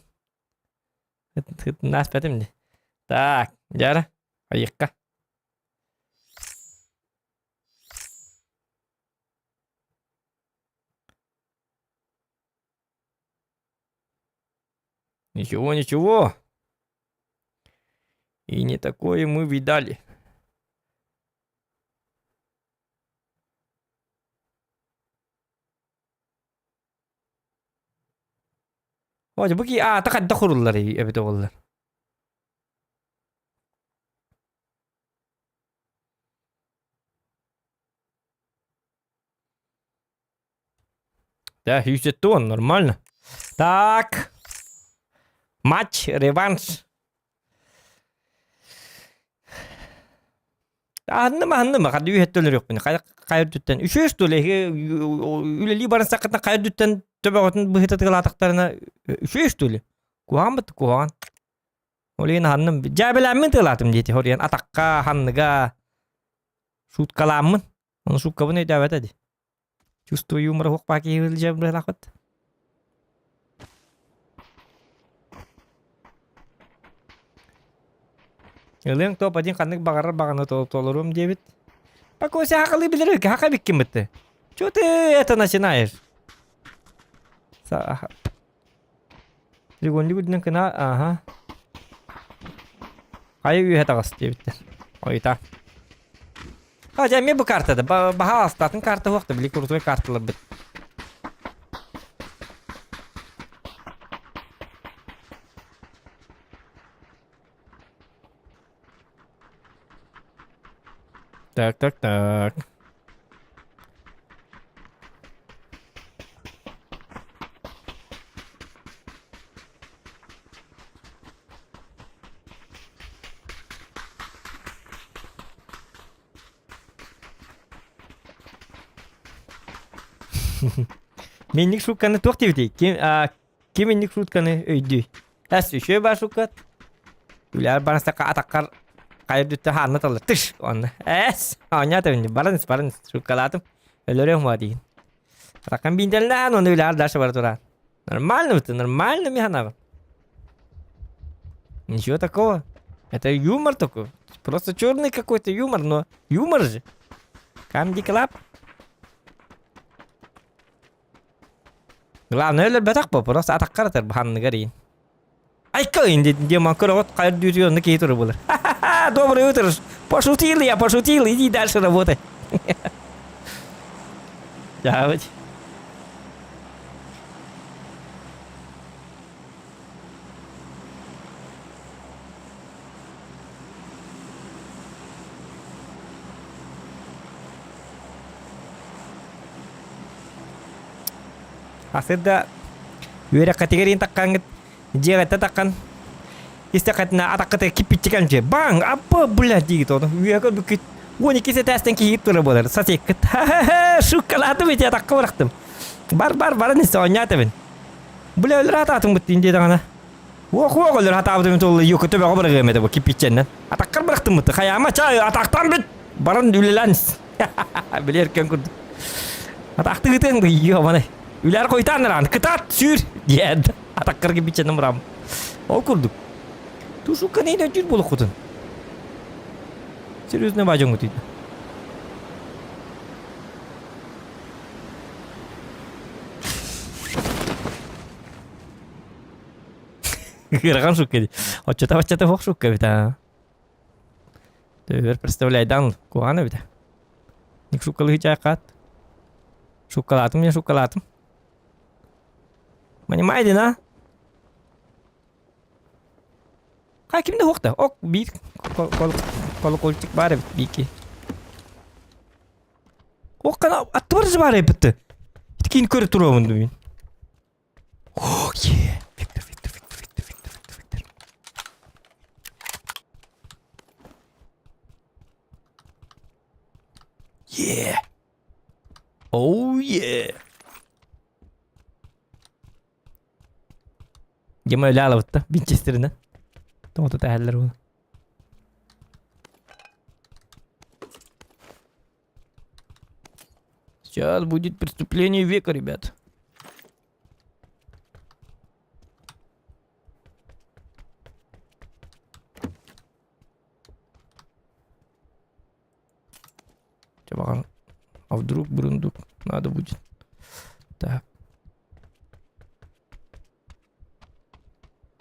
Хитнас петимди. Так, жара. Айыкка. Ничего, ничего. И не такое мы видали. Hadi bu ki takadda kurulları evet oğullar. Да, Хьюстон он нормально. Так. Матч, реванш. Anlama hadi ühetteler yok beni. Kayır dütten. Üçüş dolu. Üleli barın sakatına kayır dütten töbeğotun bu hitatı ataklarına üçüş dolu. Kuhan mı kuhan? Oleyin hanım. Cabelenmin tılatım diyeti. Horiyan atakka hanıga. Şut kalamın. Onu şut kabını ödevet hadi. Чувствую юмор хок паки хилжем рахат. Өлең топ один каннык багарар баганы толорум дебит. Пакося хакылы билер, хака бикким битти. Чё ты это начинаешь? Ригонли гуднен кына, ага. Ай үй хатагас дебит. Ойта. Хажа мен бу картада баха астатын карта хокты, били крутой карталар бит. Так. Менник шутканы тоқ дебді. Кем менник шутканы өйді. Әс үші бар шукат. Үлер барынсаққа атаққар қайыр дүтті харны талыр. Тыш! Онны. Әс! Оңаты өнді. Барынс. Шуккалатым. Өлерем ва дейін. Атаққан бейіндерінен оны үлер даршы бар тұрар. Нормально ты, нормально, Миханава. Ничего такого. Это юмор такой. Просто черный какой-то юмор, но юмор же. Comedy Club. Главное, ребята, просто атаккар тер баханны гарин. Айка инде демон крот кайдюрю на кейтуры булыр. Ха-ха-ха, доброе утро. Пошутил я, пошутил. Иди дальше работай. Давайте. Асырда үйрек категориян таккан жегетте таккан истекатна атакката кипиттикан же баң апа блядь дигит оны үйрек бүкіт 12 тәстен киіп тұры болар сатеккіт шуккалатым ете атаққа барақтым бар несі ойнатымын бля өлір ататым бұтты инде дағана оқ өлір атабытым толы екі төбеға барығы емеді бұл кипитченнен атаққар барақтым бұтты қаяма чай атақтан бүт барын үлеләнс білер кен күрді атақты күтіңді ебаны Üler koytan lan, kıtat sür diye ataklar gibi canım ram. O kurduk. Tu şu kanı ne cür bulu kutun. Serius ne bacang mutlu. Кирган шукки. Очета хох шукка бита. Төвөр представляй дан куана бита. Ник шуккалы чайкат. Шуккалатым я шуккалатым. Понимаете, да? Кай кимде хокта? Ок бир колокольчик бар бики. Ок кана аттыр бар битти. Иткин көрүп турабын мен. О, е. Виктор. Е. Оу, е. Gemi öyle alıp da Winchester'ine. To'g'ri tayyorlar uni. Сейчас будет преступление века, ребят. Чабаган. А вдруг бурундук надо будет. Так.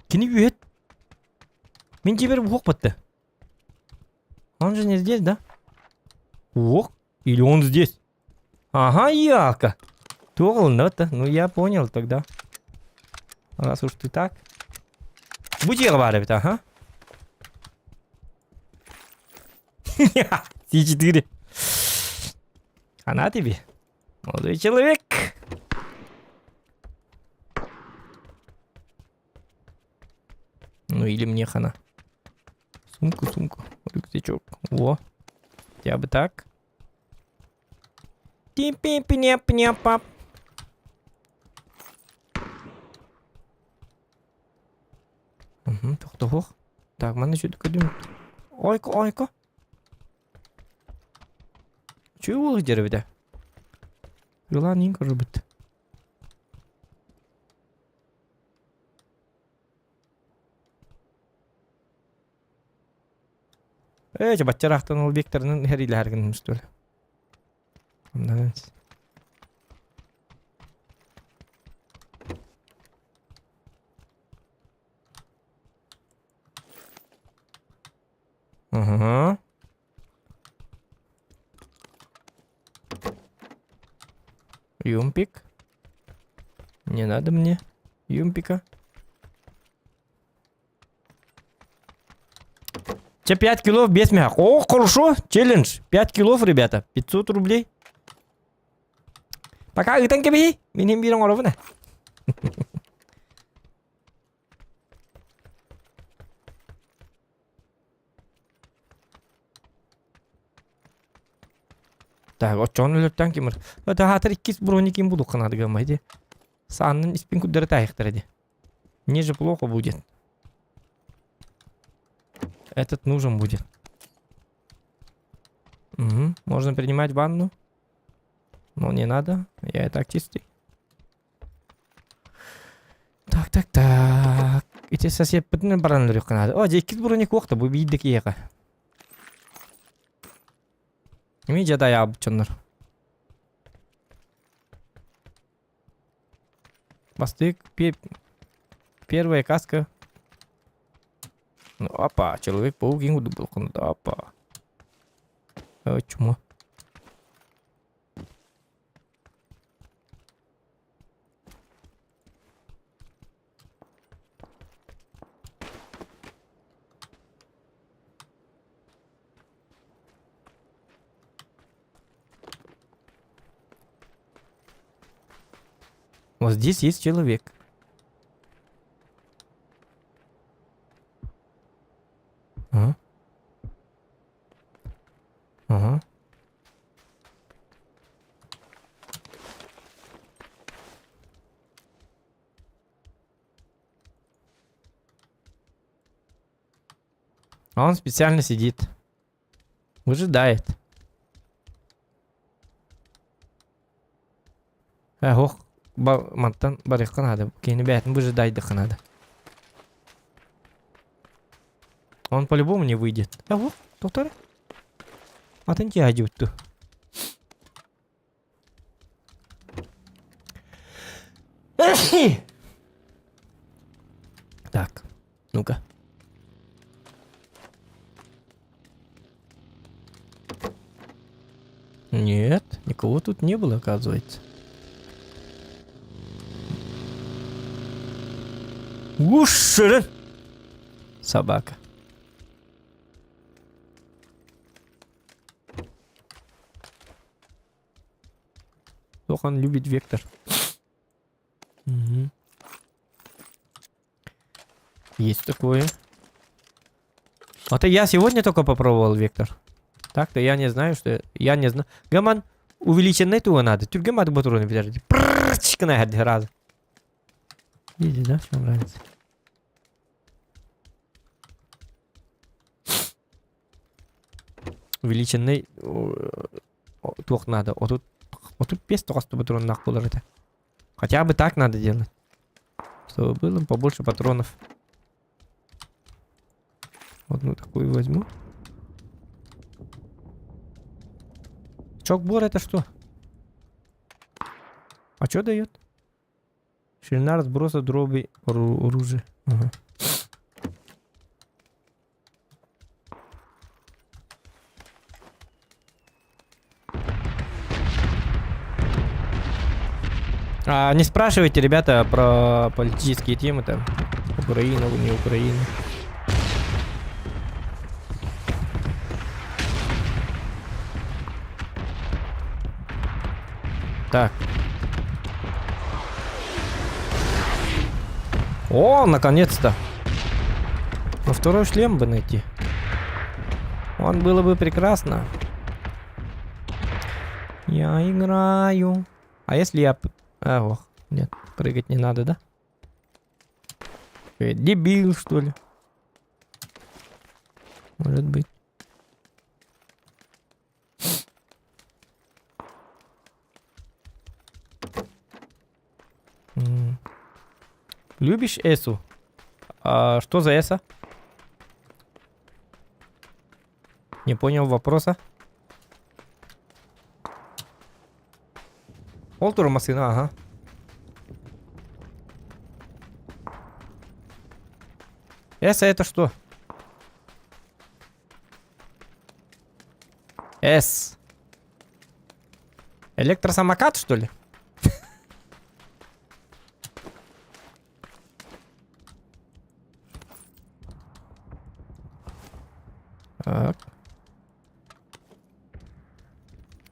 Кини үйет? Мен теперь ух бітті. Он же не здесь, да? Ух? Или он здесь? Ага, ялка. Тоғылын-то. Ну, я понял тогда. Раз уж ты так. Бутел бар, ага. С4. Она тебе. Молодой человек. Ну или мне хана. Сумку. Рюкзачок. Во. Хотя бы так. Типи-пи-пи-пи-пап. Тоқ. Так, мана что такое думаю. Ойко. Чего вы делаете? Желаненько робит. Бачарахтан ол бектерінің әрейлі әргінің үстілі. Амданыз. Ага. Юмпик. Не надо мне юмпика. 5 килов без мяха. О, хорошо. Челлендж. 5 килов, ребята. 500 рублей. Пока ытан кебей. Менем бирен оровына. Так, очон өлөттөн кемір. Өті хатыр 2 броникин буду қанады гамайды. Санның испин күддері тайықтырады. Не же плохо будет. Этот нужен будет. Угу. Можно принимать ванну. Но не надо. Я и так чистый. Так. Эти сосед бүтін баранлар юққанады. О, 2 бұрын екі оқты, бұл бейдік еға. Неме жадай абы чонлар. Бастык, первая каска. Ну, опа, Человек-паук ең ұды бұл қынды, опа. Чума. Вот здесь есть человек. Ага. Ага. А он специально сидит. Выжидает. Ох. Мантан барих канада. Кейни бятин выжидает до канада. Он по-любому не выйдет. Вот, доктор. А ты не идет tu. Так, ну-ка. Нет, никого тут не было, оказывается. Уши! Собака. Ох, он любит вектор. Угу. Есть такое. Это я сегодня только попробовал вектор. Так-то я не знаю, что... Я не знаю. Гаман, увеличенный туго надо. Тюргема от батареи, подожди. Пррррчик на один раз. Видите, да, в чем разница? Увеличенный тух надо. Вот тут без того, что патрон нах положить. Хотя бы так надо делать. Чтобы было побольше патронов. Вот ну такую возьму. Чокбор это что? А что дает? Ширина разброса дроби оружия. Ага. Не спрашивайте, ребята, про политические темы там. Украина, не Украина. Так. О, наконец-то. Ну, второй шлем бы найти. Он было бы прекрасно. Я играю. А если я... ох, нет, прыгать не надо, да? Дебил, что ли? Может быть. Любишь Эсу? А что за Эса? Не понял вопроса. Олтур машина, ага. Эса это что? С. Электросамокат, что ли? Так.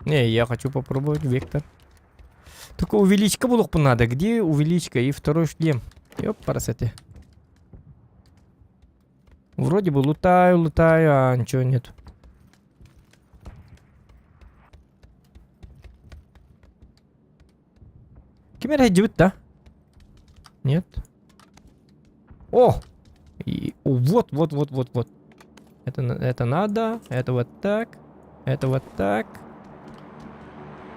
Не, я хочу попробовать вектор. Только увеличка было бы надо. Где увеличка и второй шлем? Ёп, парасеты. Вроде бы лутаю, а ничего нет. Камера идет, да? Нет. О! Вот. Это надо. Это вот так. Это вот так.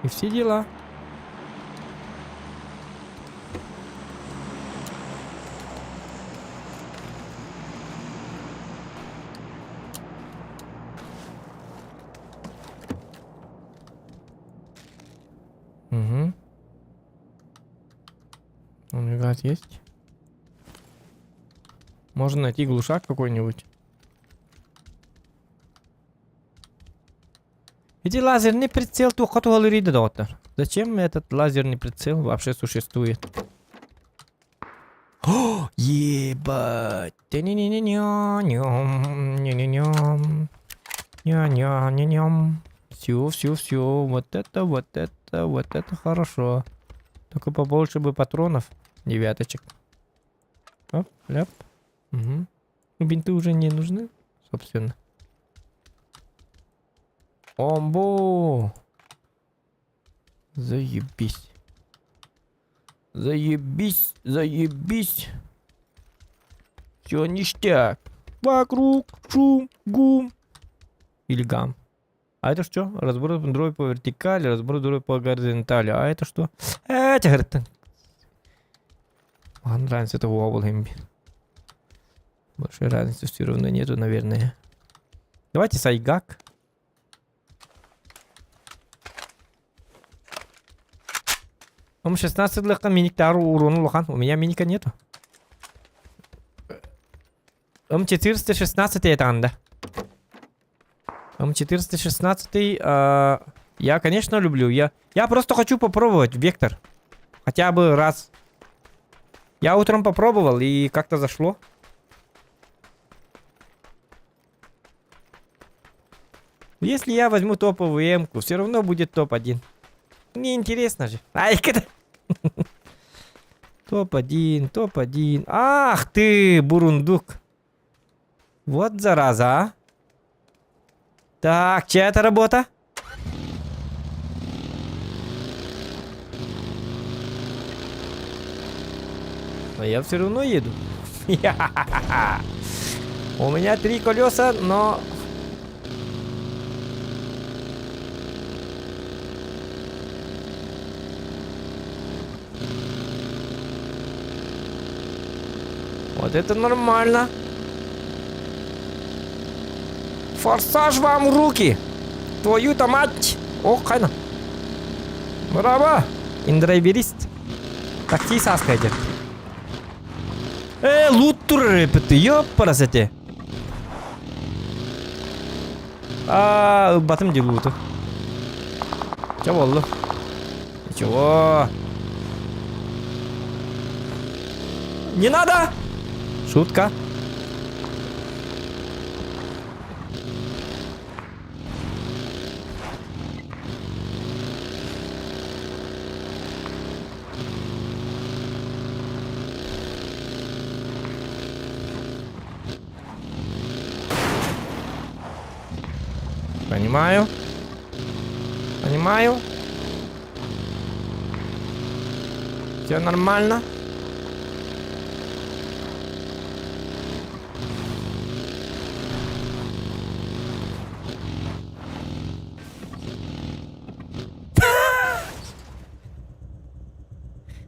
И все дела. Газ есть? Можно найти глушак какой-нибудь. Эти лазерный прицел только говорит, доктор. Зачем этот лазерный прицел вообще существует? О, ебать! Все. Вот это хорошо. Только побольше бы патронов. Девяточек. Оп, ляп. Угу. Бинты уже не нужны, собственно. Омбо! Заебись. Все ништяк. Вокруг шум, гум. Или гам. А это что? Разбор дробь по вертикали, разбор дробь по горизонтали. А это что? Это говорит. Мне нравится это вобл имби. Большой разницы все равно нету, наверное. Давайте сайгак. Он 16 легко миниктару урону лохан. У меня миника нету. 416 это анда. 416 я, конечно, люблю. Я просто хочу попробовать вектор. Хотя бы раз. Я утром попробовал и как-то зашло. Если я возьму топовую М-ку, все равно будет топ-1. Мне интересно же. Ай, когда... Топ-1. Ах ты, бурундук. Вот зараза, а. Так, чья это работа? Но я все равно еду. У меня 3 колеса, но... Вот это нормально. Форсаж вам в руки. Твою-то мать. Ох, хайна. Браво. Индрайверист. Такси саскайте. Луттур репети. Ёпарасете. Батым делуту. Чего болду? Ничего. Не надо. Шутка. Понимаю. Все нормально.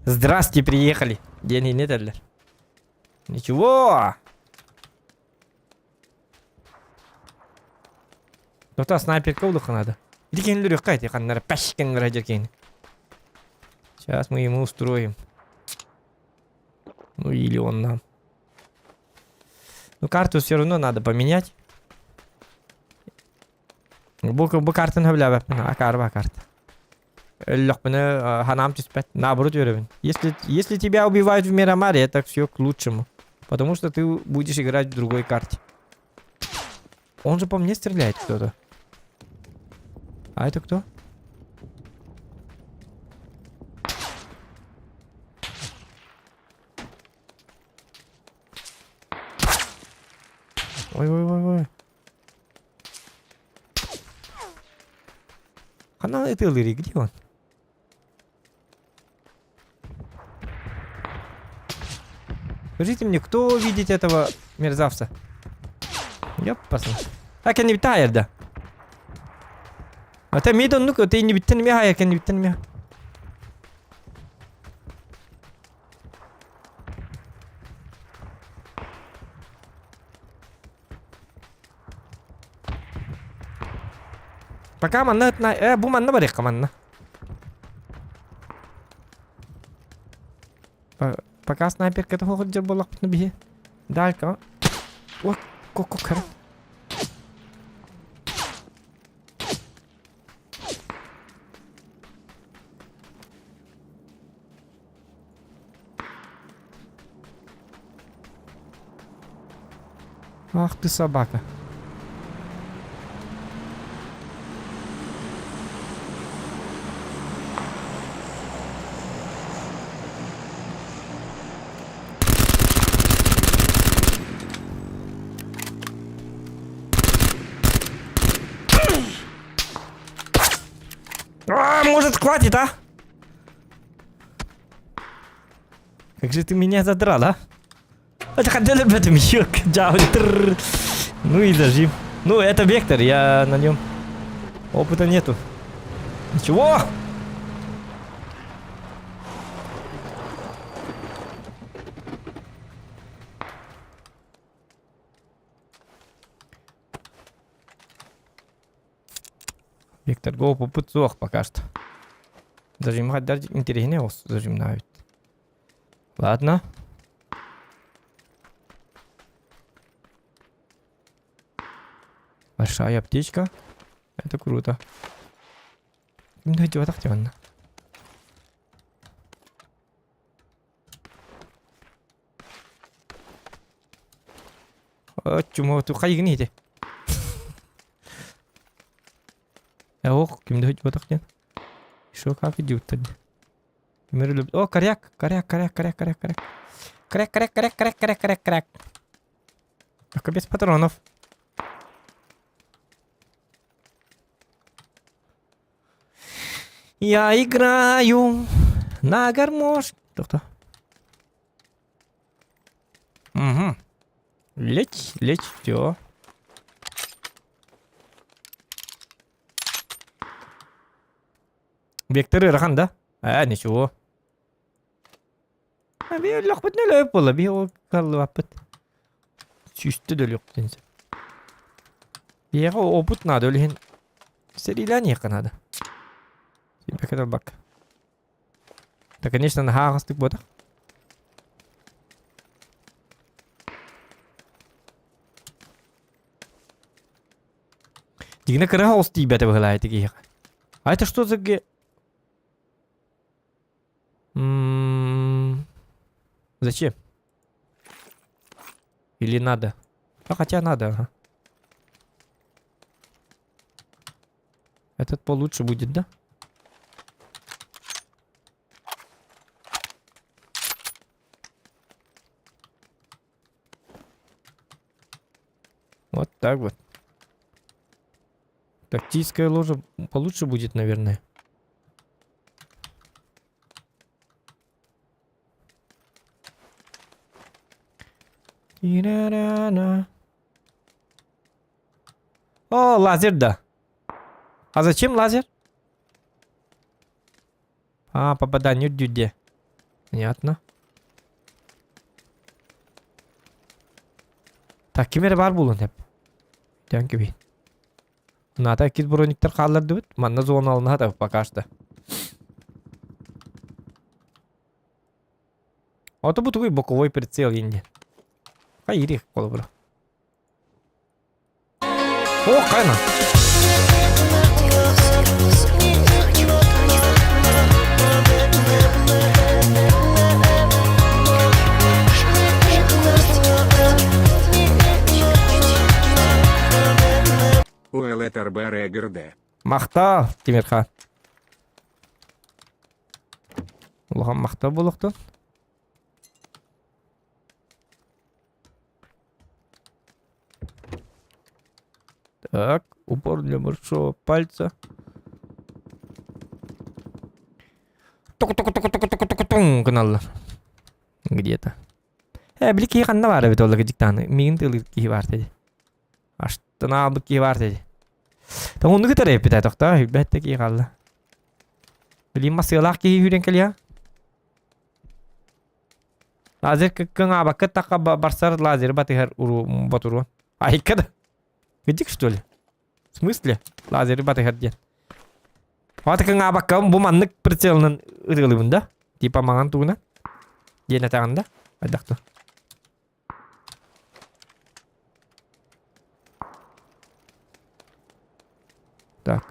Здрасте, приехали. Денег нет, Эдлер? Ничего. Кто-то снайперка удуха надо. Сейчас мы ему устроим. Ну или он нам. Ну карту все равно надо поменять. Bu kartın hövle akarba карта. Наоборот, если тебя убивают в Мирамаре, это все к лучшему. Потому что ты будешь играть в другой карте. Он же по мне стреляет кто-то. А это кто? Ой. Канал это Лыри, где он? Скажите мне, кто видит этого мерзавца? Ёп, посмотри. Так, я не витаю, да. А ты мидон, ну-ка, ты не витан меня, я не витан меня. Пока манна, бу манна барек манна. Пока снайперка то ходит было на беге. Далька. О, кококар. Ах ты собака. Может, хватит, а? Как же ты меня задрал, а? Это хотели бы это мьёк, ну и зажим. Ну, это вектор, я на нем. Опыта нету. Ничего? Вектор го опыт зох пока что. Зажимать даже интереснее зажимают. Ладно. Большая аптечка. Это круто. Ну, иди вот так, Тённа. Чему ты хайгните? Ох, кимде вот так нет. Что как идет тогда? О, коряк. Коряк. Только без патронов. Я играю на гармошке. Кто? Угу. Лечь, все. Векторы рахан, да? Ничего. Би лохпот не леп бола, би о каллапот. Чисто да лёктенсе. Бияга опыт надо, өлген. Сериляние надо. Тебе когда бак. Да, конечно, на хагастык бода. Дигна караус тебя это выглядит такие. А это что за ге? Зачем? Или надо? А хотя надо, ага. Этот получше будет, да? Вот так вот. Тактическая ложа получше будет, наверное. О, лазер, да. А зачем лазер? А, попадание в дюде. Понятно. Так, кемер бар булын hep. Тян gibi. Ната кит брониктер қалдырды бит. Манна зона алынады пока что. Ото бу тугой боковой прицел енді. Хайрих қолы бұра. О, қайна. Уэлэтербэр эгерде. Мақта, Тимирхан. Улахан мақта болуқты. Так, упор для большого пальца. Тук-тук-тук-тук-тук-тук-тук, канал. Где-то. Блики ханна var evet ola gecikten. Min tılki var dedi. Aştına bıki var dedi. Та onu gitar yapıyor da hübbette ki kaldı. Bileyim masyalar ki hüren kaliya. Lazer kıkın abakı taka barsar lazer батыгар уру батуру. Ай kada. Гыдик что ли? В смысле? Лазер батыгар ден. Вот кыгын абакы бу маннык прицелнын ырылыбын да? Типа маған тугуна. Yine tağında. Hadi dakto. Так.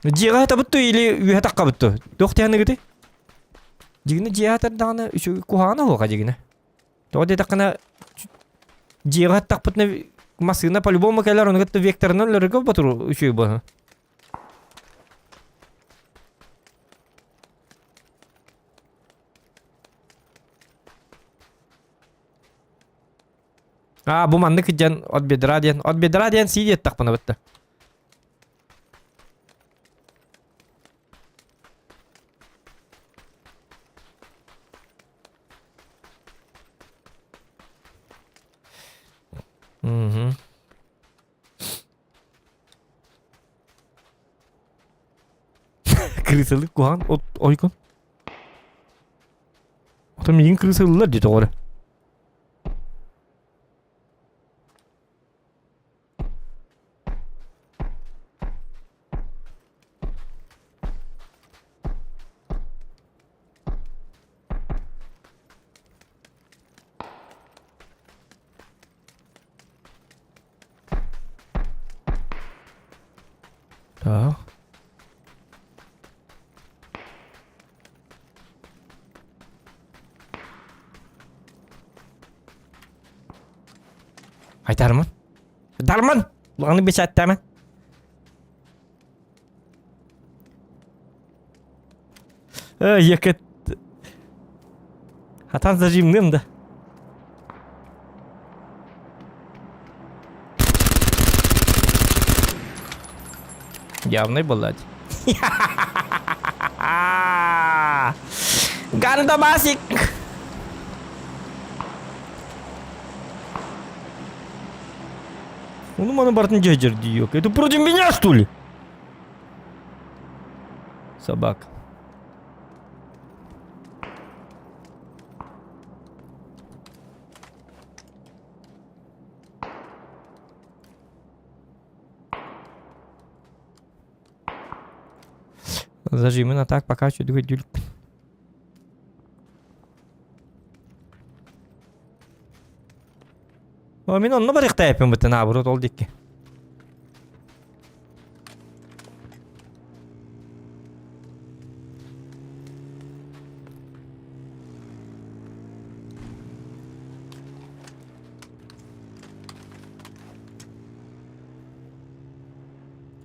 Жига табытту или үйе таққа бұтту? Доқтияны гыды? Жигіні жига тардағаны үші кухағаны оға жигіні. Тоғыды таққына жига тақпытны масына по-любому кәлер оны гытты векторын өліргі бұтыр үші бұны. Бұ манны күджен от бедра ден сидет тақпына бұтты. Крысылык куған ойкон. Отам ең крысылылар деді оғыры. Так. Айтармын. Дармын. Бұлғаны беш әттәмін. Екет. Хатан зажимным да. Явный балладь. Гандамасик. Ну, мана бартын жер диёк. Это против меня, что ли? Собака. Зажимы на так покачивают дюль. Мен онны бір иқта әпім бұтын абырот ол декке.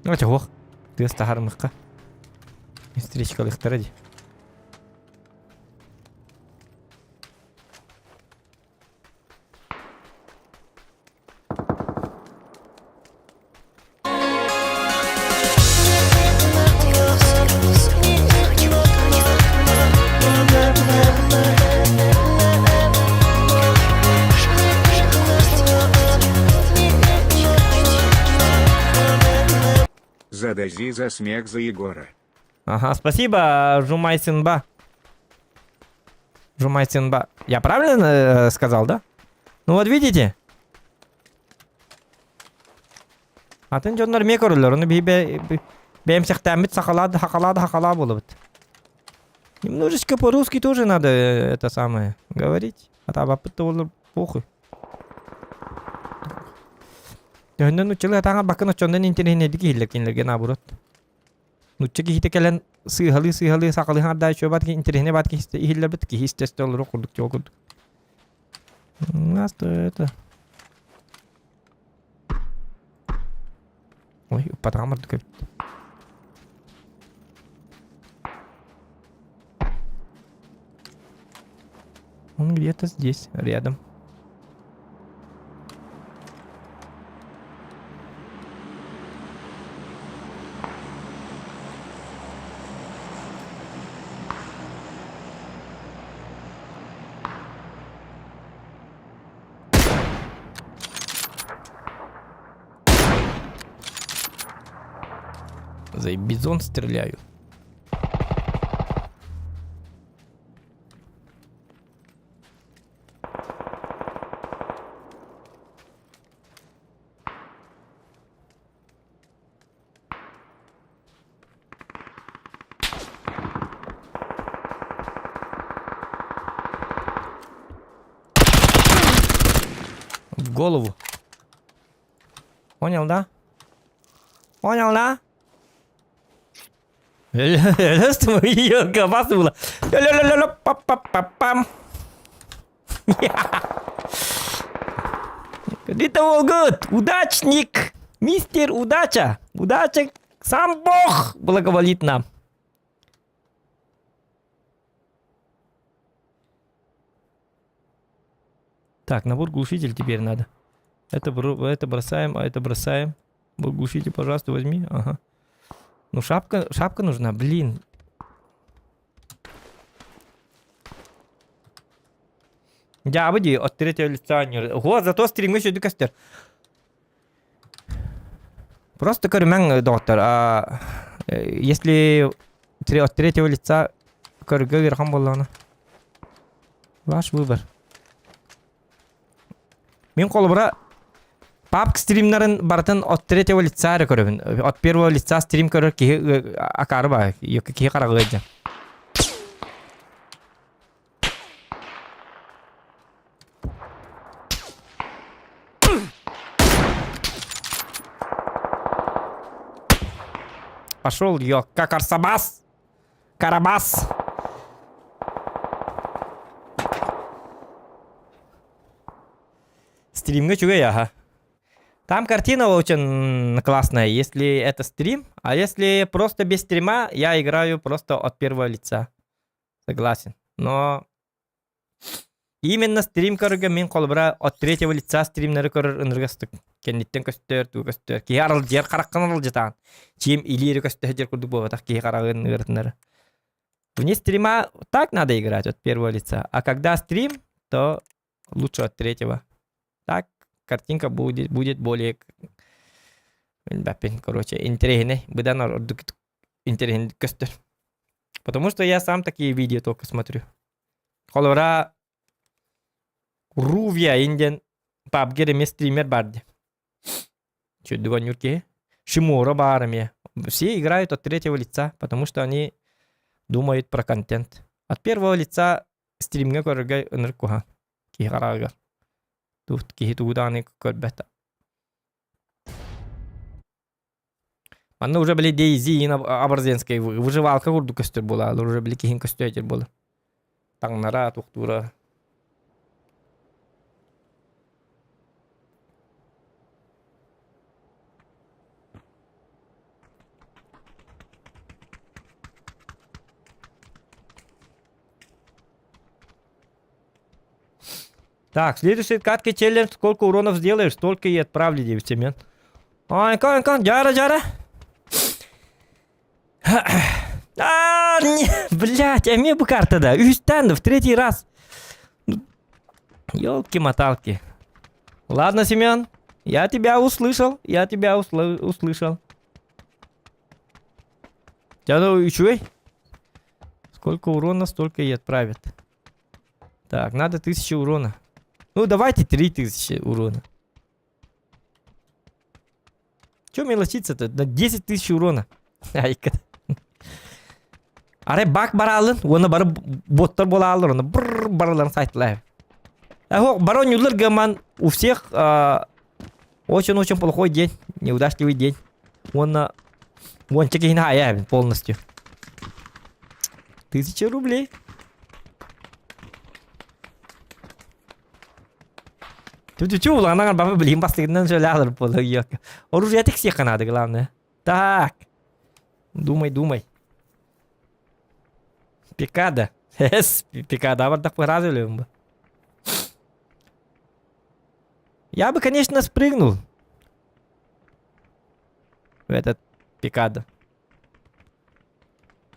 Өте хоқ. Дыста хармыққа. Истеричкалы иқтары де. Задази за смех за Егора. Ага, спасибо, Жумайсинба. Жумайсинба. Я правильно сказал, да? Ну вот видите? Атын жонлар ме көрілер, оны бәйімсектәмбіт хақала болып. Немножечко по-русски тоже надо это самое говорить. А там апытты олар похуй. Дөннен учылы атаңа бакын очонден интернетті кейлерге набурот. Нуччеки хите келен сыйхалы сақалы харда еще батки интернет батки хиллер битки хистесте олар окурдук жокурдук. Нас-то это... Ой, упатамырды көп. Он где-то здесь, рядом. За бизон стреляю. голову. Понял, да? Понял, да? Елка, опасно было. Пам. Это all good. Удачник. Мистер Удача. Удача. Сам Бог благоволит нам. Так, набор глушитель теперь надо. Это бросаем, а это бросаем. Набор глушитель, пожалуйста, возьми. Ага. Ну, шапка нужна, блин. Я обыди от третьего лица не... Ого, зато стрим еще до костер. Просто говорю, доктор, если от третьего лица көргө верхан боллана. Ваш выбор. Мен колбура папк стримнарын бартын от третьего лица көрөбүн. От первого лица стрим көрөр ки акары ба, ёкка ки карагыйды. Пошел, ёкка Карсабас! Карабас! Стримга чуга я, Там картина очень классная, если это стрим. А если просто без стрима, я играю просто от первого лица. Согласен. Но именно стрим көргө мен колбура от третьего лица стримнери көрөр ыныргастык. Кенниттен көстөр, туу көстөр. Ки арыл жер караккан арыл жатан. Чим илири көстөр жер курдук болбатак ки карагын ыртнары. Вне стрима так надо играть от первого лица. А когда стрим, то лучше от третьего. Так картинка будет более, короче, интересней. Интересней көстөр. Потому что я сам такие видео только смотрю. Колора Рувия инден пабгере ме стример барды. Чуть дуганюрки. Шимура барами. Все играют от третьего лица, потому что они думают про контент. От первого лица стримга көргөй ыныркуха. Ки карагар. Тут ки туданы көрбөтө. Аны уже были Дейзи и Абарзенской выживалка курду көстөр була. Уже были кихин көстөйтер була. Таңнара, туктура. Так, следующий катки челлендж. Сколько уронов сделаешь, столько и отправили 9 семен. Ой, кон, жара. Блять, а мне бы карта, да. Устан, в третий раз. Ёлки-моталки. Ладно, Семен, я тебя услышал. Услышал. Тяну чуй. Сколько урона, столько и отправят. Так, надо 1000 урона. Ну, давайте 3000 урона. Чё мелочиться-то? На 10 000 урона. Айка. Аре бак баралын, оны бары боттар бола алыр, оны бараларын сайтлай. Барон юллар гаман у всех очень-очень плохой день, неудачливый день. Он чекин хая полностью. 1000 рублей. Ты чё, она баба блин, последний жалел полог. Оружие ты всех надо, главное. Так. Думай. Пикада. Пикада, вот так поразили. Я бы, конечно, спрыгнул в этот пикада.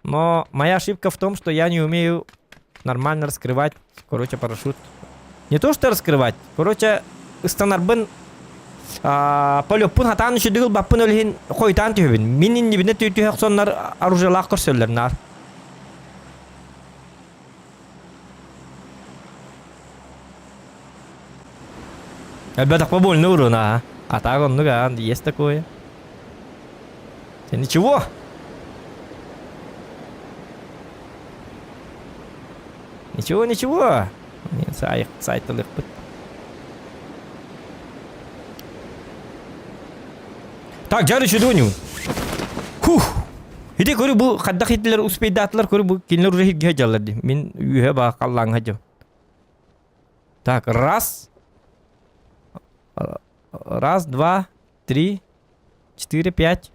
Но моя ошибка в том, что я не умею нормально раскрывать, короче, парашют. Не то, что раскрывать. Короче, станарбын полёппун хатан үчү дигил баппын өлхин койтан түйбүн. Минин нибине түйтүйөк соннар оружиялах көрсөллөрнар. Ребята, побольно урона, а так он, есть такое. Ничего. Ничего. Сайт легко. Так, жары чуду не. Хух. Иди көрү бу кадда хитлер успейдатлар көрү бу кинлер уже хитге жаллады. Мен үйе ба каллаң хажы. Так, раз. Раз, два, три, 4, 5.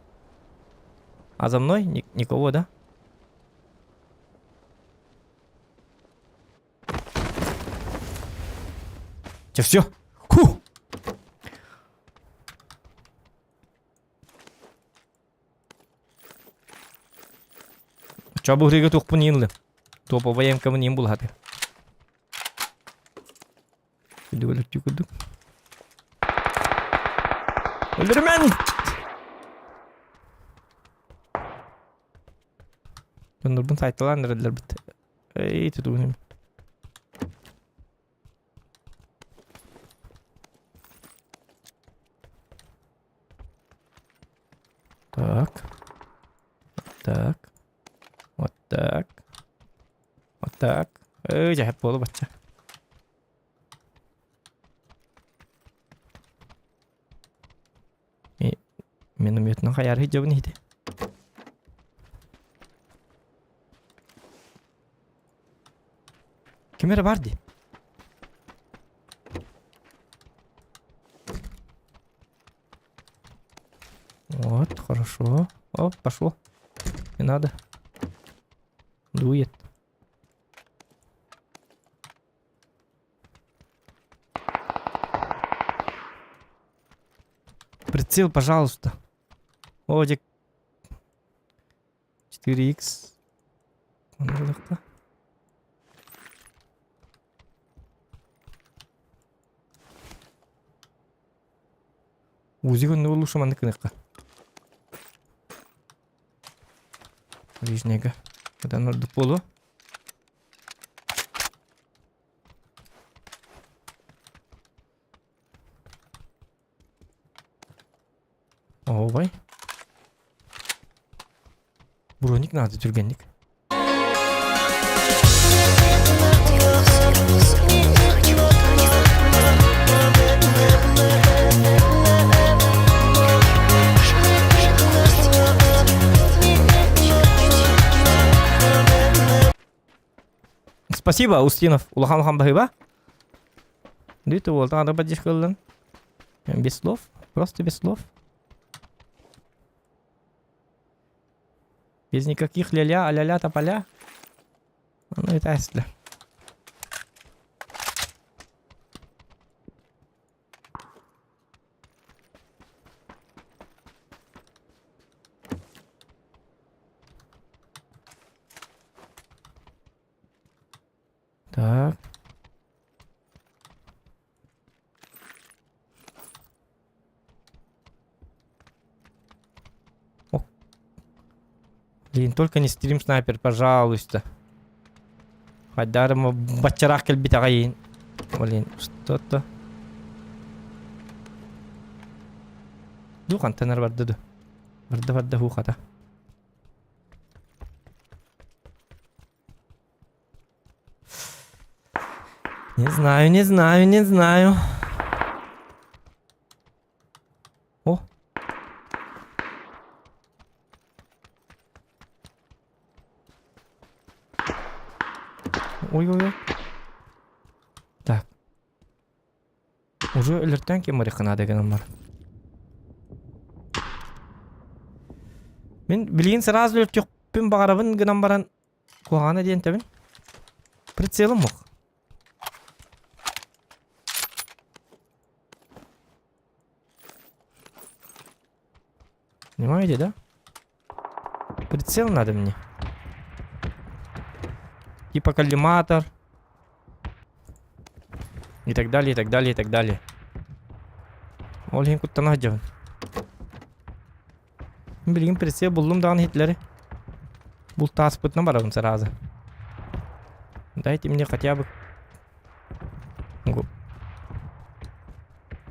А за мной никого, да? Все. Ху! Чабу хрига тухпун инлы. Топовая эмкамын ин бул хаты. Күдүгөлүк жүгүдүк. Öldürmen! Döndürdüm saytılar neredeler bitti. Ey tutuğum. Так. Так. Вот так. Вот так. Ey cahep bolu bacca. Минометный хаяр хиджабын хиде. Камера барди. Вот, хорошо. О, пошло. Не надо. Дует. Прицел, пожалуйста. Одик. 4х. Узигон не лучше маны кыныкка. Ближнего. Куда надо полу? Ой. Броник надо, тюргенник. Спасибо, Устинов. Улахан Бахиба. Дит вот, надо поддержать. Без слов. Просто без слов. Без никаких ля-ля, а-ля-ля, тополя. Ну, это если. Так. Блин, только не стрим снайпер, пожалуйста. Хадарма бачарах кельбитагаин. Блин, что-то. Ду контейнер барды. Барды хухата. Не знаю. О. Ой. Так. Уже элертен марихана деген бар. Мен билген сразу өлт жоқпен бағарабын гынан баран қоғаны дейін табын. Прицелым мұқ. Понимаете, да? Прицел надо мне. Типа коллиматор. И так далее. Олхин куттана жабын. Билгин прицел булдум даган хитлери. Бул таспытна барабын сразу. Дайте мне хотя бы...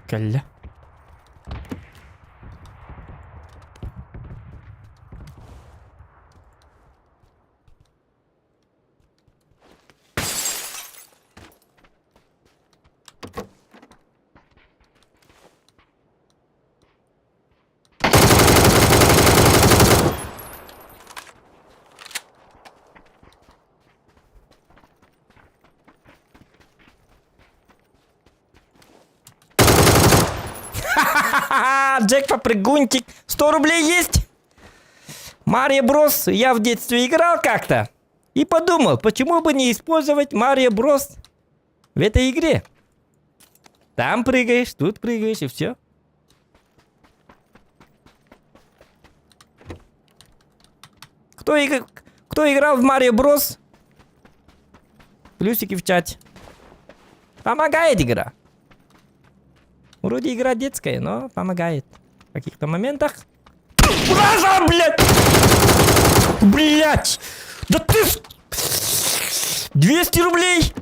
Калля. Джек Попрыгунчик. 100 рублей есть? Марио Брос я в детстве играл как-то. И подумал, почему бы не использовать Марио Брос в этой игре. Там прыгаешь, тут прыгаешь и все. Кто играл в Марио Брос? Плюсики в чате. Помогает игра. Вроде игра детская, но помогает. В каких-то моментах. Ура, блядь! Блядь! Да ты... 200 рублей!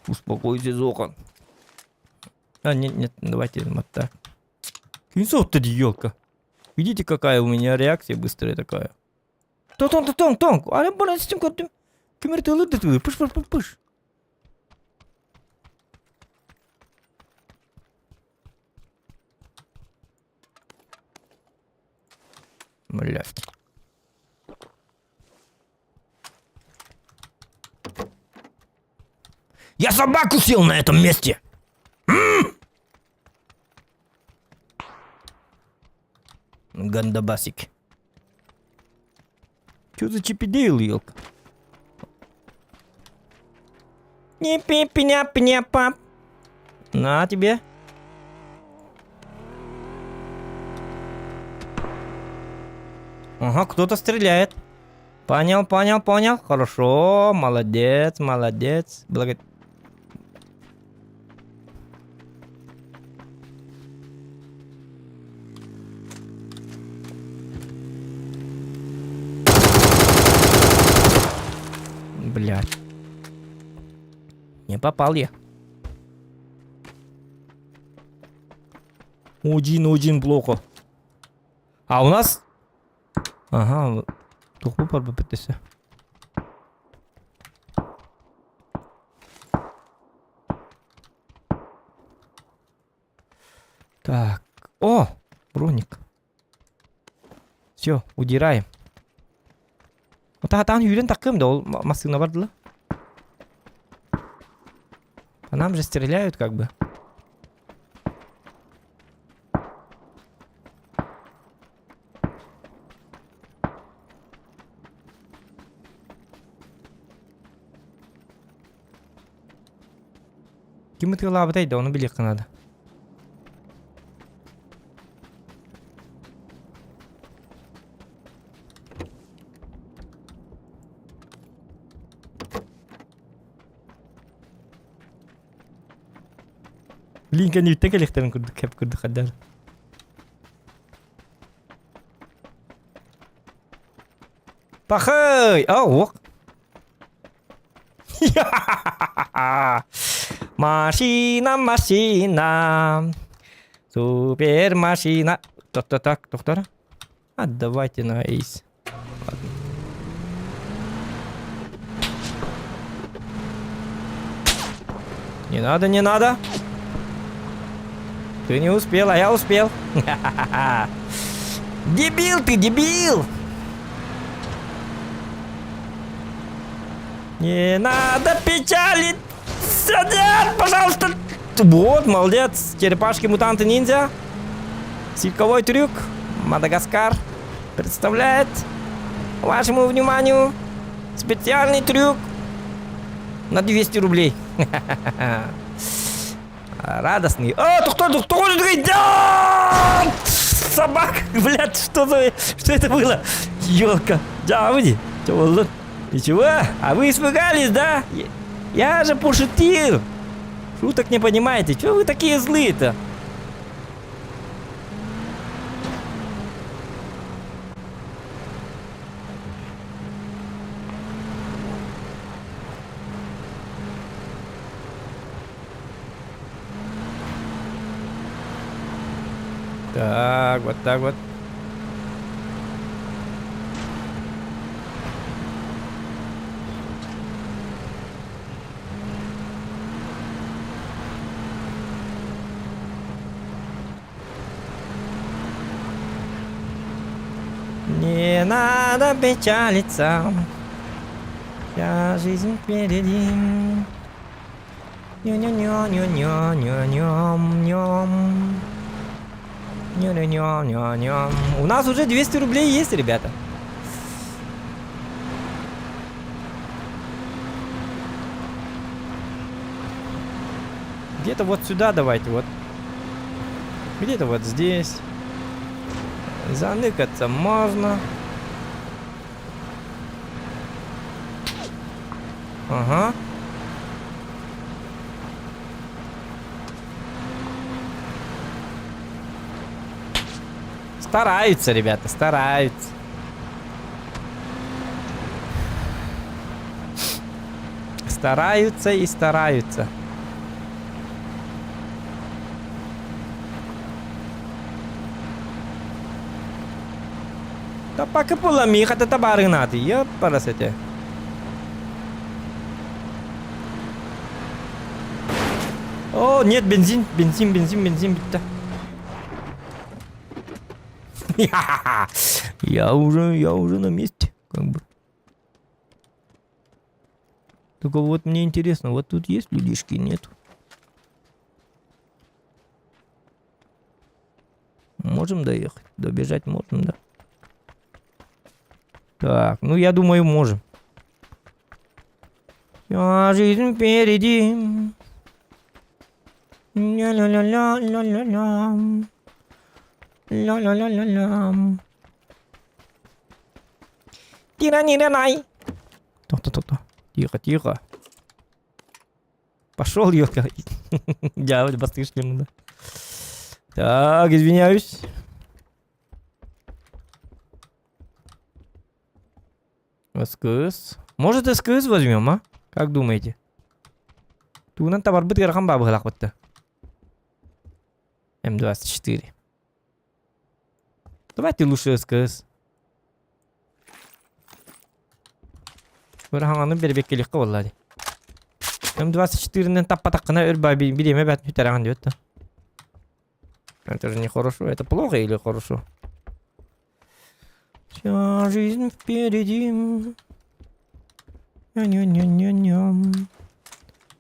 Успокойся, Зохан. А, нет, давайте вот так. Кинцов-то елка. Видите, какая у меня реакция быстрая такая. Тонг. А бана систем кодым. Кемерти лыды. Пыш. Блядь. Я собаку съел на этом месте. Гандабасик. Чё за чипидейл, елка? Не пи-пи-ня-пи-ня, пап. На тебе. Ага, кто-то стреляет. Понял. Хорошо, молодец. Блядь. Не попал я. Один блоко. А у нас... Ага. Туху подбитися. Так. О! Броник. Все, удираем. Tahan Юрин таким, да, машина вардла. По нам же стреляют, как бы. Кем ты лабатай, да, он билет надо. Линка не так электронный кэп курдухадар. Пахай! Ох! Машина. Супер машина. Так, доктора. Отдавайте на эйс. Ладно. Не надо. Ты не успел, а я успел. Дебил! Не надо печалить! Нет, пожалуйста! Вот, молодец! Черепашки-мутанты-ниндзя. Силковой трюк. Мадагаскар представляет вашему вниманию специальный трюк на 200 рублей. Радостный. Кто хочет? Да! Собака, блядь, что это было? Ёлка. Да, выйди. Ничего? А вы испугались, да? Я же пошутил. Шуток не понимаете. Чего вы такие злые-то? Так вот. Не надо печалиться. Вся жизнь впереди. Ням-ням-ням-ням-ням. Ням-ням-ням-ням. У нас уже 200 рублей есть, ребята. Где-то вот сюда давайте, вот. Где-то вот здесь. Заныкаться можно. Ага. Стараются, ребята, стараются. Стараются и стараются. Да пока полами, хотя табары надо, я парасете. О, нет, бензин, бензин, биtta. Я уже на месте, как бы. Только вот мне интересно, вот тут есть людишки, нет? Можем доехать, добежать можем, да? Так, ну я думаю, можем. Вся жизнь впереди. Ля-ля-ля-ля-ля-ля-ля. Ля-ля-ля-ля-ля. Тира-нира-най. То. Тихо. Пошел, ёлка. Я вот бастышки надо. Так, извиняюсь. СКС. Может, СКС возьмем, а? Как думаете? Тунан товар бит гархан бабы халакбатта. М24. Давайте лучше СКС. Гархананы бербек келикка валлади. М24-нен таппатаккана өрба билеме бәт мүтәрәган диет. Это же не хорошо. Это плохо или хорошо? Вся жизнь впереди. Ням-ням-ням-ням.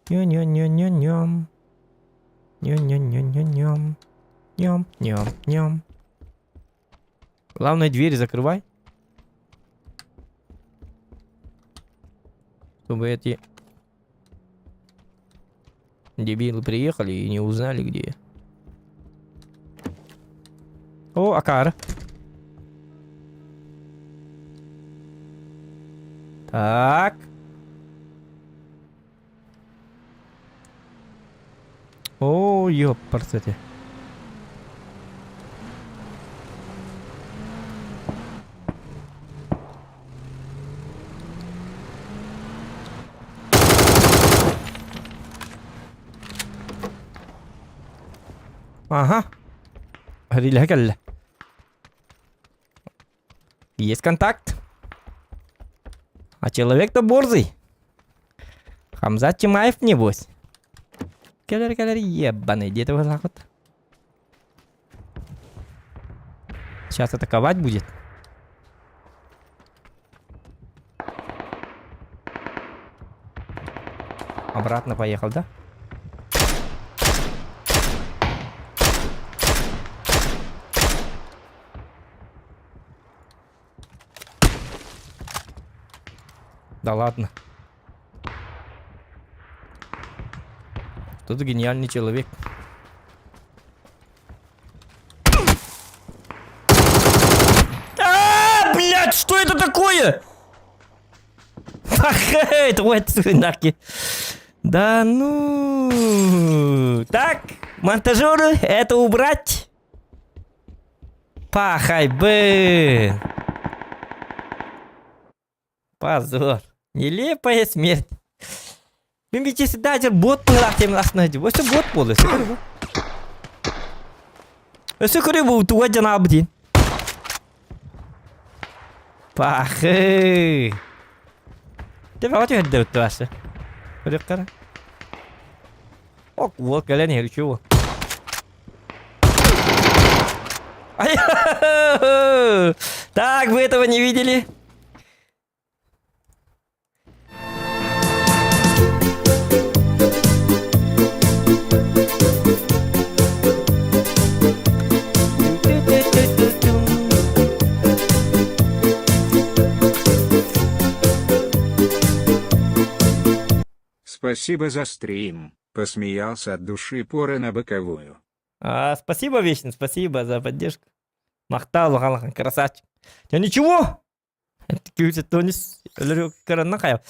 Ням-ням-ням-ням. Ням-ням-ням-ням. Ням-ням-ням. Главное, двери закрывай. Чтобы эти дебилы приехали и не узнали, где я. О, Акар. Так. О, ёпарцете. Ага. Рилякаль. Есть контакт. А человек-то борзый. Хамзат Чимаев, небось. Келер, ебаный, где-то вот так вот. Сейчас атаковать будет. Обратно поехал, да? Да ладно. Кто-то гениальный человек. Блядь, что это такое? Это вот свинаки. Да ну. Так, монтажеры, это убрать. Пахай, блин. Позор. Нелепая смерть. Мен бичесі дәжір бот бұлақ темін астына деп. Өсі бот болды. Өсі көрі бұл туға жанабы дейін. Пахы. Деп ағат өйді өтті басы. Көрек қара. Ок, вот, кәләне ері чуы. Так, вы этого не видели? Спасибо за стрим. Посмеялся от души поры на боковую. Спасибо, Вечный, спасибо за поддержку. Мақтал, Халахан, красавчик. Я ничего? Күйсе тонис, өлірі көрінна қаяп.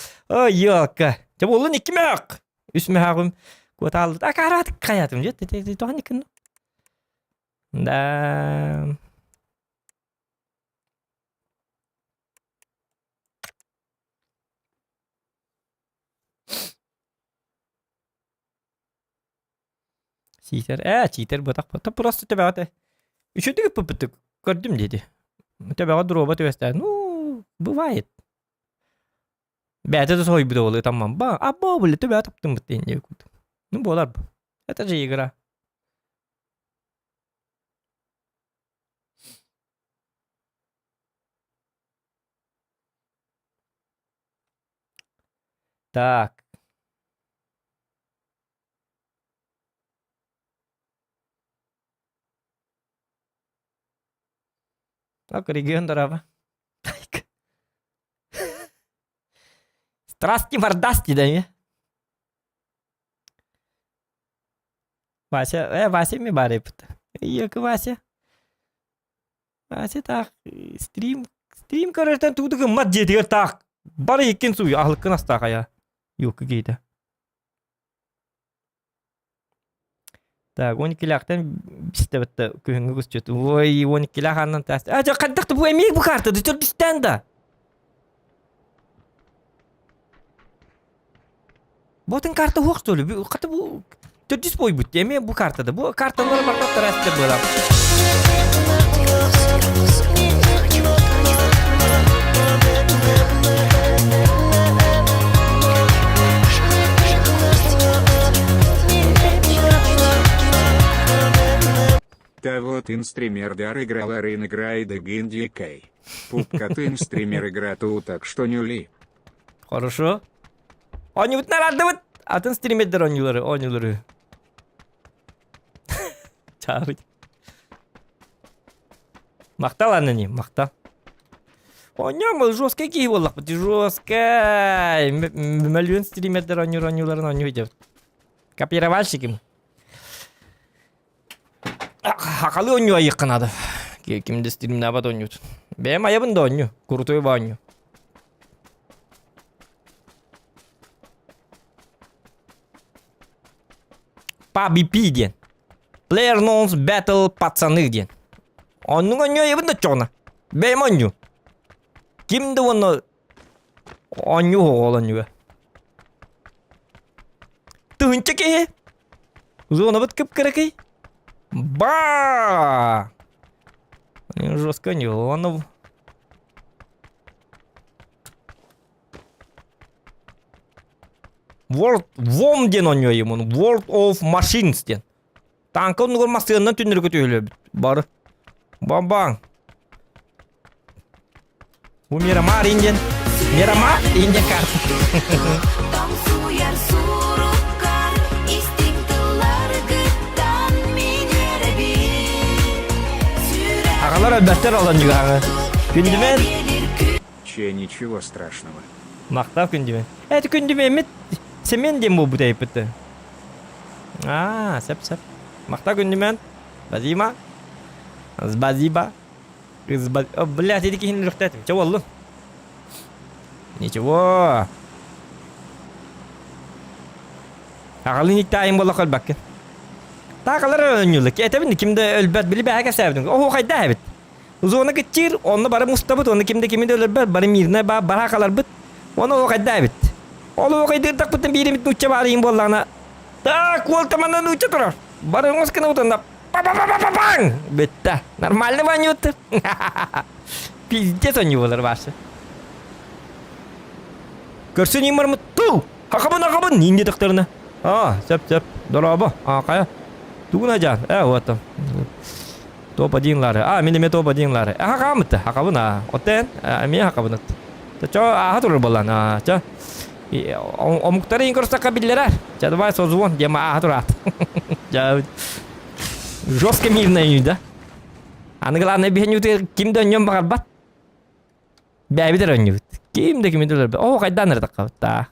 Елка. Те болы не кемек? Үсме хағым. Көт алды. Қаратық қаятым. Жет, тоған екін. Да. Читер бұтақ бұтақ. Просто тебе Üçüncü pıpıtık gördüm dedi. Tabii droba töveste. Ну, бывает. Бәті де сой буде олы тамам. Ба, абба бұл таbii атаптым бітейін деп күлді. Ну, болар бұл. Это же игра. Так. Так, регион дорога. Страсти мордасти, да, не? Вася ми баре пыта. Як Вася? Вася так, стрим көрерден тудығы мат жетігер так. Бары екен суй, ахылқын астаға я. Yok кейді. Так, 12 лақтан бісті бітті күйінгі көстеті. Ой, 12 лақтаннан тәсті. Жа, қаддақты бұл әмек бұл картады, түр бістен да. Бұтын карта хоқ солы, қаты бұл түрдіс бой бұтты, әмек бұл картады. Бұл картаны мақтақтар әсті болам. Да вот инстример дар играл Арин играет Гинди Кей. Пупка ты инстример игра тут, так что не ли. Хорошо. Oynuyor nerede bu? Atın stream eder oynuyorları. Çağır. Мақтал анны, мақтал. Oynuyor жестко кей боллақ бұты, жестко. Миллион стрим eder oynuyorlar деп. Копировальщикім. Хақалы ойнуа екқанады. Кімді стриміне абад ойнуды. Бәйім айабында ойну. Крутой ба ойну. PvP ден. Player Knows Battle пацаны ден. Оның ойну айабында чоғына. Бәйім ойну. Кімді оны ойну оғыл ойну. Тұғынчы кей. Зоны бұт кіп кірі кей. Ба! Жестко не он. World WOM ден ойnuyor ему. World of Machines ден. Танкы onun masasından tünleri kötüyle бар. Бам-бам. Bu Miramar инден. Miramar инден карта. Ağalar elbette alan juga. Gündümen. Ничего страшного. Maqtav gündümen. Evet gündümen semen dem bu deyip bitti. Sep. Maqtav gündümen. Bazima. Спасибо. Блядь, эти кинули рухтать. Чего wallah? Ничего. Ağalın iktayım bolla kalbakken. Tağalar oynuyorlar. Tabii kimde ölbet bile bir herkes sevdim. O kayda evet. Uzuna geçir, onu bara mustabut, onu kimde ölbet, bara mirne bara kalar bit. Onu o kayda evet. Onu o kayda tak bütün biri mit uçça barayım bollana. Tak kol temandan uçça turar. Bara muskana utanda. Bang! Bitti. Нормально вонют. Пиздец oynuyorlar varsa. Görsün imar mı? Tu! Hakabın indi dıklarına. Sep. Dolaba. Kaya. Тугунаджан. Вот там. Топ-1 лары. Менде топ-1 лары. Хакамытты. Хакабын. Оттен. Мен хакабын. Чо хатуры болан. Чо. Омуктары инкорстака биллер. Чо давай созвон. Дема хатурат. Жестко мирно ю, да? Аны главное бихнют кимде ойнём багарбат. Бәбидер ойнёбут. Кимде ойнёлар. О, кайдан ырдак кабыт.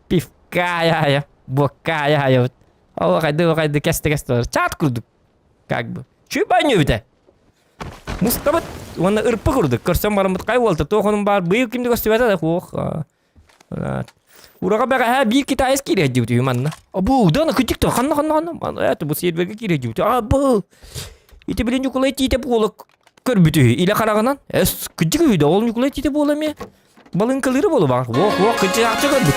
Пивка Бокая. Бокая. О, кайды, кесті. Чат курдук. Как бы. Чүй баню бите? Мустабат. Оны ырпы курдук. Көрсем барымбыт кай болты. Тоқының бар. Быйыл кимді көстебеті да. Ох. Ураға бәға бір китайыз керек деуді юманна. Абу, дана күтікті. Қанна. Это бұл серверге керек деуді. Абу. Ите білен жүкілай тейте болы көрбіті. Илі қарағынан. Әс күтік үйді. Ол жүкілай тейте болы ме? Балын кылыры болы бар. Ох, күтік ақчы көрбіт.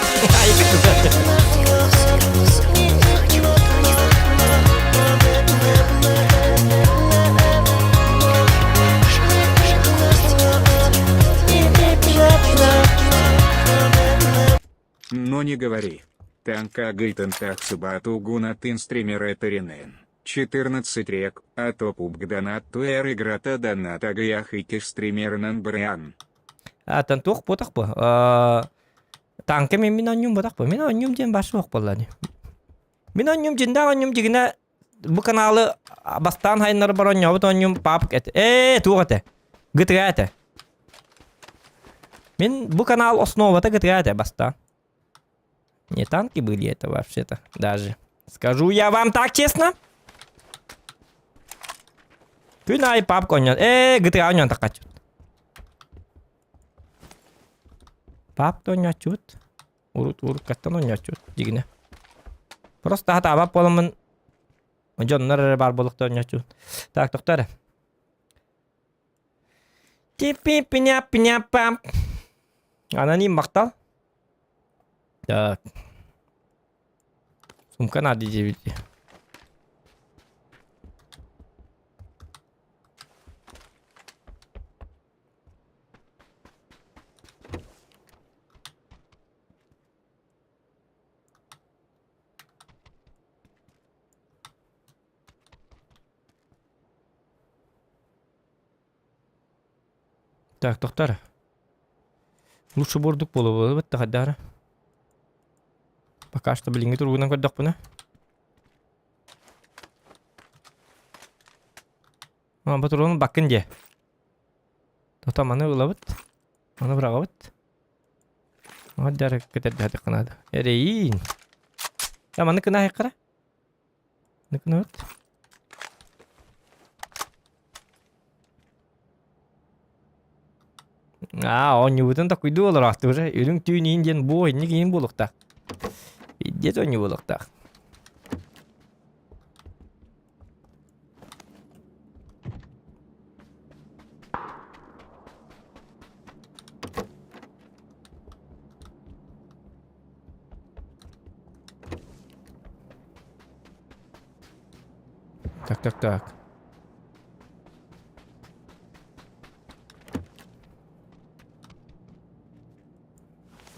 Но не говори. Танка гейтен тахсубату гунатын стримера Теринен. 14 рек, а то пубг донат туэр играта донат агаях и стримернан бриан. Тантух потақ па. Танка мен оннюм потақ па. Мен оннюм ден башы оқ болланы. Мен оннюм жинда оннюм жигіне бұл каналы бастан хайынлары бар оннюм папық әті. Туғаты. Гытыға әті. Мен бұл канал основата гытыға әті бастан. Не танки были это вообще-то даже. Скажу я вам так честно. Күн ай папка оннюн. GTA оннюн так качут. Папка оннюн чут. Урут каттан оннюн чут. Дигіне. Просто хата бап боламын. Жоннар бар болықта оннюн чут. Так, тоқтары. Типи-пиня-пиня-пам. Аноним мақтал. Так. Сумка надо 9. Так, тоқтар. Лучше бордук болу бітті қаддары. Пока что, блин, это ругнан көрдік бұны. Бұтыр оның бақын де. Тота маны ұлабыт. Маны бұрағабыт. Дәрі көтерді әді қынады. Әрейін. Маны кына айқыра. Маны кына өт. Он не бұтын да күйді олар ақты уже. Үрің түйін енден бой, не кейін болықта. Где-то не было так. Так.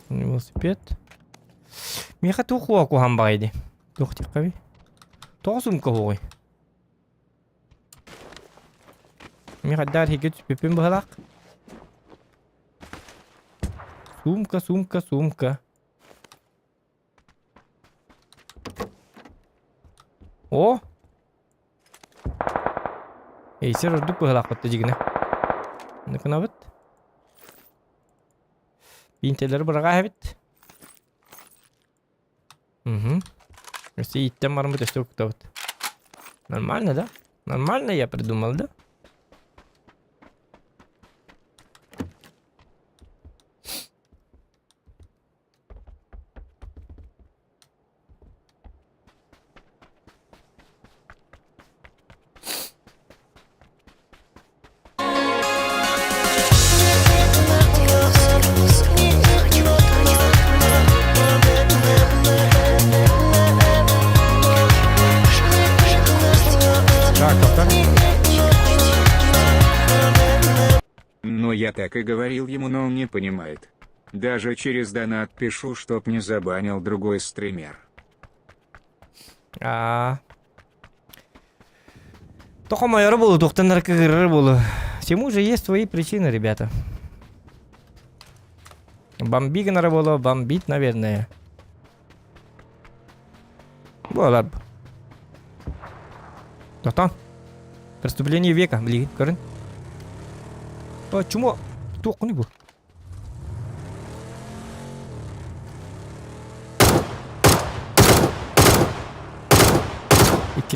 Велосипед. Меха туху аку хамбайды. Тухтик қаби. Тоғы сумка хоғой. Меха дар хекет пепен бұғалақ. Сумка. О! Сер ұрдық бұғалақ бұтты жігіне. Нүкіна бұт. Бейінтелері бұраға әбіт. Если идти марму, то что вот. Нормально, да? Нормально я придумал, да? Но я так и говорил ему, но он не понимает. Даже через донат пишу, чтоб не забанил другой стример. Только майор был, только наркогрыр был. Всему же есть свои причины, ребята. Бомбить надо было, бомбить, наверное. Было бы. Доктор. Преступление века, блин, Карен. Чему? Кто не был?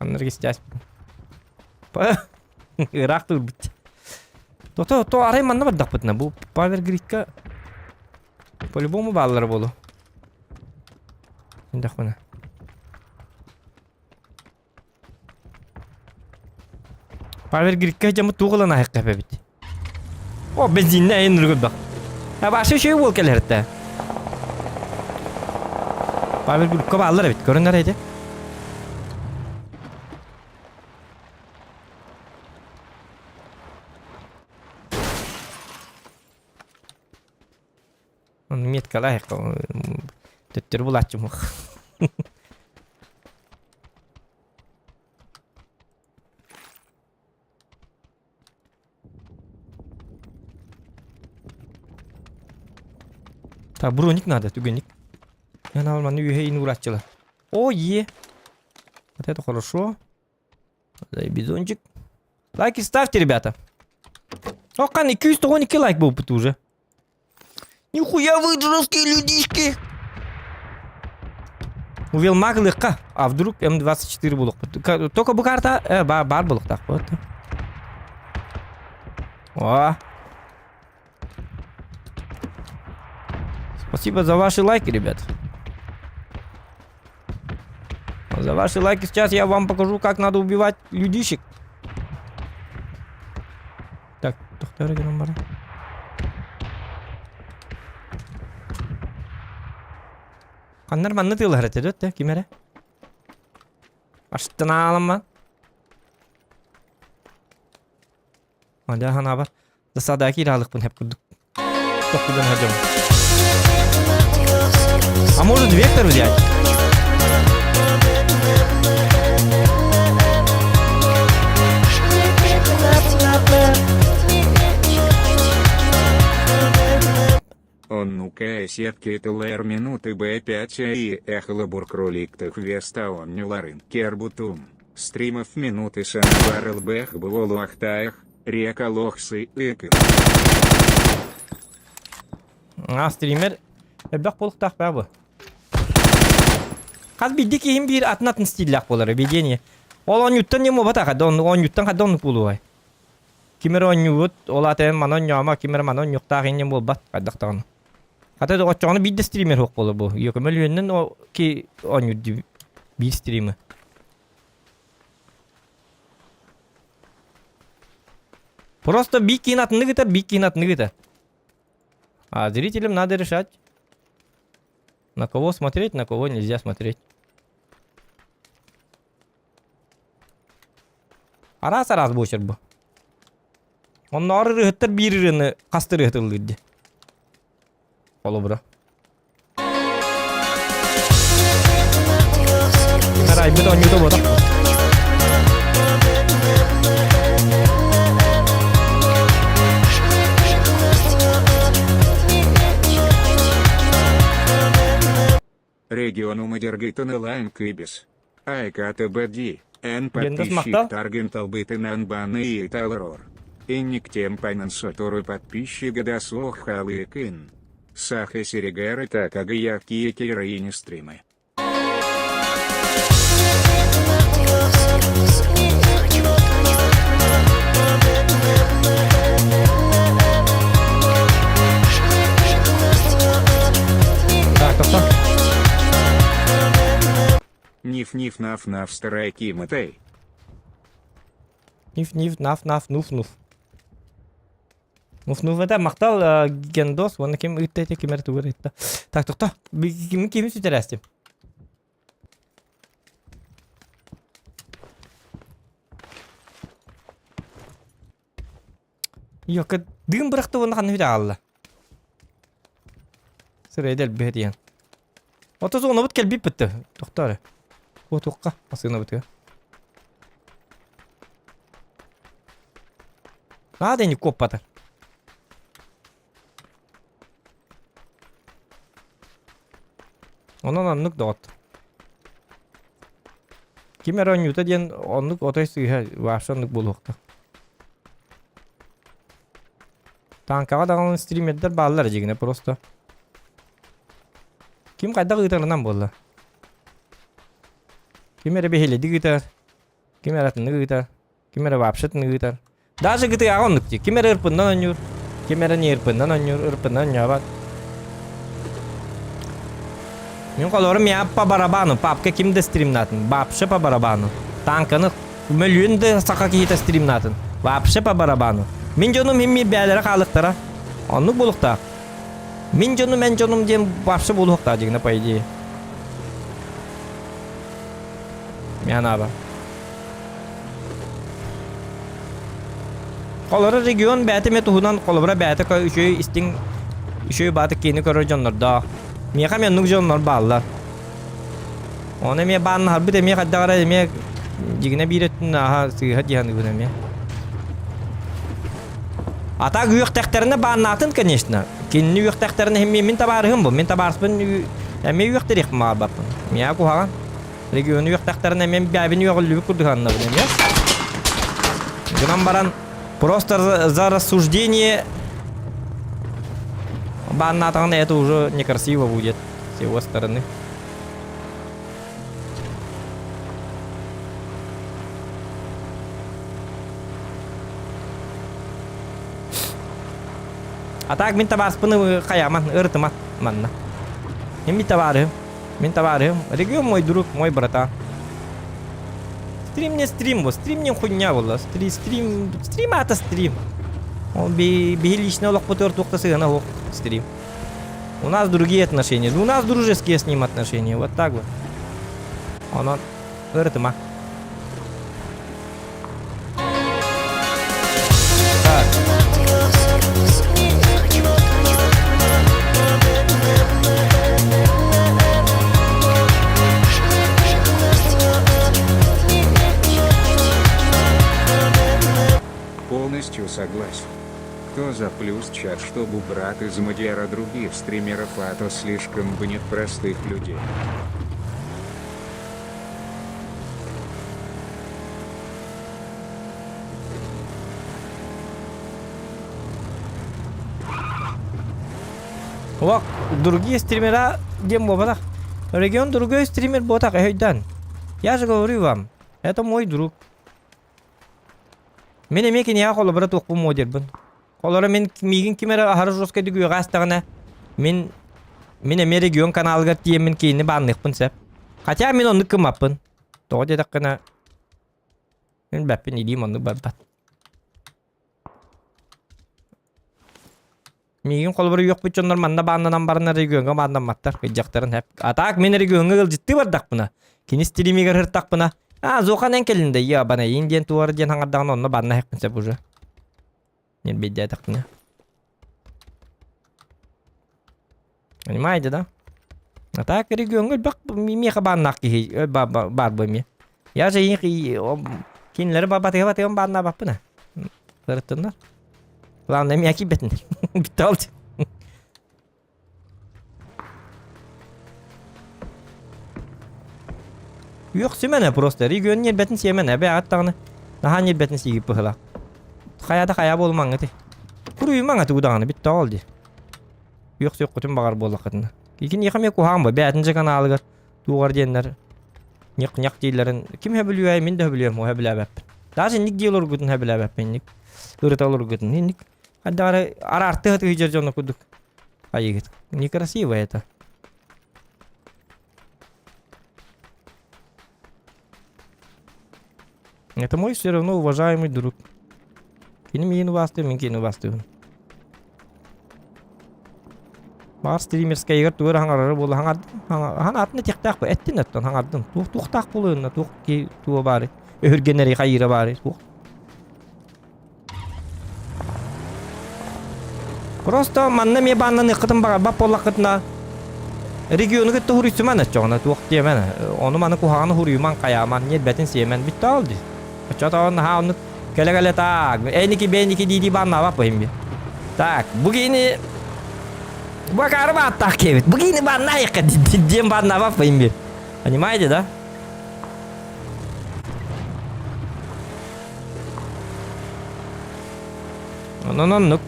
Каннар стяс. Ирак тур бит. То арай манна бардак битна. Бу Павер Гридка по-любому баллар болу. Индах бана. Павер Гридка жамы туғылана хаққа бит. О, бензинне айын нұргыдбақ. Башы шөй бол келерді. Павер Гридка баллар бит. Көріндар айды. Он метка лайка. Төттер булат жумық. Так, броник надо, тугоник. Я на алману юхей нурачила. О, е. Вот это хорошо. Дай бизончик. Лайки ставьте, ребята. О, кан, 212 лайк был тут уже. Нихуя вы жесткие людишки. Увел маг легко. А вдруг М24 булок. Только bu карта бар булок так вот. О. Спасибо за ваши лайки, ребят. За ваши лайки сейчас я вам покажу, как надо убивать людишек. Так, доктор, где номер? Каннар манны тыйлар этеді, өтті, кемері? Аштын алым ма? Ада хана бар. Засадаки иралық бұн хеп күрдік. Тоқтыдан хажам. А может вектор взять? Он ну ТНК сетки ТЛР минуты Б5 и Эхлобур-кроликтых Вестаон Нюларын Кербутум. Стримов минуты Санбар ЛБХ Булолу Ахтаях, Река Лохсы Икын. Стример бак болуктак бабы. Каз бидди кийин бир атнатын стиллак болар видение. Ол 10-тан немо батака, 10-тан кадон булуай. Кимер оньют, олатен манон яма, кимер манон юктагын нем болбат кадактагын. Хата да очоны бидди стример хок болу бу. Йокмел юннен о ки оньют бир стримы. Просто бикин атныгыта, бикин атныгыта. А зрителям надо решать, на кого смотреть, на кого нельзя смотреть. Арас бошер бу. Он нары рыхтар бирирыны касты рыхтылдырды. Олу бра. Нарай бит он ютуб отак. Региону Мадергитон Лайм Кибис. АКТБД. Н Гендас подписчик мақта? Таргентал Битен Анбаны и Талрор. И никтем Пайнансотору подписчик Дасох Халыкин. Саха Серегара Такага Яки Кираини стримы. Так. Ниф-ниф-наф-наф старайки Матей. Ниф, наф, нуф. Нуф это мактал гендос, вон кем ыттете кемер тугыр итта. Так, токта. Ким сүтәрәсте. Yok, düm bıraktı onu kanı bir Allah. Sıraya del bir hediyen. Otuz onu bit kelbi bitti. Doktor. O tokka asına bitti. Надо не копата. Onun anlık dağıt. Kimer oynuyordu diyen anlık otaysı varşanlık bulukta. Tankaga dağın stream eder bağlar jigine просто. Kim kayda gıtarından bolla. Kimere beheli gıtar. Kimere atını gıtar. Kimere vapşatını gıtar. Даже GTA anlık diye. Kimere ırpından oynuyor. Kimere ne ırpından oynuyor. Irpından oynuyor. Мен колорым я по барабану, папка кимде стримнатын, вообще по барабану. Танканы миллионды сака кийте стримнатын, вообще по барабану. Мен жонум химми бәлері қалықтара, онлық болуқта. Мен жонум дем вообще болуқта жигіне по идее. Мен аба. Колоры регион бәті ме тухудан колобыра бәті көй үшөй баты кейіні көрі жонларда. Меха мен нук жонлар баллар. Оны ме бааны харбы да ме қаддағара ме жигіне биреттін аха сыйға дияны күні ме. Ата үйек тәқтеріне бааны атын, конечно. Кенні үйек тәқтеріне мен табарығым бұл. Мен табарыспын әме үйек дәрек ма бапын. Мея кухаған. Регион үйек тәқтеріне мен бәбін үйек үлі күрдіғанына бұл емес. Гынан баран просто за рассуждение. Баннатан это уже некрасиво будет с его стороны. А так мен табар спыны хаяман, ыртымат манна. Мен табарым, регион мой друг, мой брата. Стрим не стрим, вот стрим не хуйня была, стрим это стрим. Он лично лохпотер тухта сыгана хок стрим. У нас другие отношения. У нас дружеские с ним отношения. Вот так вот. Он ыртыма. Так. Полностью согласен. Кто за плюс чат, чтобы убрать из модера других стримеров, а то слишком будет простых людей. Вак, другие стримера, дем бобатак. Регион другой стример ботак, эйдан. Я же говорю вам, это мой друг. Мен эмеки не ахолы бара тоқпу модербін. Қолары мен мигин кемері ахары жоскайды күйе қастығына. Мен эме регион каналыгар тиемін кейіні бағынықпын сәп. Хотя мен оны кымаппын. Тоғы дедік қына. Мен бәппен едейм оны бәппат. Мигин қолы бары yok bütçonlar manna bağından barına regionga bağından mattar. Kıcaktarın hep. Atak men regionga gıl ciddi bardak buna. Kini streamiger hırtak buna. Zokan enkelinde ya bana indien tuvar diyen hangardan onunla bağına hep pinse buja. Yen bedya takına. Понимаете, да? Atak regionga bak miye bağına ki bar boy mi. Ya şey kinleri babatı babatı bağına bak buna. Fırtınlar. Главное, мягкий бетин. Биталти. Yok semene просто. Region yer betin semene. Be attağını. Daha yer betin sigip bıhla. Kayada kaya bolman gıdı. Kuruyu man atı udağını. Bitti oldu. Yok yok kutum bağır bollak gıdını. İkin yıkam yok uğan bu. Betince kanalıgar. Tuğar diyenler. Nyak değillerin. Kim hebiliyor? Min de hebiliyorum. O hebiliyor bep. Daha sen nik diyorlar gıdın hebiliyor bep. Nik. Irıt olur gıdın. Nik. Ada arartı hıtı hıcırconu kuduk. Ayı git. Некрасиво это. Это мой все равно уважаемый друг. Кинем yin bastı, min kini bastı. Бар стримерская егер туыр хаңарары болы хаң атны тектақ ба әттен әттен хаңардын туқтақ болуына туқ ки туы бары өргенері қайыры бары туқ. Просто манна ме баннаны қытын баға бап болақ қытына регионы кітті хұрыйсыман әтчоғына туқ деймен. Оны маны кухағаны хұрыйман қаяман нет бәтін сеймен бітті алды. Чата оны ха оны кәлі так. Әйнікі бәйнікі дейді банна бап бәйім бе. Так, бұгейні Бакары баттақ кебет. Бұгейні банна айқы дем банна бап бәйім бе. Понимаете, да? Ну.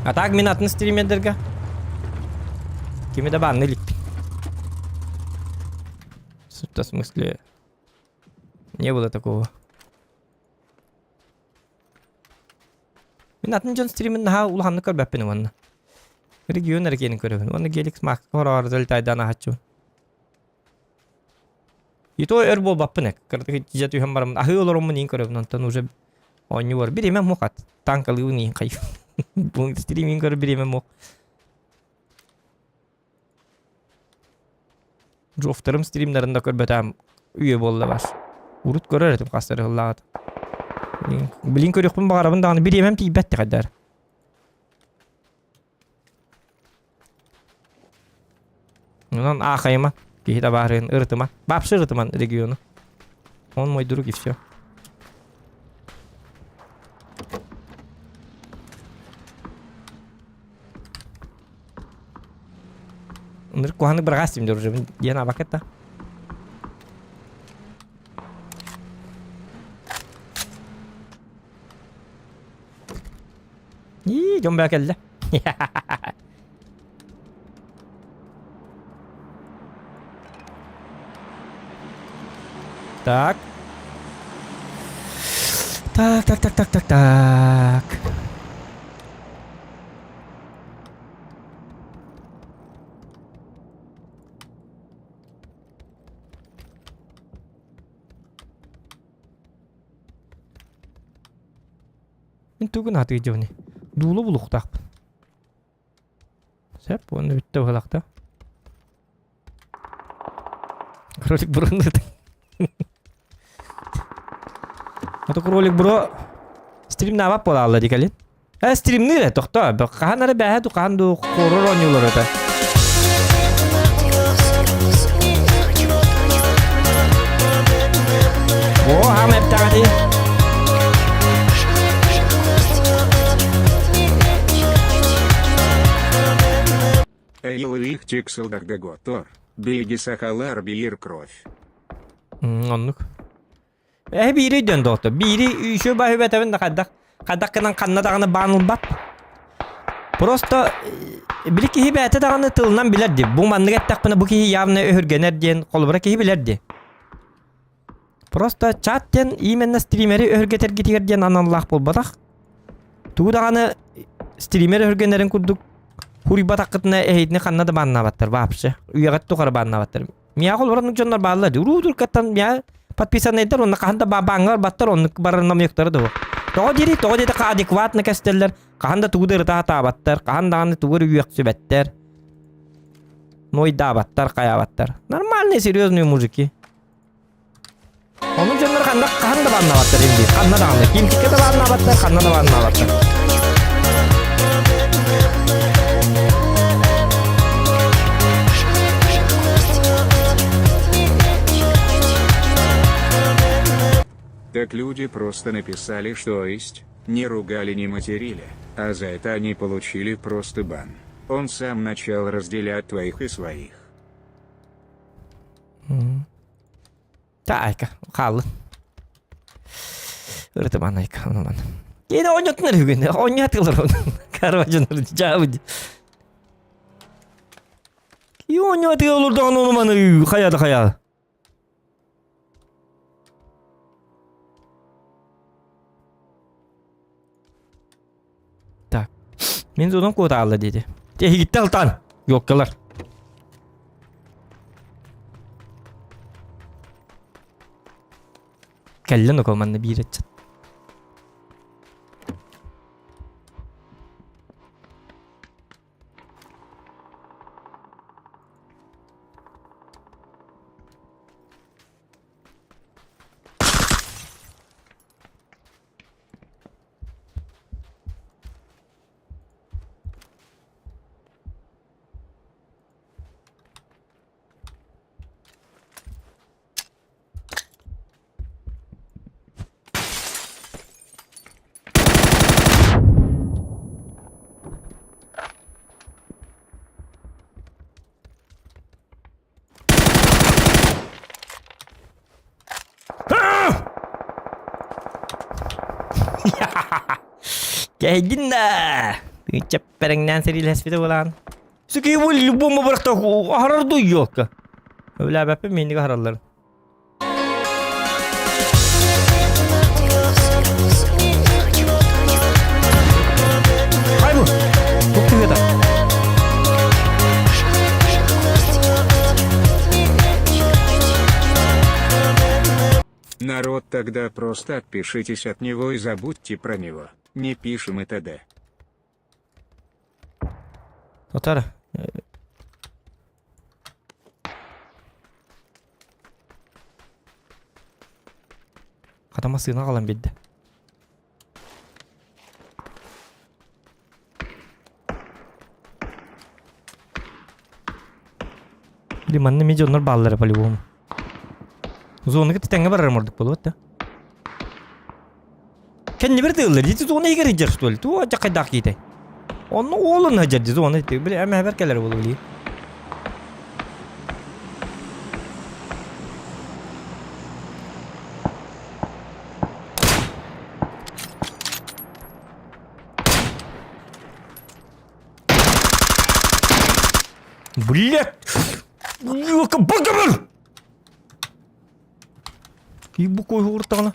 А так мен атын стримердерге. Кеме де банны ликпин. В смысле... Не было такого. Мен атын жон стримерін ха улханны көрбәппені ванна. Регион әрекенін көребін. Ванна геликс мақсы қорағар залитайдан ахатчу. И то өр бол баппынек. Кырдығы тижет үйхен барымын. Ахы оларымын ең көребін. Онтан уже... Ойны бар. Bir емем мұқат. Танкалы ұнейін қайып. Бұл стриминг көріп бір емем мұқ. Жофтарым стримлерінде көрбәтәм үйе болды бар. Урут көрер етім қастары ғыллағат. Білін көрекпін бағарабын дағаны бір емем тей бәтті қайдар. Онан ақайыма. Кейді бағырын ұрытыма. Бапшы ұрытыман регионы. Он мой друг и все. Ныр куханы бір ғастым дұр жүрбін. Ден абакетта. Жон бәк әлді. Так. Так. Мен түгін аты жауны. Дулы бұлықтақ. Сәп, оны бітті бұлақта. Кролик бұрынды. Аты кролик бұры стрим набап бола алды декален. Стримні де, тоқта. Қаған әрі бәхәді қанды қорыр ойнылар өті. Oo, ham hep takati. Эйлвих Чикселдах Даготор. Беги Сахалар Биир Кровь. Onluk. Biri döndü otu. Biri şu bahü betevin de kaddak. Kaddakkanan kanna dağını bağınıl bap. Prosto bilik kihi bete dağını tılından bilerdi. Bu manlık ettak bana bu kihi yavne öhürgener diyen kolubura kihi bilerdi. Prosto chatten imenna streameri öhürgeter gitiger diyen anallah bolbadak. Tuğu dağını streamer öhürgenerin kurduk. Huri batakıtına ehidini kanna da bağına battır. Vapşı. Uyagat tukarı bağına battır. Miya kolubura nukcanlar bağlılardı. Urudur kattan miya подписан eder onun kahanda babangar battar onun barınam yokları da o. Toğu dedi ka adekvat ne kesteller. Kahanda tuğdur ta battar. Kahanda anı tuğur üyak sübetter. Noyda battar kaya battar. Normal ne seriyoz ne muziki. Onun canları kahanda bağına battar şimdi. Kahanda da anı. Kim tikke de bağına battar. Kahanda da bağına battar. Так люди просто написали, что есть, не ругали, не материли, а за это они получили просто бан. Он сам начал разделять твоих и своих. Aika, kallı. Öğretim anayka, onu bana. Yine oynatınlar bugün, oynatılır onu. Karvacınları cevabı. İyi oynatıyor olur da onu bana, kaya. Tak. Men zodan kota aldı dedi. Gitti altan. Yok kalar. Kellen o komanda bir et. Geldin de. Cepperengden seriyle hespite olan. Sıkıyı bu bomba bıraktı. Harar duyuyor. Öyle abi mendik hararlar. Kaybol. Çok tüy adam. Народ, тогда просто отпишитесь от него и забудьте про него. Не пишем и т.д. Otar. Adama sığına kalan bildi. Limanını mece onlar bağlıları pali bu. Zonu ki titenge bararmırdık bolu hatta. Kendi bir tığılır. Hiç zonu iyi girecek stol. Tu acak kaydak giydi. Onun oğlun hacerdi zonu. Bile ama haber keller bolu biliyor. Блядь! Ёлка, богомол! Ibu ko hurtang na.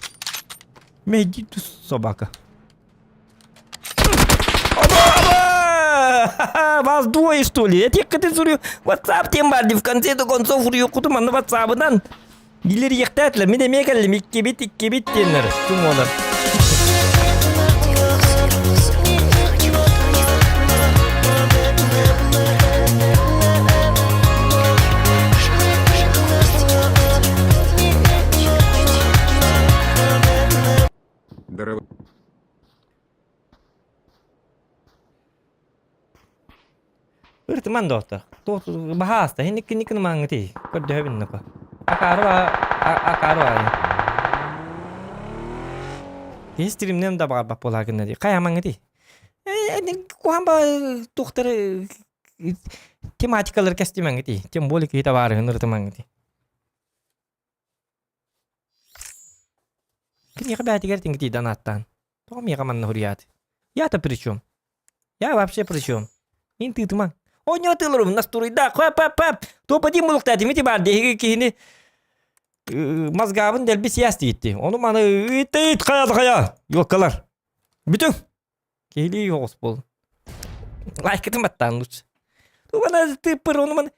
Medyo to собака. Оба! Вас двое, что ли? Я тебе когда смотрю, WhatsApp тем барди в конце до концов фурию кутуман на WhatsApp'dan. Dileri yaktatlar. Bir de mekallim iki bit denir. Tüm onlar. Здорово. Teman dokter, tuh bahas nih, ini mang ti, kau dah bin napa? Akaru. Stream'den de bak pola gına di. Kayaman di. Kuamba doktor tematikalar kestimen di. Tembolik kita var hınır tamang di. Книга опять говорит, где донаттан. То мне команда хурят. Я-то при чем? Я вообще при чем? Ин ты туман. О, не ты лрум, настури, да, пап. То поди мулук тати, мити бар, деги кихини. Мазгабын делбис ясти итти. Onu mana ит кая. Йоккалар. Бүтүн. Кихили йос бол. Лайкетим аттан лучше. То mana ты пыр, onu mana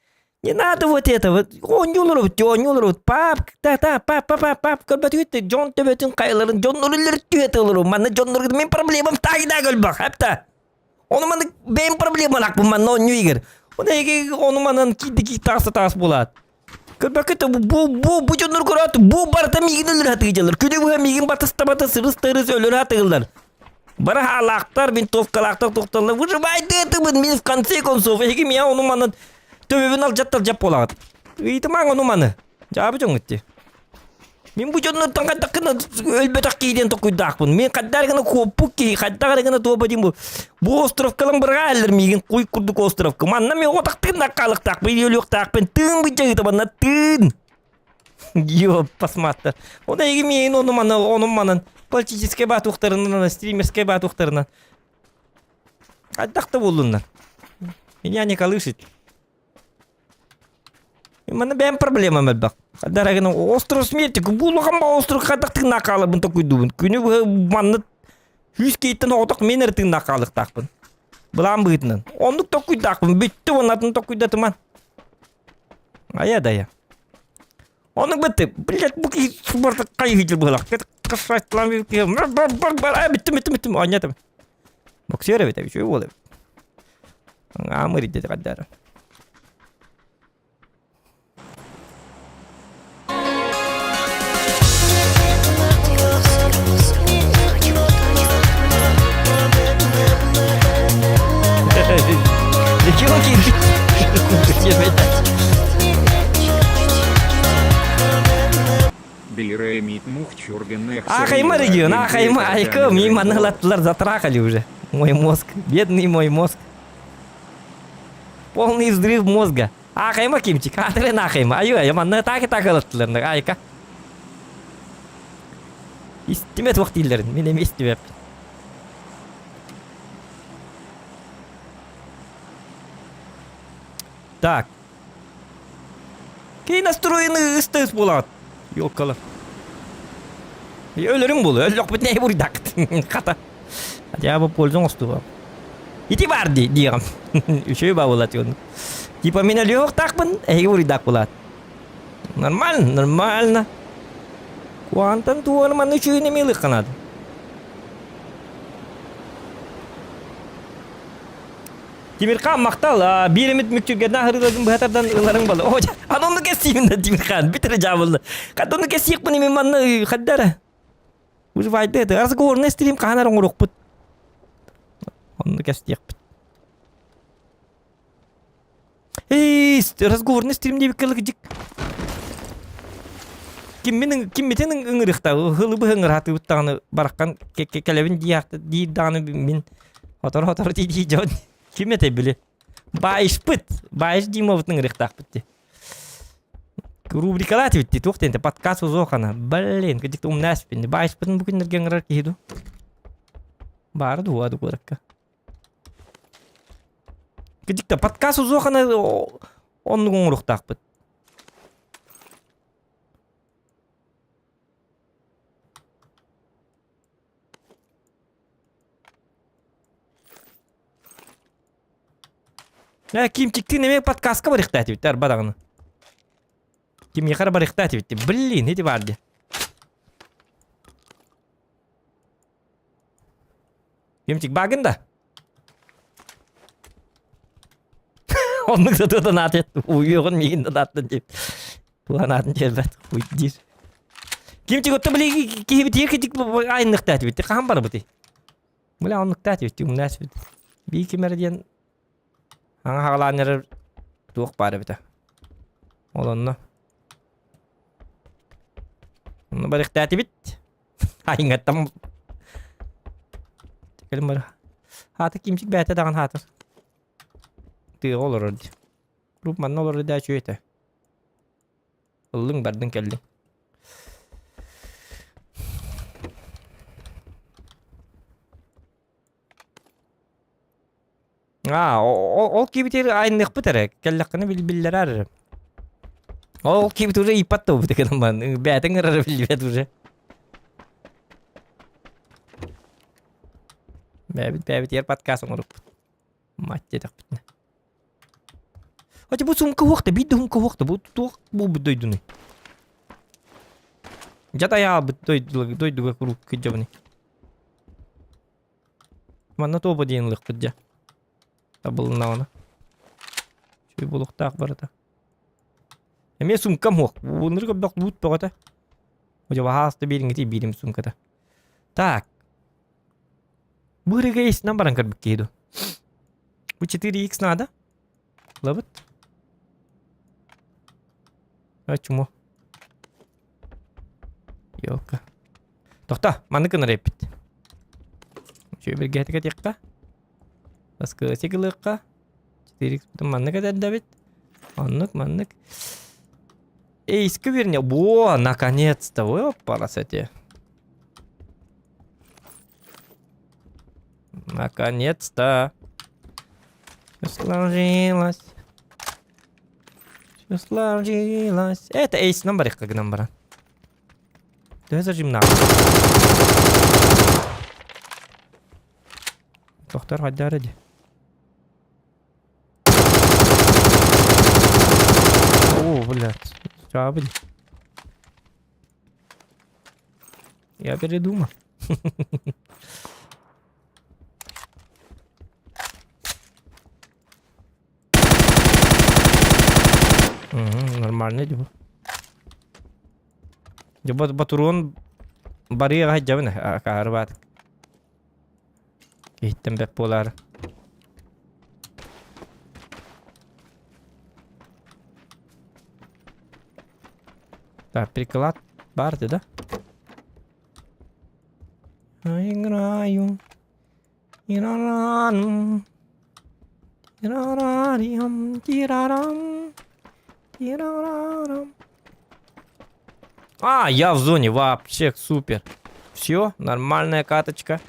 не надо вот этого. Он юлурут. Пап. Көлбәт Джон төбөтүн кайларын. Джон нурулер түйет олуру. Мана Джон нурулер мен проблемам тагида көлбак. Хапта. Onu мана ben проблема лак bu мана он нюйгер. Onu мана кидики тас болат. Көлбәк bu Джон нур көрат. Bu барта мигин өлөр хатыгылар. Күдө бу мигин батыста сырыс өлөр хатыгылар. Бара халактар, винтовкалактар токтолар. Выживайте это мен в конце концов. Эги меня onu мана төбөбүн ал жаттап жап болат. Ыйтымаң ону маны. Жабы жоң өтті. Мен бұ жонны таңғаттақына өлбетақ кейден тоқуйдақпын. Мен қаддарғына қоппу кей, қаддарғына тобы дейм бұл. Бұл островкалың бірға әлір меген қой күрдік островка. Манна мен отақтығын аққалықтақ, бір өліқтақпен тың бұй жағыты бана тың. Йо, посматтар. Ода еге мен оны манын политическай бат уқтарынан, стримерскай бат уқтарынан. Қаддақты болуынан. Меня не колышит. Mana ben проблема мэлбак. Дарагын остров смерти. Булган остров хатактын накалыбын токуйдубун. Күнү манны 100 кейттен оток мен эртин накалыктакпын. Булан быйтынан. Ондук токуйдакпын. Бүттү онатын токуйдатыман. Ая. Оның бітті. Блять, бу ки субарта кайгыжыл булак. Кашайтлан бар. Биттим. Анятым. Боксер бит, что болду. Амыры деди каддар. Чего кидать? Бельремит мухчурген. Ахайма регион, айка, мимо налатлар затрахали уже. Мой мозг, бедный мой мозг. Полный взрыв мозга. Ахайма кимчик, атрен ахайма. Аю, манна так и так алатлар, айка. Истимет вақтилер, менем истимет. Так. Кей настроены ыстыз болат. Ёлкалар. Өлөрүң болу. Өлөк бит не бурдак. Ката. Я бы пользовался. Ити бар диям. Үшөй ба болат ён. Типа мен өлөк такпын, бурдак болат. Нормально. Куантан туар ман үшөй немелик канады. Тимирхан мақтал, биремит мүкчүрген ахырыдың бұхатардан ыларың балы. О, анонны кесеймін да Тимирхан, бітірі жабылды. Қадонны кесейік бұны мен манны қаддары. Užvайды еді, разговорны стрим қағанарын ұрық бұд. Онны кесейік бұд. Разговорны стрим деп кірлігі жік. Кимметенің үңіріқта, ғылы бұ үңір хаты бұттағаны бараққан кәлебін дейдағаны мен отыр дейді жауын. Ким это были? Байш Димовтың рихтах бітті. Рубрикалат бітті, тоқтен, подкаст ұзоқана. Блин, кәдікті умнас бітті. Байш бітін бүкіндерген ғырар кейду. Барды уады көріккі. Кәдікті подкаст ұзоқана онның рухтах бітті. Кимчикти неме подкастка барыктати биттер бадагыны. Ким якар барыктати битти. Блин, эти барды. Кимчик багында. Онның сатыдан атет. Уйгон мигин даттын деп. Туанатын жербет. Уйдир. Кимчик отто билеги кибити китик айныктати битти. Кам бар бити. Мула онныктати битти. Умнас бит. Би кимерден Аңа хағаланыры туық бары біті. Ол онны. Онны барықтаты біт. Айыңаттам Gelin bari. Hatı kimcik bäte dağın hatır. Tığı olur orada. Grup manna olur da çöğüte. Illın bardın geldin. O kibitir aynılık bu terek. Kellakını bilbiller ararım. O kibitir ipat da bu tekedim ben. Bäten ararım bilbiler. Bäbit yer podcast ngorup. Macet tak bitne. Aja bu sumka waktu bidu sumka waktu bu bedoy duni. Jata ya bedoy duga kuru kerja ni. Mana tuh apa dia ngelak kerja? Tabel naona. Cuy buluk tak berata. Emi sumka muak. Bener ke bak but pakata. Aja bahas tu biring sumka ta. Tak. Buraya guys, nampak angkat begitu. Bu 4x nada? Labet. Cuma. Yok. Dokta, mana kena repeat? Şöyle bir getek yakka. Baskı çekilirka. 4x bu mana kadar David? Manlık. Эй, скверня. Во, наконец-то. Вы парасете. Наконец-то. Все сложилось. Это эйс номер их как номер. Да зажим на. Доктор хадяради. О, блядь. Чабли. Я передумал. Нормально juga. Coba turun bari aja nih ke arbat. Hitam bipolar. Так, приклад барты, да? Играю. Ирарам. Ирарарим. Тирарам. А, я в зоне, вообще супер. Все, нормальная каточка.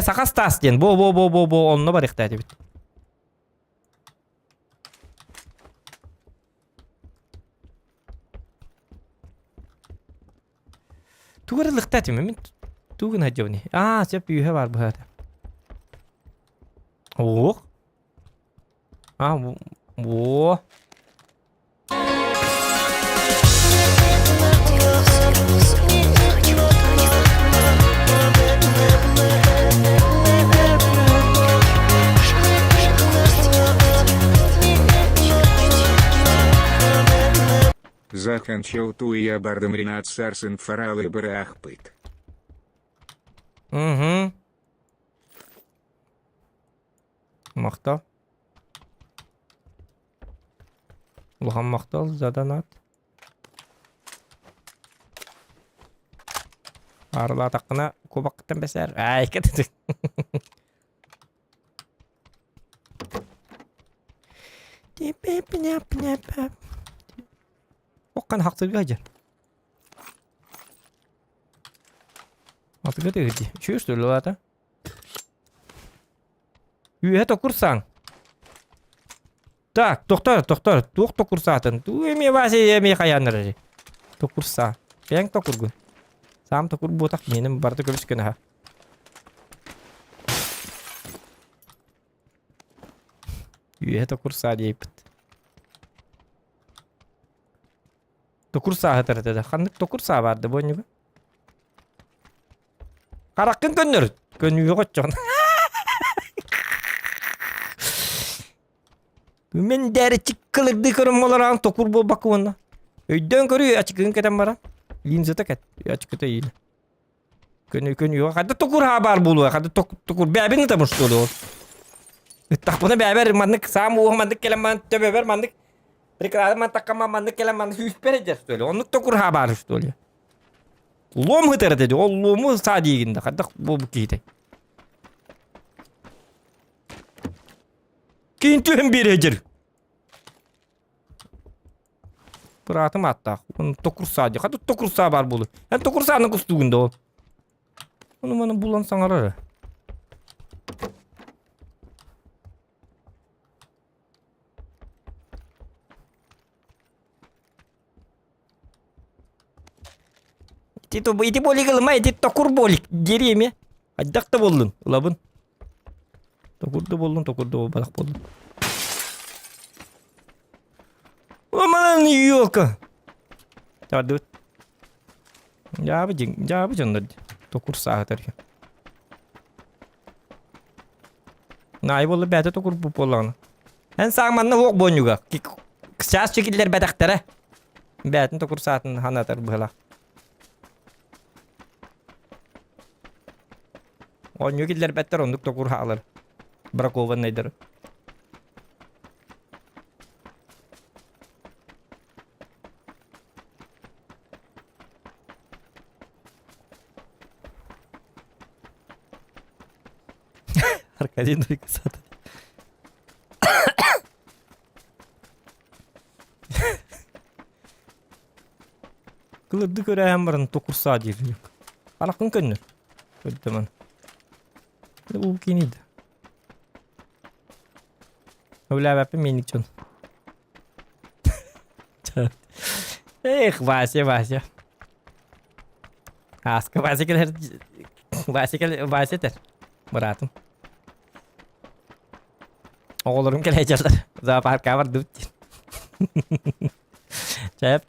Сака стастен. Бо, он на барих тәді бит. Туғырылық тәді мен туғын әджауни. Сеп үйе бар бұл әді. Оқ. Во. Заканчил туя бардам Ренат Сарсен Фарал и Барахпыт. Угу. Мақтал. Улған мақтал, заданат. Арыла таққына көбаққыттан бәсәр. Кәді. Оққан хақсырға жер. Атыға дегірді. Шүйірсті өлі ата. Үйе токурсаң. Так, тоқтар. Тоқ токурсатын. Эме басы эме қаяныр. Токурса. Бәң токургын. Сам токур ботақ менің барды көбіскені ха. Үйе токурса дейпіт. Tokursa hatırladı. Kandık tokursa vardı bu ne? Karakın gönür. Gönür yok can. Men deri çıkkılır dikırım olarak tokur bu bakımına. Öydön görüyor açıkın keten bana. Linzi takat. Açıkta iyi. Gönür yok. Hadi tokur haber buluyor. Hadi tokur. Bebini tamıştı o. Tak buna beber mandık. Sam o mandık kelem mandık beber mandık. Прекрасно, man takama manlık gelen man hüspere söyle. Onluk da kurha barış söyle. Lom hıtır dedi. O lomu sadiginde. Kadak bu kiyde. Kintühüm bir ecir. Bıratım hatta. Onun 9 saat. Hadi 9 saat var bulu. Yani 9 saatın kustuğunda o. Onu bana bulan sana arar. Iti bolik alma, iti tokur bolik. Geriye mi? Adak da bollun. Ulabın. Tokur da bollun, tokur da badak bollun. Aman yok. Tadı. Cevabı canım. Tokur saat arıyor. Naib oldu bete tokur bu polağını. En sağmanlı hok bonuga. Kısas şekiller bedaktere. Betin tokur saatin hanatar bıhala. Onyu giller better onduk tokur haalar. Bırak ovan neydir. Arkadaşın da bir kısa. Kılırdı göre hem varın 9 saat yeri yok. Alakın könlü. Öyle zaman. Bu kiniydi. Öyle yapayım minik can. Vasya. Aska vasya der. Murat'ım. Oğullarım gelecekler. Zaparka var dut. Cevap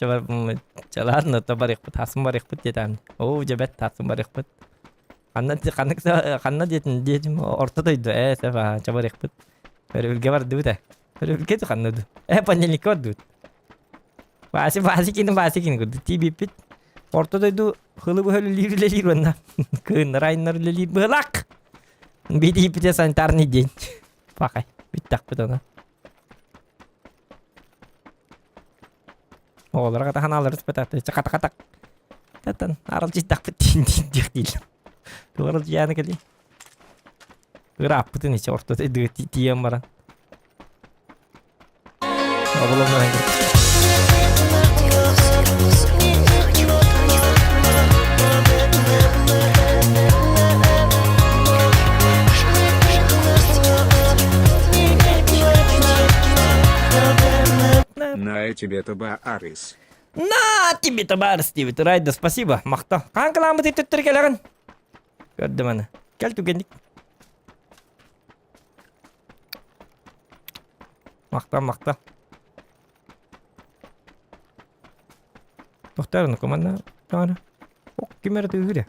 çalar nı tabarik put hasım barik put yetem. Oo cebet hasım barik put. Kanna dedim ortadaydı. Sefa çabarik put. Böyle ülke var dut. Böyle ülke de kanna dut. Panyelik var dut. Vasi kini kudu. Tibi pit. Ortadaydı. Hılı bu hılı lir ondan. Kın rayınlar lir bılak. Bidi pite sanitar ni din. Pakai. Bitak put ona. Oğullara katahan alırız petatı. Çakatak. Tatan aral citak put din değil. Doğru ciyanı kali. Gerap putun içi ortada diyem varan. Oğlum ne? На тебе таба Арис. На тебе табарс тебе. Райда спасибо. Махта. Kanka lan bu tüttür gelen. Gördüm ana. Gel tükendik. Makta. Doktorun komanda. Tanrı. Ok kimere de hüre.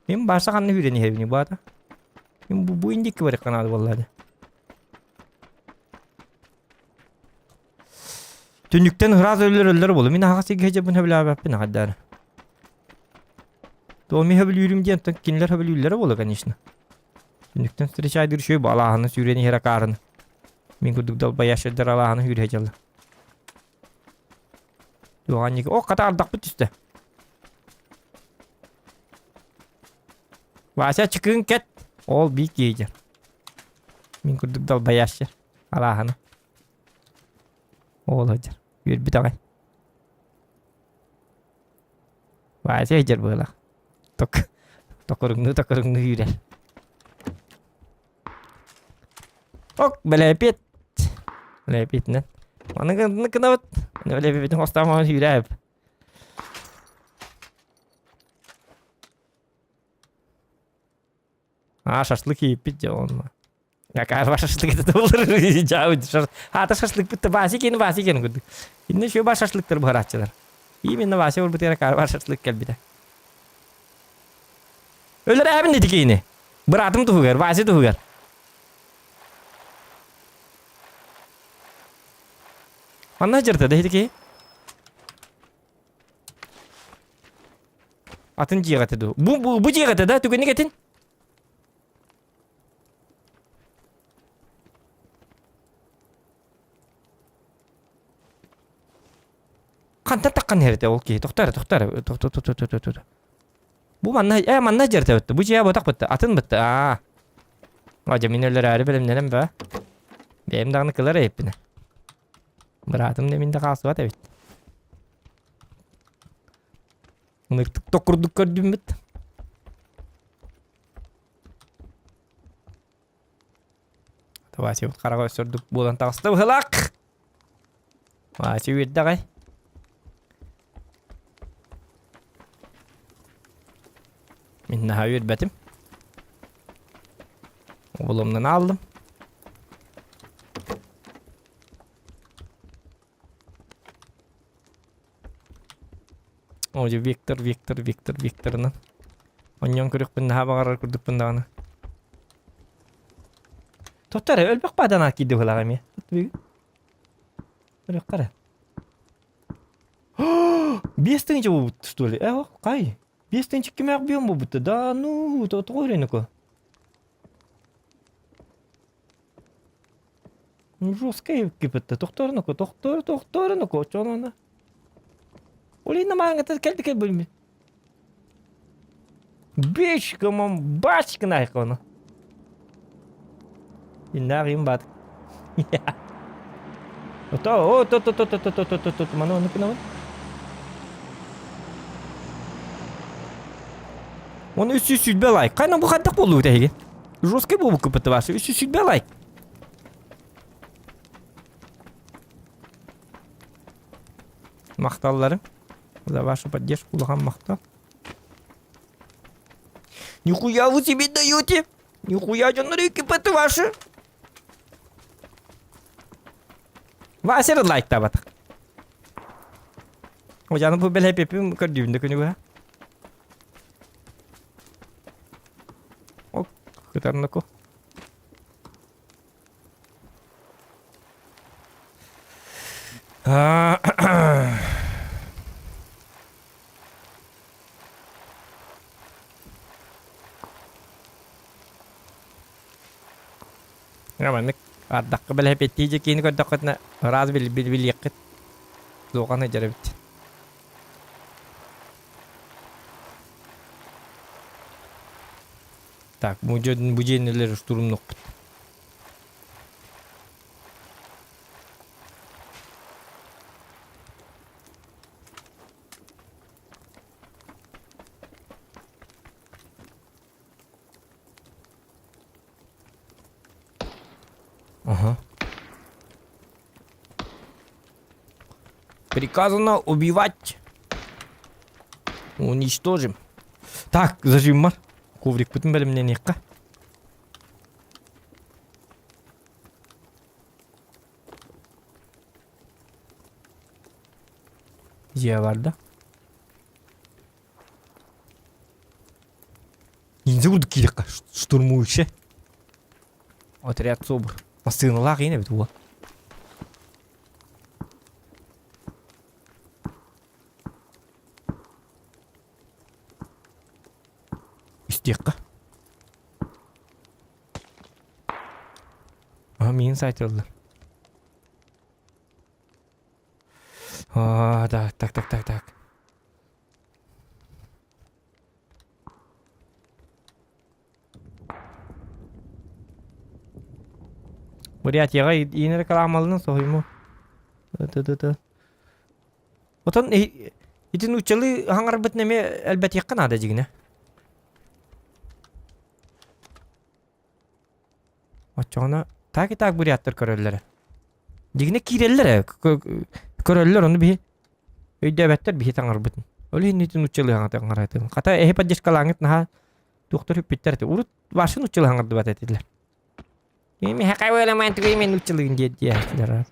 Benim başka kanlı hüre ni hevni bu ata. Benim bu indik var kanadı vallahi. Tünükten hıraz ölür bolu. Mina hası gece bunu bile abi ne kadar. Doğmi habil yürüm diyen kinler habil yürülere bolu kan işine. Tünükten süreç aydır şöyle bu Allah'ını süreni hera karını. Min kurduk dal bayaşıdır Allah'ını hürhecallah. Doğan yıkı o kadar aldak bit işte. Vasa çıkın ket. Ol bir gece. Min kurduk dal bayaşır Allah'ını. Oğul hacer. Yürü bir tane. Vasa hacer böyle. Tokurunu yürür. Ok belepit. Belepit ne? Mana kenapa? Belepitin hostama yürür hep. Şaşlık yiyip bit olma. Ya kadar şaşlık da olur. Jauh. Hatta şaşlık bitti basi kini kudu. Şimdi şu baş şaşlıktır bu haratçılar. İyi minne basi ol bitene kadar şaşlık gel bir de. Öyle abin dedik yine. Bıraktım tuhugar, basi tuhugar. Mana cerita dedik ki. Atın ciğete du. Bu ciğete da tugeni getin. bakkan herete ol ki. Toktar. Bu manna jerte bitti. Bu ciye botak bitti. Atın bitti. Aca minörler ağrı bilimlerim be. Benim dağını kılar hepine. Murat'ım deminde kalsı var evet. Nıktık dokurduk gördüm bit. Tavasi bit kara gösterdük bulan tağıstı hılak. Vasi bit dağay. Minna hayır betim. Oğlumdan aldım. Oje Victor'ın. Onyon kırık bin daha bağırar kırdık bin dağını. Totara ölbek badana kidi hılağım ya. Kırık kara. Biyestinci bu tutuli. Kay. Biyestinci kime yakbiyon bu butu. Da nu to öğreni ko. Ruskay kipette. Doktorunu ko. Çonona. Olin naman nga keldi kel bölümü. Beş kamam başkına ekono. Indarim bat. To. Mano ano naman? Onu üstü sütbe like. Kaynan bu kadar bolu tehge. Ruskay bu kipette varsa üstü sütbe like. Maqtallarım. За вашу поддержку, Лохан Махта. Нихуя вы себе даете! Нихуя жанрики пэты ваши! Васер лайк табат. О, жаным bu bel hep yapayım gördüğümde konu bu. Ok, kıtarına ko. Ngaman adak ka bala hepet tiji kini ko dakot na raz bil yakit. Lokan na jarabit. Так, bujin neler durum nokput. Ага. Приказано убивать. Уничтожим. Так, зажим var. Коврик bütün bölümlerini yıkka. Ziya vardı. Инзе vurduk 2 dakika. Штурмующий. Отряд собр. Сыгналар yine bir bu. İstiyakka. Meni saytırdılar. Так. Buraya tiyaga yine kalamalının sohuymu. Otan itin uçalı hangar bitneme elbet yakın ada jigine. Açana tak buraya attır köröllere. Jigine kirellere köröller onu bir ödebetter bir hangar bitin. Öyle itin uçalı hangar atın. Kata hep adjes kalangit nah doktor hep bitter urut başın uçalı hangar debat ettiler. Ini hakai wala man tuh main ucelin dia saudara.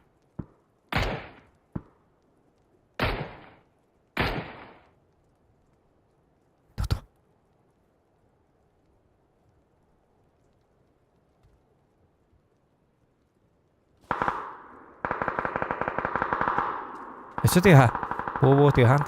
Tuh. Itu tiha. Oh, tihan.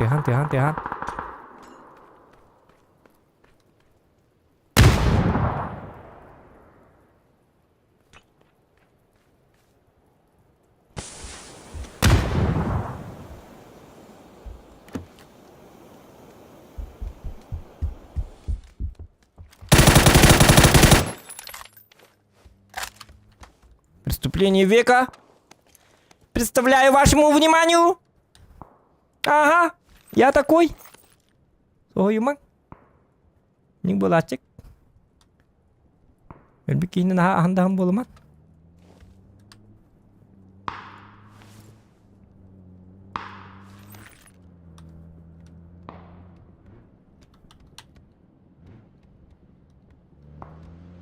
Преступление века. Представляю вашему вниманию. Ага, я такой. Союмак. Ник болачек. Элбикинен андаган болмак.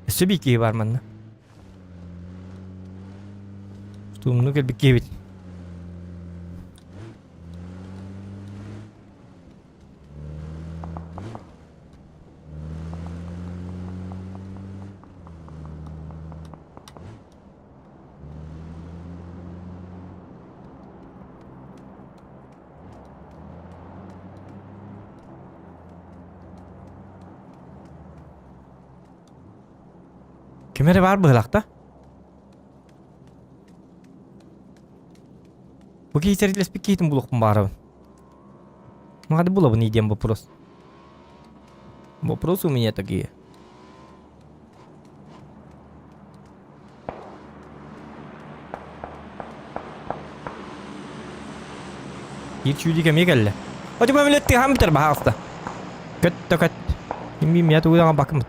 Сөбикей бар манна. Стумну келбикей бит. Kemere var bıhlakta? Bu кейсердилес пикейтин булукпун баарыбын. Мага булабын идем вопрос. Вопросы у меня такие. Ирчүдиге мегелле. Оди мемлекетти хамтер бахаста. Көттөкөт. Кимбим я туган бакмыт.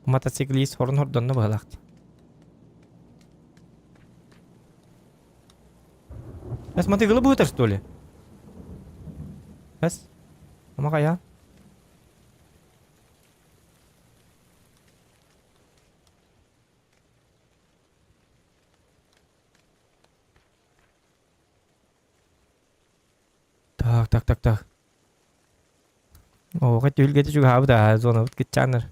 Мотоциклист хорон хордонно быхалакты. Эс мотыгылы быхытыр, что ли? Эс? Ама кая? Так. О, хоть үлгети juga хабы да, зона вот кетчаныр.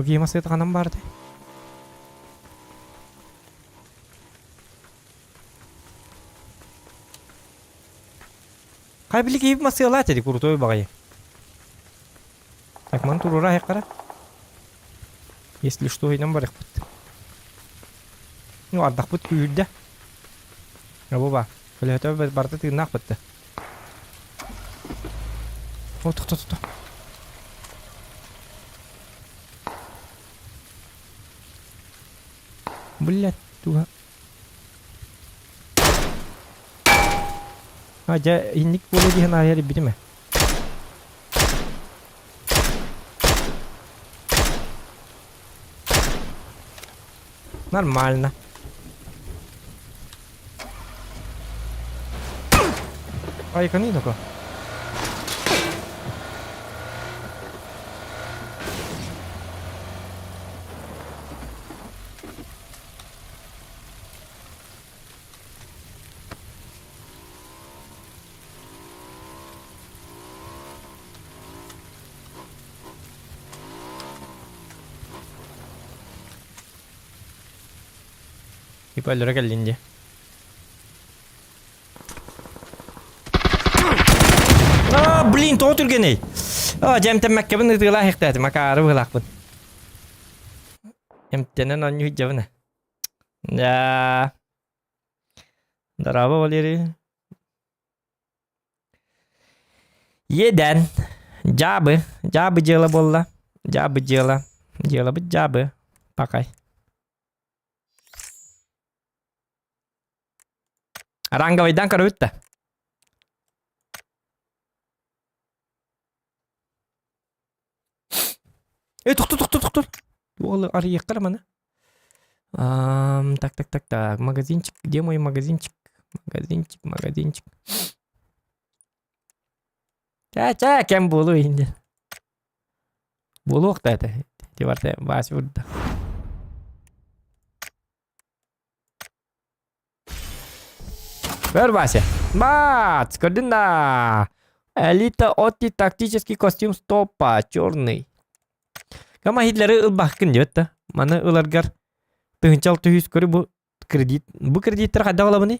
Bagi masih tekan bar teh. Кай билик иб masih lah jadi kurutoy bagay. Так ман турура хекара. Если что, идем барих пут. Ну, ардах пут күйүрдө. Рабоба. Көлөтө барда тыгнак путты. О, тук. Блядь, туга. Aja ini boleh dihenai hari bidim. Нормально. Ай, канино-ка. Типа лёрга линди. Блин, тот үргеней. Жемтен мәккебін ұтыла хектәті, макары бұлақпын. Жемтенен он үйт жабыны. Да. Дараба болері. Еден. Жабы жылы болла. Жылы бұд жабы. Пақай. Ранговайдан кара өтті. Тұқтыр. Ол ары еққар мана. Так. Магазинчик. Где мой магазинчик? Магазинчик. Ча, кем болу енді. Болу оқты әті. Деварты басы бұрды. Бөр басы. Бац, көрдің да. Элита отти тактический костюм стопа. Черный. Кама хитлері ылбаққын жөтті. Маны ыларгар тығынчал түйіс көрі бұл кредит. Бұл кредиттер қайда қалабыны?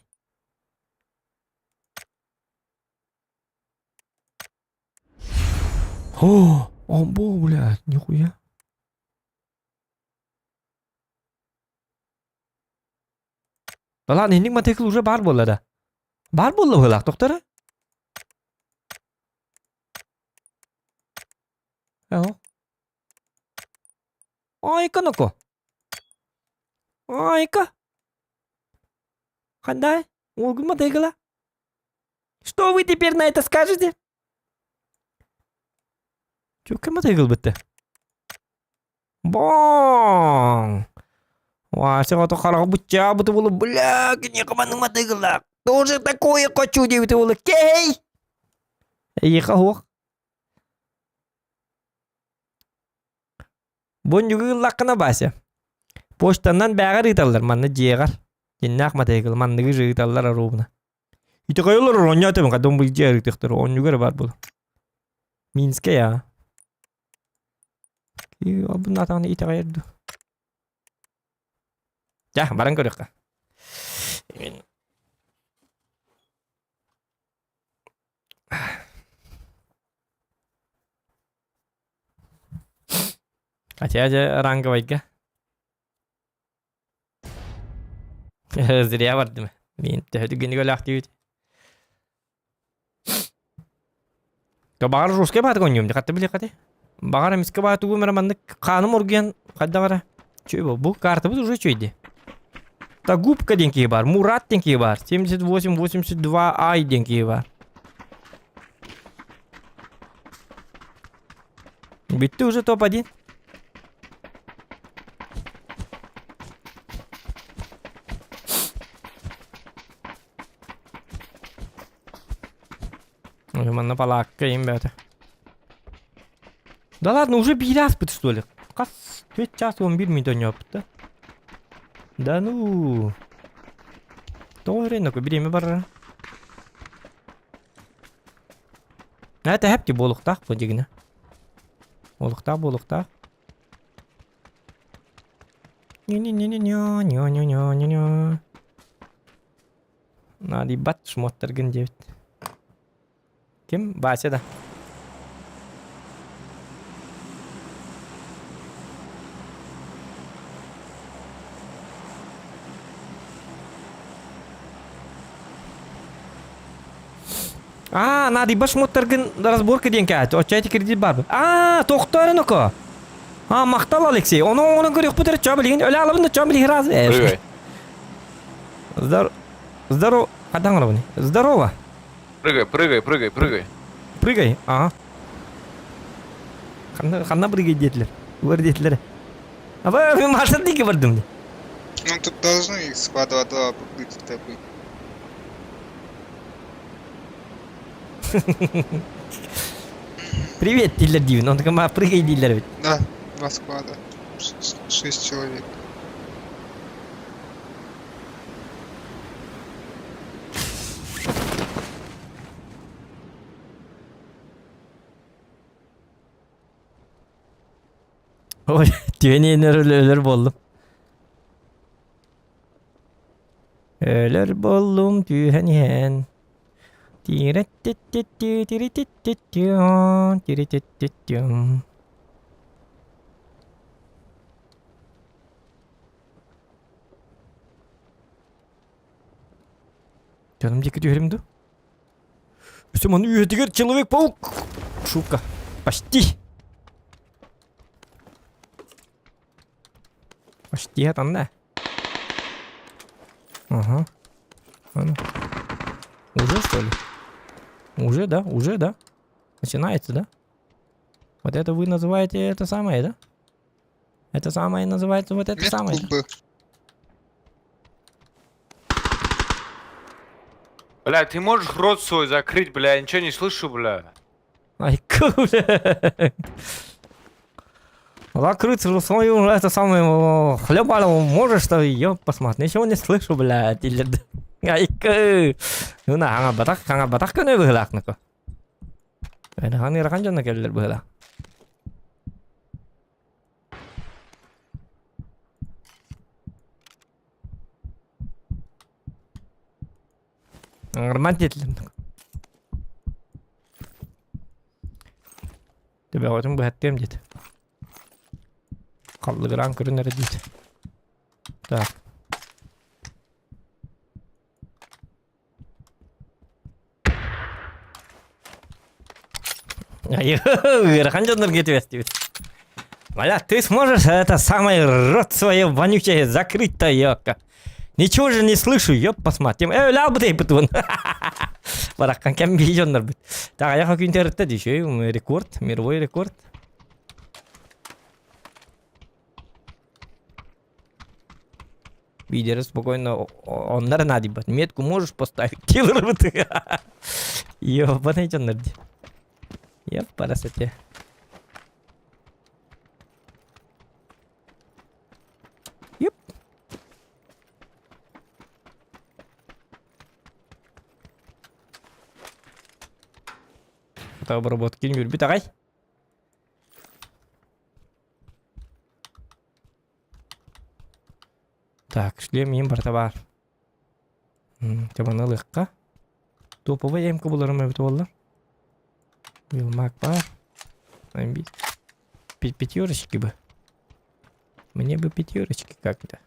О, бо, блядь, нихуя. Да ладно, эндик мотоцикл уже бар болду да. Бар болду былак, доктор. Айка ну-ка. Айка. Хандай? Олгу мотоцикла. Что вы теперь на это скажете? Чё, мотоцикл бітті? Бон! Ва, сегодня қарағы бұтча бұты болу, бля, не қаманың мотоциклак. Тоже такое хочу девіті болу, кей! Еқа хоқ. Бон жүгі лаққына басы. Поштаннан бәғар италар, манны жеғар. Еннақ мотоцикл, манныгы жығы италар арубына. Ити қайылар оня темін, қадым бұл жер итықтыр, он жүгір бар бұл. Минске я. Бұн атағаны ити қайырды. Ja, баран көріққа. Ача ранговайга. Зря бардым. Мен тәді гүнігө лақты өте. Бағар жоске баты көңем, қатты біле қаты. Бағар әміске баты өмір маңды қаным ұрген қадда қара. Чөй бұл картыбыз уже чөйді. Та губка деньги бар, Мурат деньги бар, 78-82 ай деньги бар. Битті уже топ-1. Манна палакка им бәті. Да ладно, уже бирас біт, что ли? Қас 4 час 11 минут ойнапты. Да ну. Тоғырын, биреме бар. Это хәпті болуқтақ бұл дегіні. Болуқтақ. Не-не-не-не-не-не-не-не-не. Надо бат шмоттыргын дебет. Кем? Бася да. Надо баш шмоттыргын разборка ден кәді. Очайте кредит бар. Тоқтары ну-ка. Мақтал Алексей. Оны көрек бұтыры ча білген. Өлі алыбында ча білген разы. Прыгай. Здорово. Қадан ғана бұны? Здорово. Прыгай. Прыгай. Қанна прыгай детілер. Өр детілер. Мен маршат дейке бардым. Ну тут должны их с 2-2 быть такой. Привет, дилер Дивин. Он такой, прыгай, дилер ведь. Да, 2 склада. 6 человек. Ой, tüyeniğine ölür boldum. Ölür boldum tüyeniğen. Canım дикий тюремду. Üstüman üyetiger Человек-паук. Шутка. Почти. Почти там, да? Ага. Уже, что ли? Уже, да? Начинается, да? Вот это вы называете это самое, да? Это самое называется вот это самое. Да? Бля, ты можешь рот свой закрыть, бля, я ничего не слышу, бля. Ай, бля. Закрыть свою это самое хлебало можешь, что ее посмотреть. Ничего не слышу, блядь. Ай, ну на, батак, не выглядит, ну-ка. Это они раканжан келдер было. Нормально. Тебе отым bu hattım dedi. Kallıgıran kırınları dedi. Так. Верханжандар кетіп Валя, ты сможешь это самый рот свое вонючее закрыть-то, ёпка? Ничего же не слышу, ёп, посмотрим. Ляу бы ты, бутун. Бараккан кем бейжондар бит. Так, я как интернетте дешеу, рекорд, мировой рекорд. Видишь, спокойно, он надо бит. Метку можешь поставить? Киллер бы ты. Ёбаный жондар. Ёп, парасете. Yep. Так, обработки не любит. Давай. Так, шлем им бар. Табаны лыгка. Топовый эмка буларым өбүт болду. Вилмак бар. Пятерочки бы. Мне бы пятерочки как-то.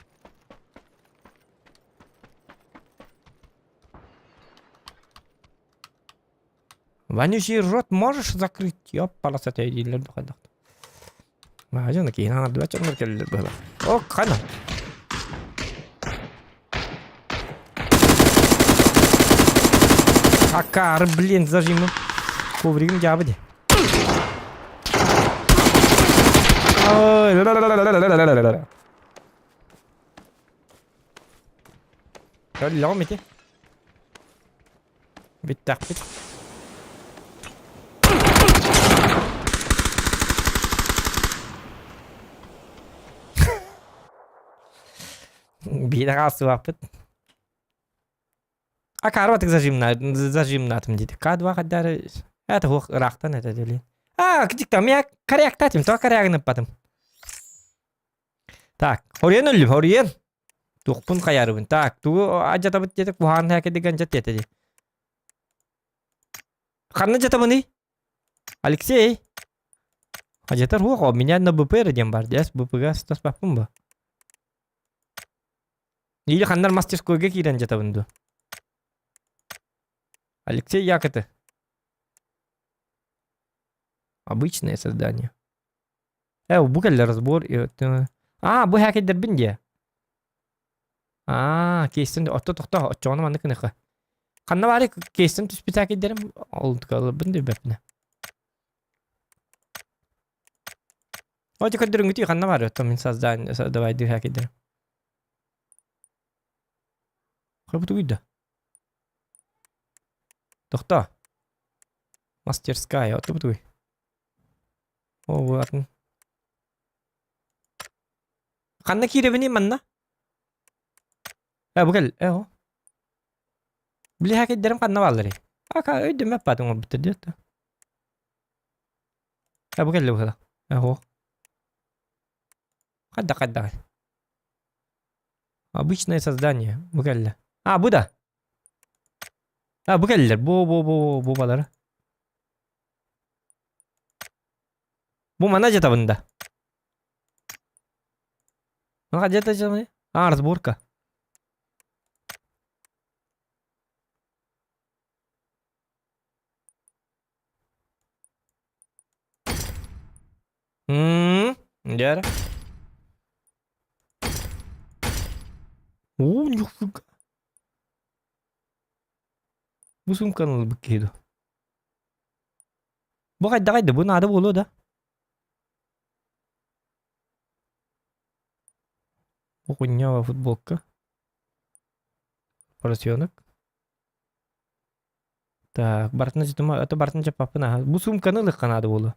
Вонючий рот можешь закрыть? Ёп, полосатая дилер духадах. Магазин такие, надо 2 черных келлер было. О, хана. Акар, блин, зажиму. Ковригим жабыды. Ой, Лом иди. Бит так, бит. Бирасу апыт. А карватык зажим натым дейді. К2 қадары. Это хух рахтан это дели. Кдик там я коряк татим, то корягын ыппатым. Так, орен өлім, орен. Туқпын қаярыбын. Так, туғы ажатабыт жетік бұған әке деген жат етеді. Қанны жатабыны? Алексей? Ажатар хуқ, у меня на БП ряден бар. Дес БП-ға стас баппын ба? Или қандар мастерскойға кейден жатабынды? Алексей, як это? Обычное создание. Бұл кәлі разбор. Бұл хәкедер бін де. Кейстен отта отчоғаны манды кініқі. Қанна бары кейстен түспі хәкедерім олды қалы бін де бәпіне. Оте көддірін күті қанна бары отта мен создавайды хәкедерім. Қай бұты көйді? Тоқта. Мастерская, отта бұты көй. О, барын. Қанна кейребіне манна? Бұл кәл, о. Білі хәкедерім қанна балыры. Өйдім әппадың ол бұты дейті. Бұл кәл, бұл кәл. О. Қадда. Обычное создание. Бұл кәл. Бұл да. Бұл кәлдер. Бұл балары. Бұл мана жатабында. Мана жата жатабында. Разборка. Дяра. Нифига. Бұл сумканы бүкейді. Бұл қайда, бұл нады болу да. Бұл құннява футболка. Поросенок. Так, бартына жетіма, это бартына жапапына. Бұл сумканы лыққа нады болу.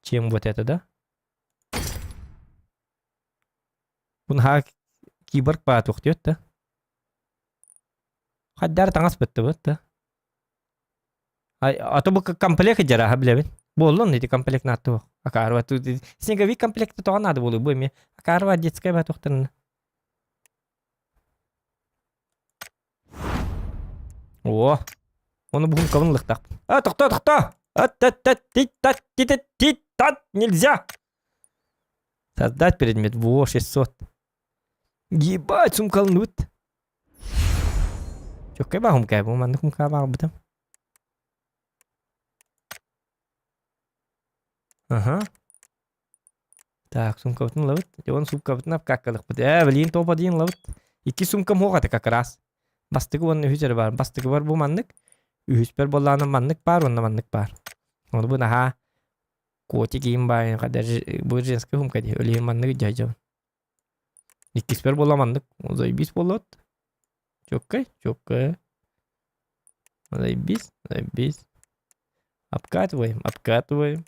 Чем вот это, да? Бұнға киборг баат оқтиот, да? Қаддар таңас бітті бұд, да? Аты бұл комплект жара, білебін. Болын, дейді комплект наты оқ. Акарва, снеговик комплекті тоған нады болу, бұл ме. Акарва детская баат оқтырын. О, оны бұғын қабын лықтақ. Тоқта! Нельзя. Создать предмет. Во, 600. Ебать, сумкалнут. Чё, cái bà không kẹp mà nó không khá bao bữa tâm. Ага. Так, сумка бүтін лавыт. Жон сумка бүтін ап каккалык бит. Блин, топ один лавыт. Ики сумка моғаты как раз. Бастығы оның үхізері бар. Бастығы бар бұл маннык. Үхізбер болланы маннык бар, онна маннык бар. Оны бұл наха. Коти киім бар. Қадар бұл женский сумка де. Өлі маннык жай жау. Икиспер болла маннык. Озай бис боллат. Чоккай, чоккай. Озай бис, озай бис. Обкатываем, обкатываем.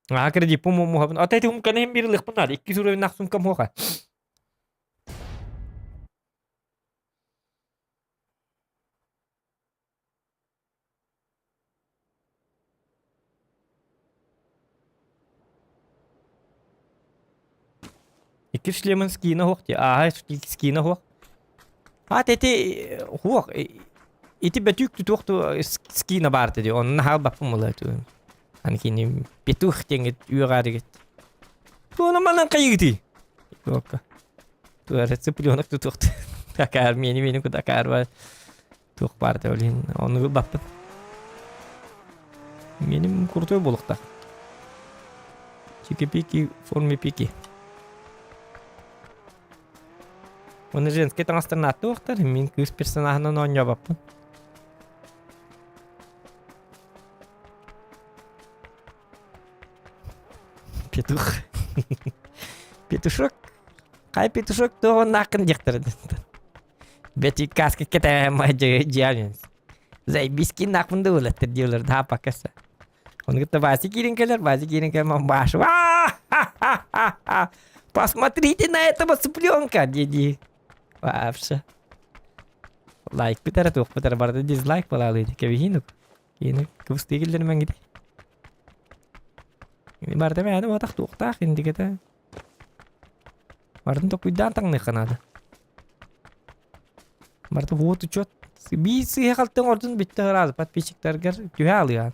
Akhirnya jipu mau muhabun. Atau itu mungkin yang biru lek benar. Iki suruh naksum kamu kan. Iki sleman skina hoch. Ah, skina hoch. Ah, tete hoch. Itu betuk tu tu skina barte di. On hal bapu mulai tu. Ankini petuch tinget uuradig. Toen een man aan kayuti. Oké. Toen het supplionak tu tocht. Dakar meni meni ku Dakar var. Toch parte olin. Onu bappen. Benim kurtuyor bolukta. Чики пики, форме пики. Он женский транстернат доктор, мин кыз персонажна но не баппын. Петух. Петушок. Кай петушок то он накын дектор. Бети каска кете мажы жалин. Заебись ки накын да улаттыр диyorlar daha pakasa. Он говорит, бази киринкелер, мам баш. Посмотрите на этого цыпленка, деди. Вообще. Лайк питер тух, питер барды дизлайк балалıydı. Kevihинuk. Yine kıvıstı ilgilenmen gidi. Ini barte me ada otak tuh tak ini kita. Barte tuh kuidan tang nih kanada. Barte bu tuh cot. Bir sih kalteng ordun bitti herhalde. Pat piçikler gar gühal ya.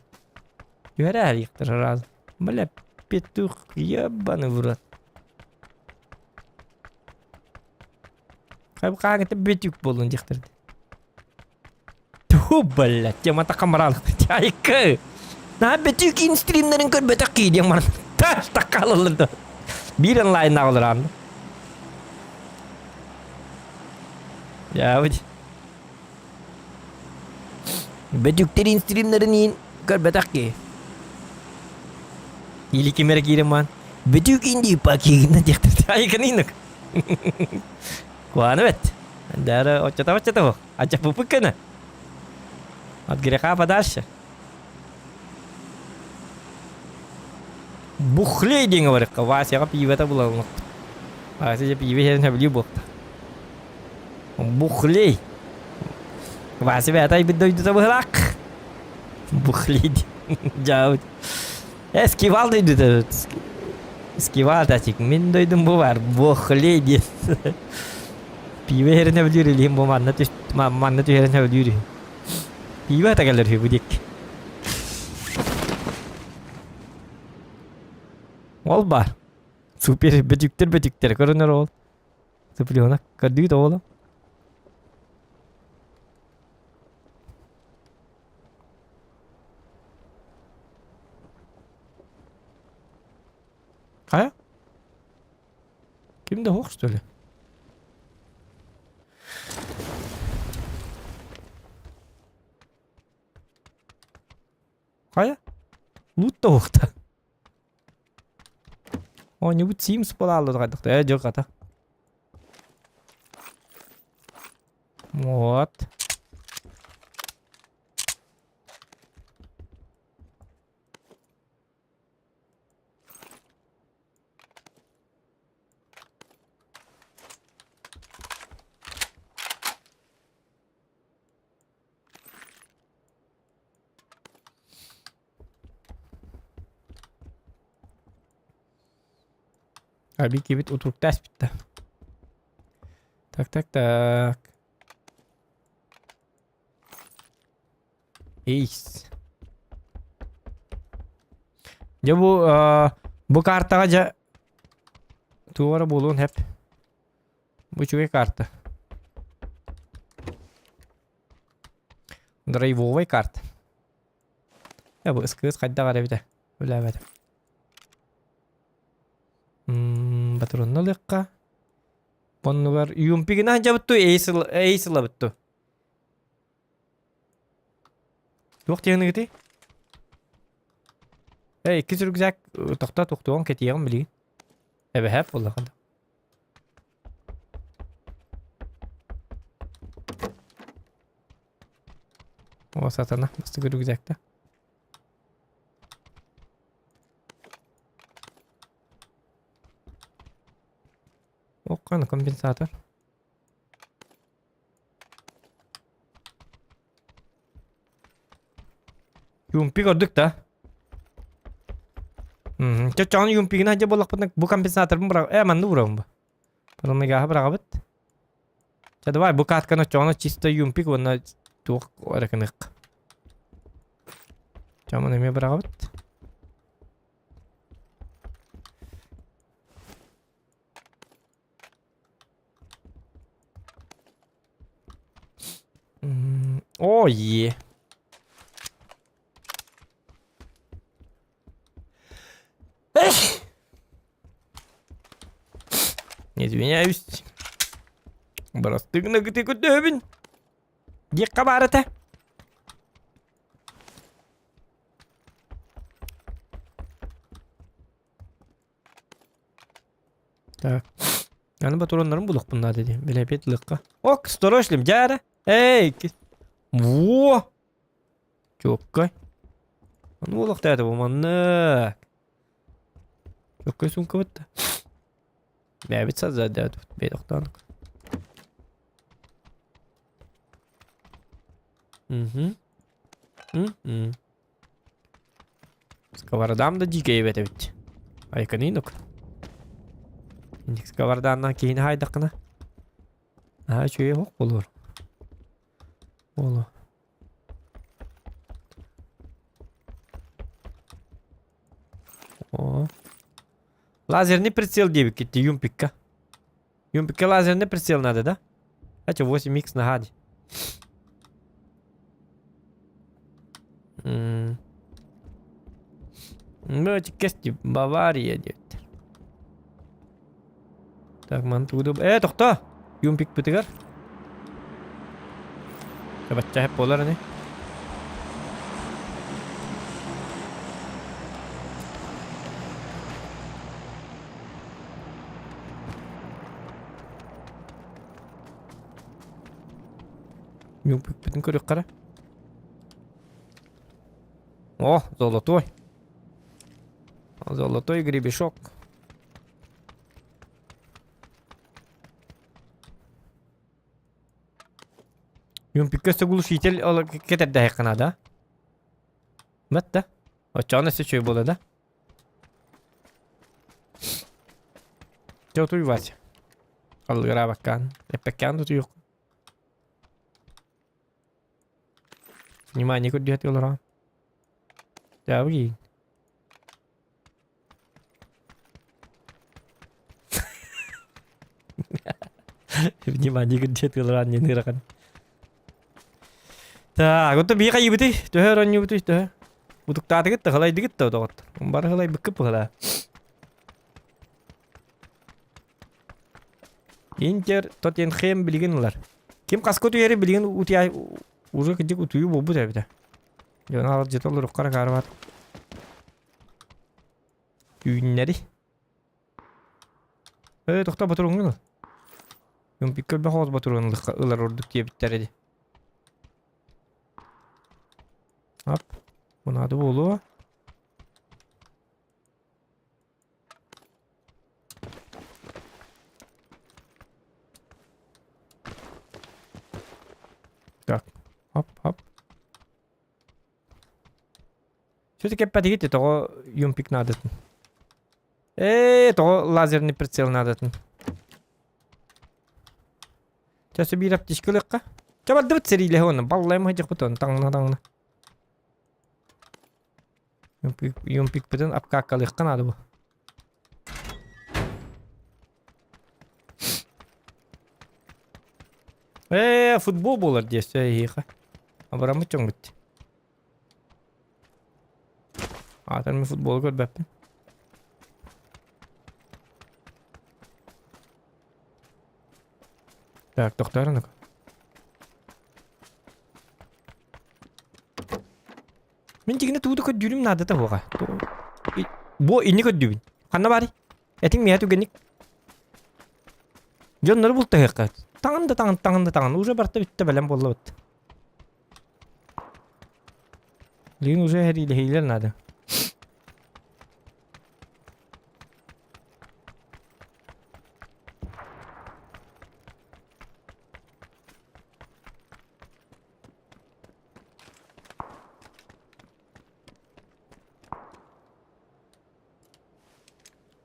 Gühal yıktır herhalde. Böyle petuh yabanı vurat. Kayıp kağıtı betük bolun yıktırdı. Tuh bala. Cuma tak kameralık. Çayıkı. Nah, betükin streamlerin kör betakid yang mana tas takalal to. Biran lain na olaran. Ya udah. Betüklerin streamlerin kör betakid. Ili kamera kiraman. Betükin di pagi na diak tertai kaninuk. Kuan bet. Dara ocata. Aja pupuk kana. At gerek apa dashya? Бухлей день говорит, Вася пиво-то было. Вася пиво я не люблю. Бухлей. Вася это и бедой до бахлак. Бухлей. Жау. Эскивал дойду. Эскивал тачик. Мен дойдум бувар. Бухлей ден. Пиво я не люблю. Лимбо манна ту я не люблю. Пиво так люблю будик. Ol var. Süper betükler görünür ol. Süper kadıydı oğlum. Kaya? Kimde hoş öyle? Kaya? Loot da hoşta. Oh, nyebut Sims pola lo tak tak jok kata. What? Abi kibit oturup ters bitti. Tak. Eys. Ya bu kartaga ja tuğara bulun hep. Bu çünkü kartı. Драйвовый карт. Ya bu ıskız kayda var evde. Öyle evet. Batırın lıkka. Bunu var. Yumpigin hanca bittu. Eysila bittu. Yok diyene gitti. Hey, iki sürükzak. Toktuğun ketiyen bilin. Ebe hep valla kadar. O satana. Nasıl sürükzakta? Okan kompensator. Yumpi gördük da. Çocuğun yumpigini aja bolak putnak bu kompensator mu bırak? Man nu bırak bu. Kalau megah bırak bit. Jadi vay bu kat kana çoğuna çista yumpig wana tuh ada kenek. Cuman ini bırak bit. Oh yeah. Извиняюсь. Простыгна ты кудобин. Где кабарата? Так. Yani baturanların buluk bunlar dedi. Bilepet lıkka. Ok, storoşlim cara. Hey. Во! Чоккай. Ну улах тәді бұл маннық. Чоккай сумка бітті. Бәбіт саза дәді бейді ұқтанық. Скавардам да дикей бәті бітті. Айқын инық. Скаварданнан кейін хайдақына. Чөйе хоқ болыр. Oğlum. О. Лазерный прицел 9 китти юмпикка. Юмпикка лазерный прицел надо, да? Хотя 8х на гаде. Ну, эти кости Бавария дед. Так, ман туда. Тохта! Юмпик битигар. बच्चा है पोलर ने Bütün körükleri. О, золотой. Золотой гребешок. Юмпикка глушитель кетер да хекана да. Бетте. Очана сечой бола да. Чо туй вась. Алгара бакан. Эпекан тут yok. Внимание, куда ты лора? Да, вы. Внимание, куда ты лора не ныракан. 자, 이것도 미가 이부터 저런 이부터 저 우뚝 다 되겠다. 할라이 되겠다. 저 말 할라이 먹급 할라. 인터 토텐햄 билгенлар. Ким каскоту ери билген утя уже кеде утую бобу да. Жана жетолор уккара карабат. Үйнери. Тохта батуруңгу. Юм пиккел бахоз батуруңлык ылар ордук диye bitтерди. Hop. Buna adı bolu. Так. Hop, hop. Все-таки подойдите, того юмпик надо. Того лазерный прицел надо. Сейчас убирать птичку легко. Чаба дырт сериyle onu. Vallahi mı hacık buton. Tangna tangna. Yumpik biten apkakkalıqkan adı bu. Futbol bolar diyese yiqa. Abaramı çoğun bitti. Atan mi futbol gör bepin. Так, doktorun. Min tigine tuudu ko dürüm nada ta hoga. Bu ini ko dürüm. Kanna bari. Eting mi hatu genik. Jonları bulta hekkat. Tangan. Уже barta bitti belem bolla bitti. Ligin уже her ile hiler nada.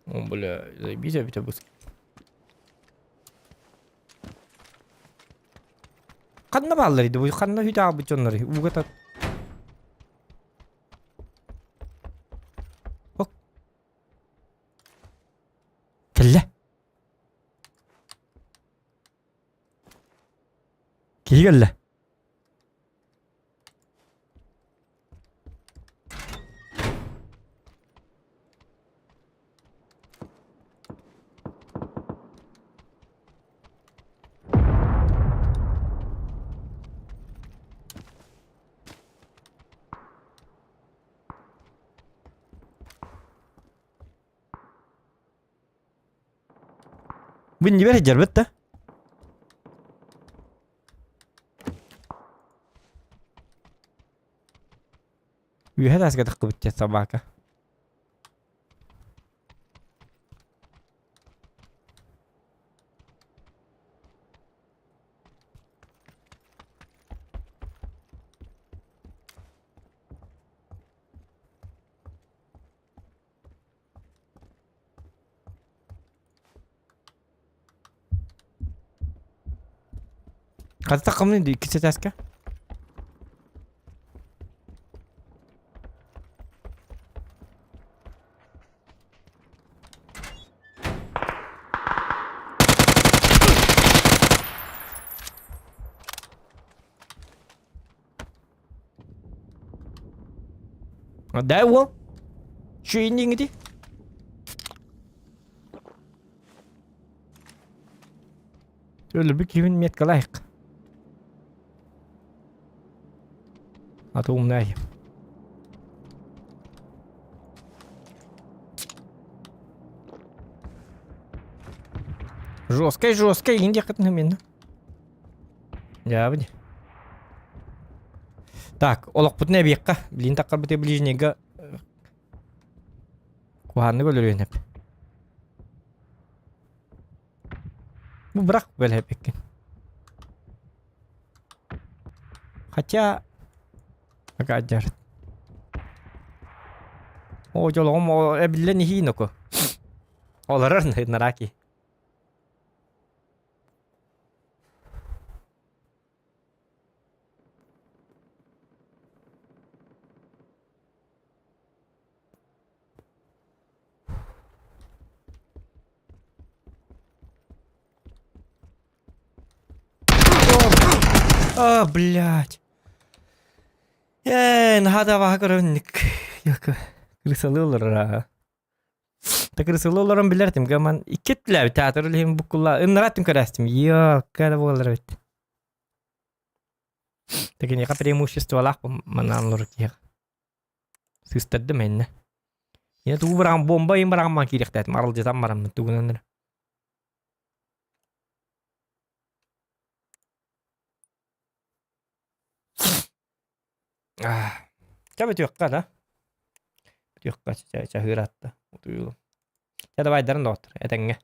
О, бля, заебись, я быстро. Kanna ballarıydı bu. Kanna hüda abi onları. Bu kadar. Bak. Kelle. Ki kelle. Bunyi ver cerbet de. Üye das kadar kıvıt ya sabaka. Kaç takımlıydı? İkisi taska. Ada wo? Şu indiğin gidi. Öyle bir kimin met kalayık. А то умная. Жесткая, Индия как наменно. Я бы. Так, олох путне бекка. Блин, так как ближнего. Куханны бөлөрүн хеп. Бу брак бел хеп экен. Хотя Agar. Oh, jolong mau bilen hi noko. Olaran naraki. А, блядь. Надо вагоронник. Yok. Kırsalıyorlar. Ta kırsalıyorlar bilerdim ki aman ikitler bir teatr hem bu kulla ınrattım karastım. Yok, kada bollar evet. Takin ya преимущество lah menanlur ki. Sistedde menne. Ya tu barang bomba yang barang maki dik maral jatan maram tu gunan. Coba työkkää tää. Työkkää se hyrättää. Mutta joo. Sieltä väitän doktor, etenge.